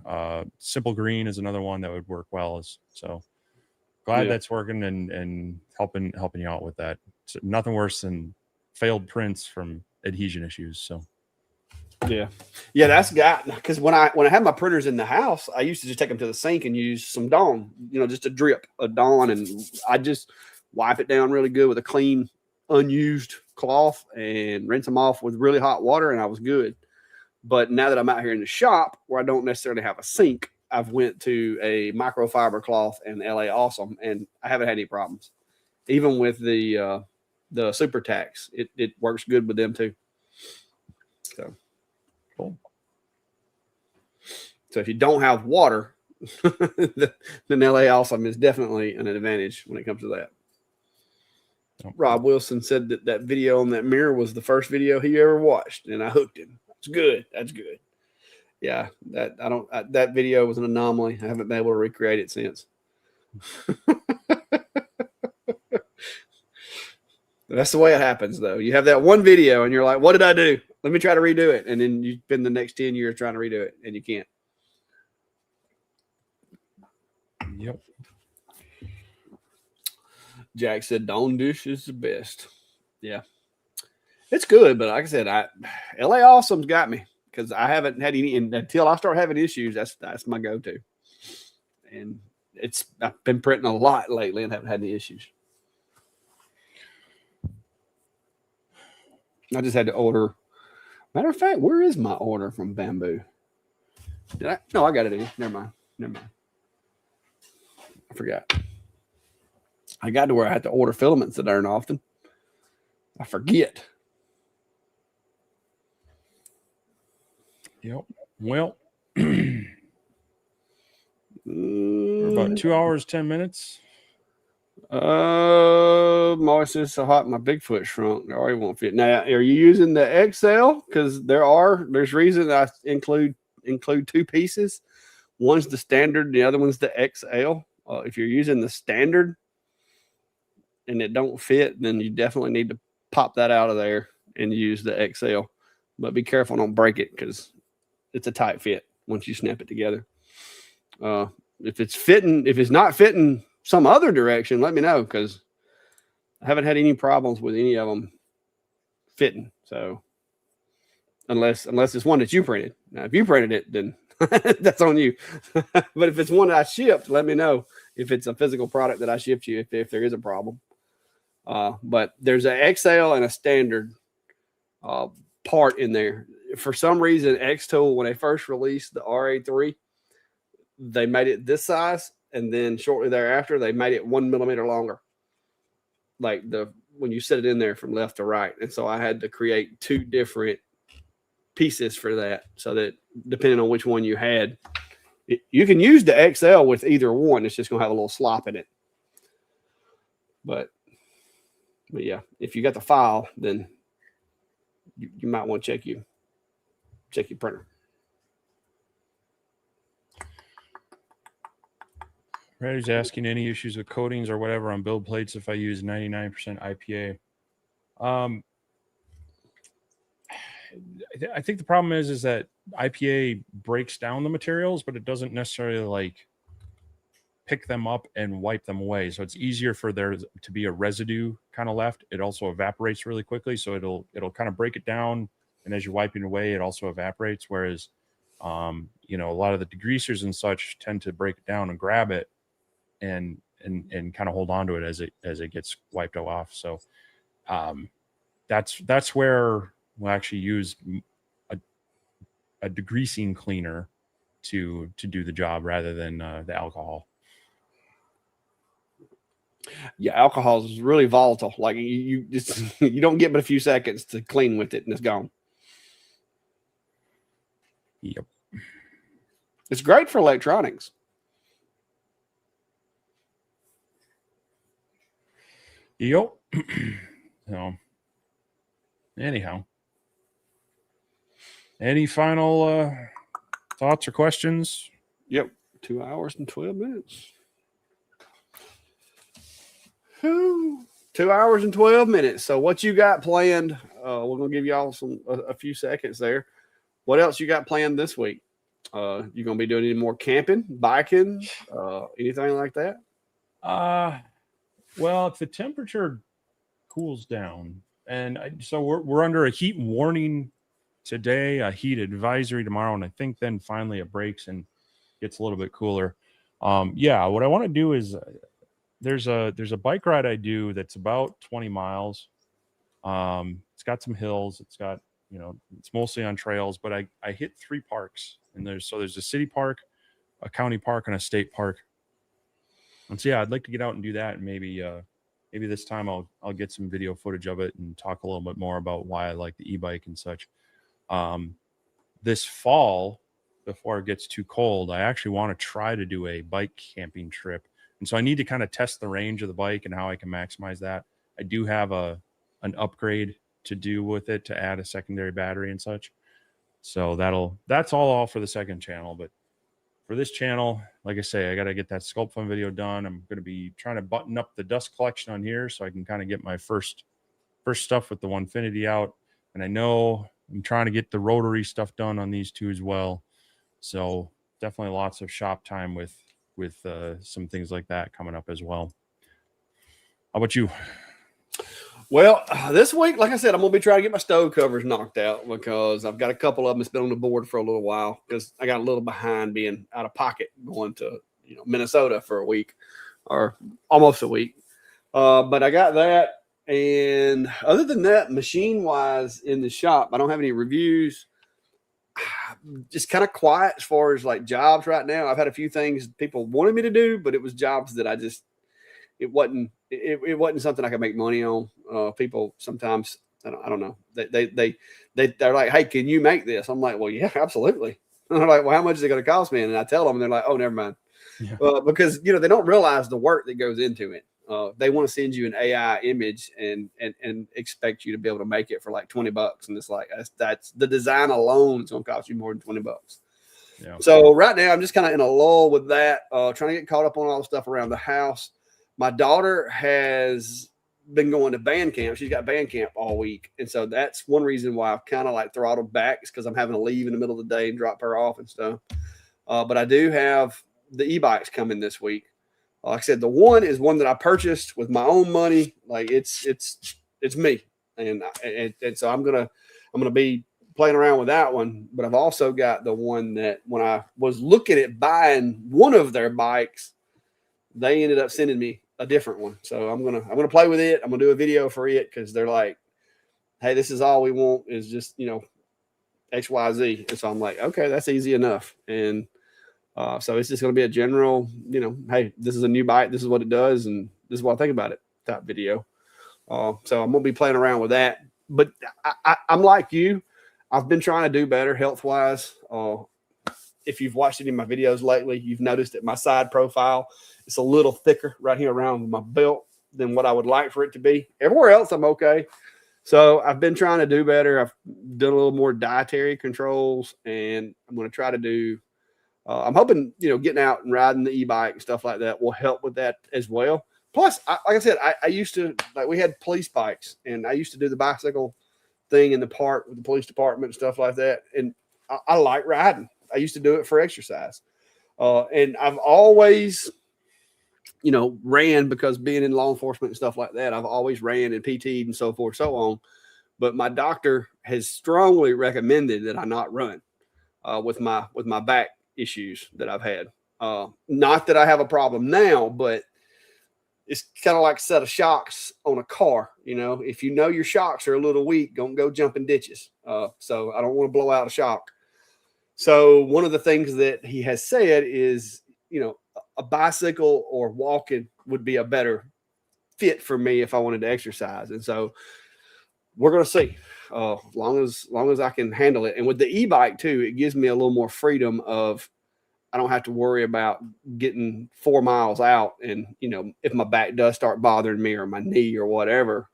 Simple Green is another one that would work well. So glad that's working and helping you out with that. So nothing worse than failed prints from adhesion issues. So yeah, that's got, because when I had my printers in the house, I used to just take them to the sink and use some Dawn, just a drip of Dawn, and I just wipe it down really good with a clean, unused cloth and rinse them off with really hot water, and I was good. But now that I'm out here in the shop where I don't necessarily have a sink, I've went to a microfiber cloth and LA Awesome, and I haven't had any problems. Even with the Super Tax, it works good with them too. So cool. So if you don't have water, then LA Awesome is definitely an advantage when it comes to that. Rob Wilson said that video on that mirror was the first video he ever watched, and I hooked him. That's good. That's good. Yeah, that video was an anomaly. I haven't been able to recreate it since. That's the way it happens, though. You have that one video, and you're like, "What did I do? Let me try to redo it." And then you spend the next 10 years trying to redo it, and you can't. Yep. Jack said Dawn dish is the best. Yeah, it's good, but like I said, LA Awesome's got me because I haven't had any, and until I start having issues, that's my go-to. And I've been printing a lot lately and haven't had any issues. I just had to order. Matter of fact, where is my order from Bamboo? No, I got it in. Never mind. I forgot. I got to where I had to order filaments that aren't often. I forget. Yep. Well, we're about 2 hours, 10 minutes. Molly says so hot my Bigfoot shrunk. It already won't fit. Now, are you using the XL? Because there's reason I include two pieces. One's the standard, the other one's the XL. If you're using the standard and it don't fit, then you definitely need to pop that out of there and use the XL. But be careful, don't break it, because it's a tight fit once you snap it together. If it's not fitting some other direction, let me know, because I haven't had any problems with any of them fitting. So unless it's one that you printed. Now, if you printed it, then that's on you. But if it's one that I shipped, let me know if it's a physical product that I shipped you, if there is a problem. But there's an XL and a standard part in there. For some reason, X-Tool, when they first released the RA3, they made it this size, and then shortly thereafter, they made it 1 millimeter longer. Like when you set it in there from left to right. And so I had to create 2 different pieces for that, so that depending on which one you had, you can use the XL with either one. It's just going to have a little slop in it. But yeah, if you got the file, then you might want to check your printer. Randy's asking any issues with coatings or whatever on build plates if I use 99% IPA. I think the problem is that IPA breaks down the materials, but it doesn't necessarily like pick them up and wipe them away. So it's easier for there to be a residue kind of left. It also evaporates really quickly, so it'll kind of break it down, and as you're wiping away, it also evaporates. Whereas, a lot of the degreasers and such tend to break it down and grab it, and kind of hold on to it as it gets wiped off. So that's where we'll actually use a degreasing cleaner to do the job rather than the alcohol. Yeah, alcohol is really volatile. Like you just you don't get but a few seconds to clean with it, and it's gone. Yep. It's great for electronics. Yep. So, anyhow, any final thoughts or questions? Yep. 2 hours and 12 minutes. 2 hours and 12 minutes. So what you got planned? We're gonna give y'all a few seconds there. What else you got planned this week? You gonna be doing any more camping, biking, anything like that? Well, if the temperature cools down, so we're under a heat warning today, a heat advisory tomorrow, and I think then finally it breaks and gets a little bit cooler. Yeah, what I want to do is there's a bike ride I do that's about 20 miles. It's got some hills. It's got, it's mostly on trails, but I hit 3 parks, and there's a city park, a county park, and a state park. And so, yeah, I'd like to get out and do that. And maybe this time I'll get some video footage of it and talk a little bit more about why I like the e-bike and such. This fall, before it gets too cold, I actually want to try to do a bike camping trip. And so I need to kind of test the range of the bike and how I can maximize that. I do have an upgrade to do with it to add a secondary battery and such. So that's all for the second channel. But for this channel, like I say, I got to get that Sculpt Fun video done. I'm going to be trying to button up the dust collection on here so I can kind of get my first stuff with the Onefinity out. And I know I'm trying to get the rotary stuff done on these 2 as well. So definitely lots of shop time with some things like that coming up as well. How about you? Well, this week, like I said, I'm going to be trying to get my stove covers knocked out because I've got a couple of them that's been on the board for a little while because I got a little behind being out of pocket going to Minnesota for a week or almost a week. But I got that. And other than that, machine-wise in the shop, I don't have any reviews. Just kind of quiet as far as like jobs right now. I've had a few things people wanted me to do, but it was jobs that it wasn't something I could make money on. People sometimes, I don't know. They're like, hey, can you make this? I'm like, well, yeah, absolutely. And they're like, well, how much is it going to cost me? And I tell them, and they're like, oh, never mind. Yeah. Because, they don't realize the work that goes into it. They want to send you an AI image and expect you to be able to make it for like $20. And it's like, that's the design alone is going to cost you more than $20. Yeah. So right now I'm just kind of in a lull with that, trying to get caught up on all the stuff around the house. My daughter has been going to band camp. She's got band camp all week. And so that's one reason why I've kind of like throttled back, is because I'm having to leave in the middle of the day and drop her off and stuff. But I do have the e-bikes coming this week. Like I said, the one is one that I purchased with my own money. Like it's me. And so I'm going to be playing around with that one. But I've also got the one that when I was looking at buying one of their bikes, they ended up sending me a different one. So I'm gonna play with it. I'm gonna do a video for it because they're like, hey, this is all we want is just, you know, XYZ. And so I'm like, okay, that's easy enough. And so it's just gonna be a general, you know, hey, this is a new bike, this is what it does, and this is what I think about it type video. So I'm gonna be playing around with that. But I'm like you, I've been trying to do better health wise. If you've watched any of my videos lately, you've noticed that my side profile is a little thicker right here around my belt than what I would like for it to be. Everywhere else, I'm okay. So I've been trying to do better. I've done a little more dietary controls, and I'm going to try to do, I'm hoping, you know, getting out and riding the e-bike and stuff like that will help with that as well. Plus, like I said, I used to, like, we had police bikes, and I used to do the bicycle thing in the park with the police department and stuff like that. And I like riding. I used to do it for exercise. And I've always, you know, ran, because being in law enforcement and stuff like that, I've always ran and PT'd and so forth, so on. But my doctor has strongly recommended that I not run with my back issues that I've had. Not that I have a problem now, but it's kind of like a set of shocks on a car. You know, if you know your shocks are a little weak, don't go jumping ditches. So I don't want to blow out a shock. So one of the things that he has said is, you know, a bicycle or walking would be a better fit for me if I wanted to exercise. And so we're going to see, as long as I can handle it. And with the e-bike too, it gives me a little more freedom of, I don't have to worry about getting 4 miles out. And, you know, if my back does start bothering me or my knee or whatever,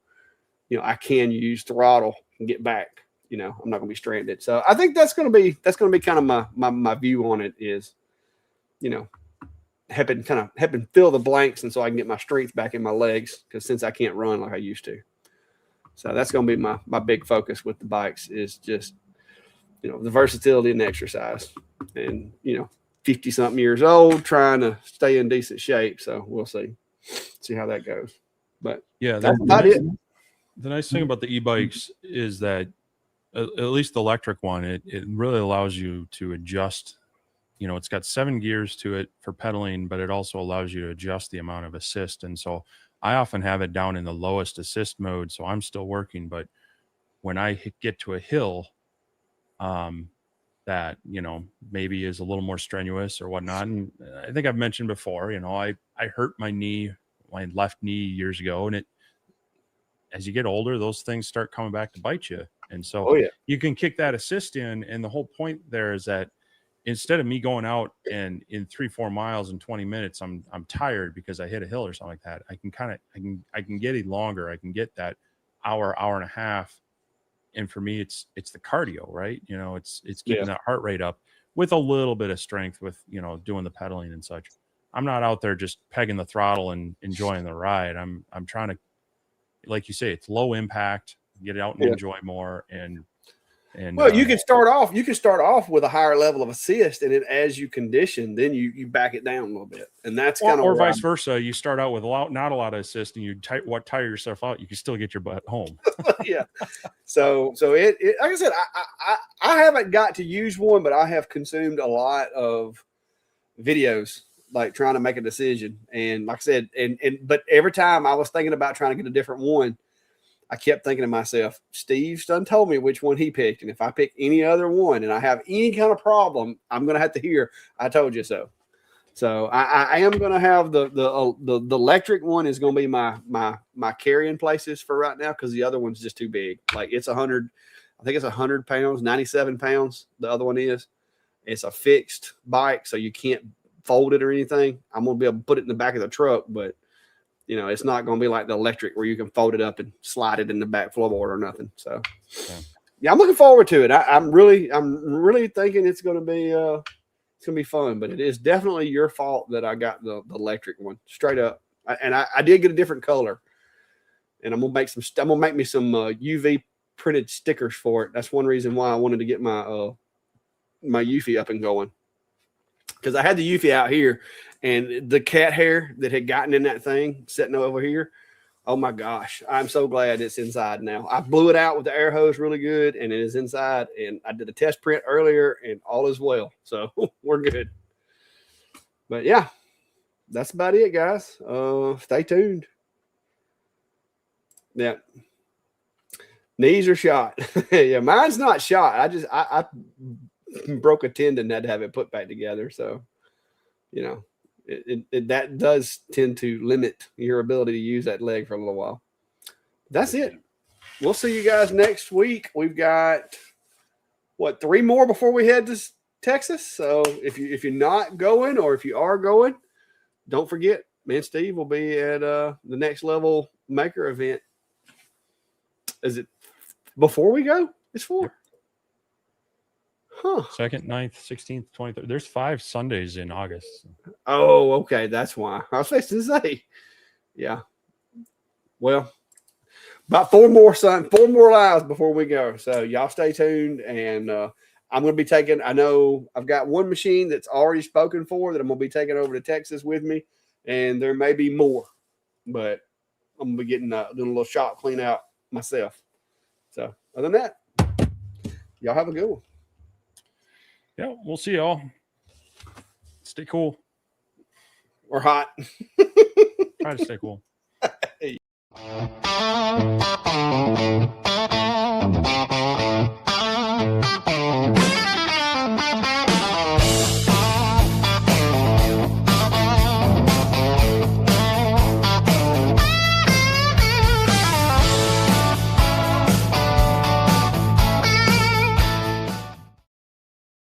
you know, I can use throttle and get back. You know, I'm not going to be stranded. So I think that's going to be kind of my view on it is, you know, helping fill the blanks. And so I can get my strength back in my legs, because since I can't run like I used to. So that's going to be my big focus with the bikes, is just, you know, the versatility and the exercise, and, you know, 50 something years old, trying to stay in decent shape. So we'll see how that goes. But yeah, that's about it. The nice thing about the e-bikes is that, at least the electric one, it really allows you to adjust. You know, it's got 7 gears to it for pedaling, but it also allows you to adjust the amount of assist. And so I often have it down in the lowest assist mode, so I'm still working. But when I get to a hill that, you know, maybe is a little more strenuous or whatnot, and I think I've mentioned before, you know, I hurt my left knee years ago, and as you get older, those things start coming back to bite you. And so you can kick that assist in. And the whole point there is that instead of me going out and in 3-4 miles in 20 minutes, I'm tired because I hit a hill or something like that, I can get it longer. I can get that hour and a half. And for me, it's the cardio, right? You know, it's keeping that heart rate up with a little bit of strength with, you know, doing the pedaling and such. I'm not out there just pegging the throttle and enjoying the ride. I'm trying to, like you say, it's low impact, get out and enjoy more. And well, you can start off with a higher level of assist, and then as you condition, then you back it down a little bit, and that's kind of, or vice versa. You start out with not a lot of assist, and you tire yourself out. You can still get your butt home. Yeah. So it like I said, I haven't got to use one, but I have consumed a lot of videos, like trying to make a decision. And like I said, but every time I was thinking about trying to get a different one, I kept thinking to myself, Steve's done told me which one he picked. And if I pick any other one and I have any kind of problem, I'm going to have to hear, I told you so. So I am going to have the electric one is going to be my carrying places for right now, because the other one's just too big. Like it's 100, I think it's 100 pounds, 97 pounds. The other one is. It's a fixed bike, so you can't fold it or anything. I'm going to be able to put it in the back of the truck, but you know, it's not going to be like the electric where you can fold it up and slide it in the back floorboard or nothing. So yeah, I'm looking forward to it. I'm really thinking it's going to be fun, but it is definitely your fault that I got the electric one straight up. I did get a different color, and I'm gonna make me some UV printed stickers for it. That's one reason why I wanted to get my my Eufy up and going, because I had the Eufy out here, and the cat hair that had gotten in that thing sitting over here. Oh my gosh, I'm so glad it's inside now. I blew it out with the air hose really good, and it is inside. And I did a test print earlier, and all is well. So we're good. But yeah, that's about it, guys. Stay tuned. Yeah. Knees are shot. Yeah, mine's not shot. I broke a tendon, had to have it put back together. So, you know, that does tend to limit your ability to use that leg for a little while. That's it. We'll see you guys next week. We've got 3 more before we head to Texas. So if you're not going, or if you are going, don't forget, me and Steve will be at the Next Level Maker event. Is it before we go? It's 4. Huh. 2nd, 9th, 16th, 23rd. There's 5 Sundays in August. Oh, okay. That's why. I was fixing to say. Yeah. Well, about 4 more lives before we go. So y'all stay tuned. And I'm going to be taking, I know I've got one machine that's already spoken for that I'm going to be taking over to Texas with me. And there may be more. But I'm going to be getting doing a little shop clean out myself. So other than that, y'all have a good one. Yeah, we'll see y'all. Stay cool. Or hot. Try to stay cool. Hey.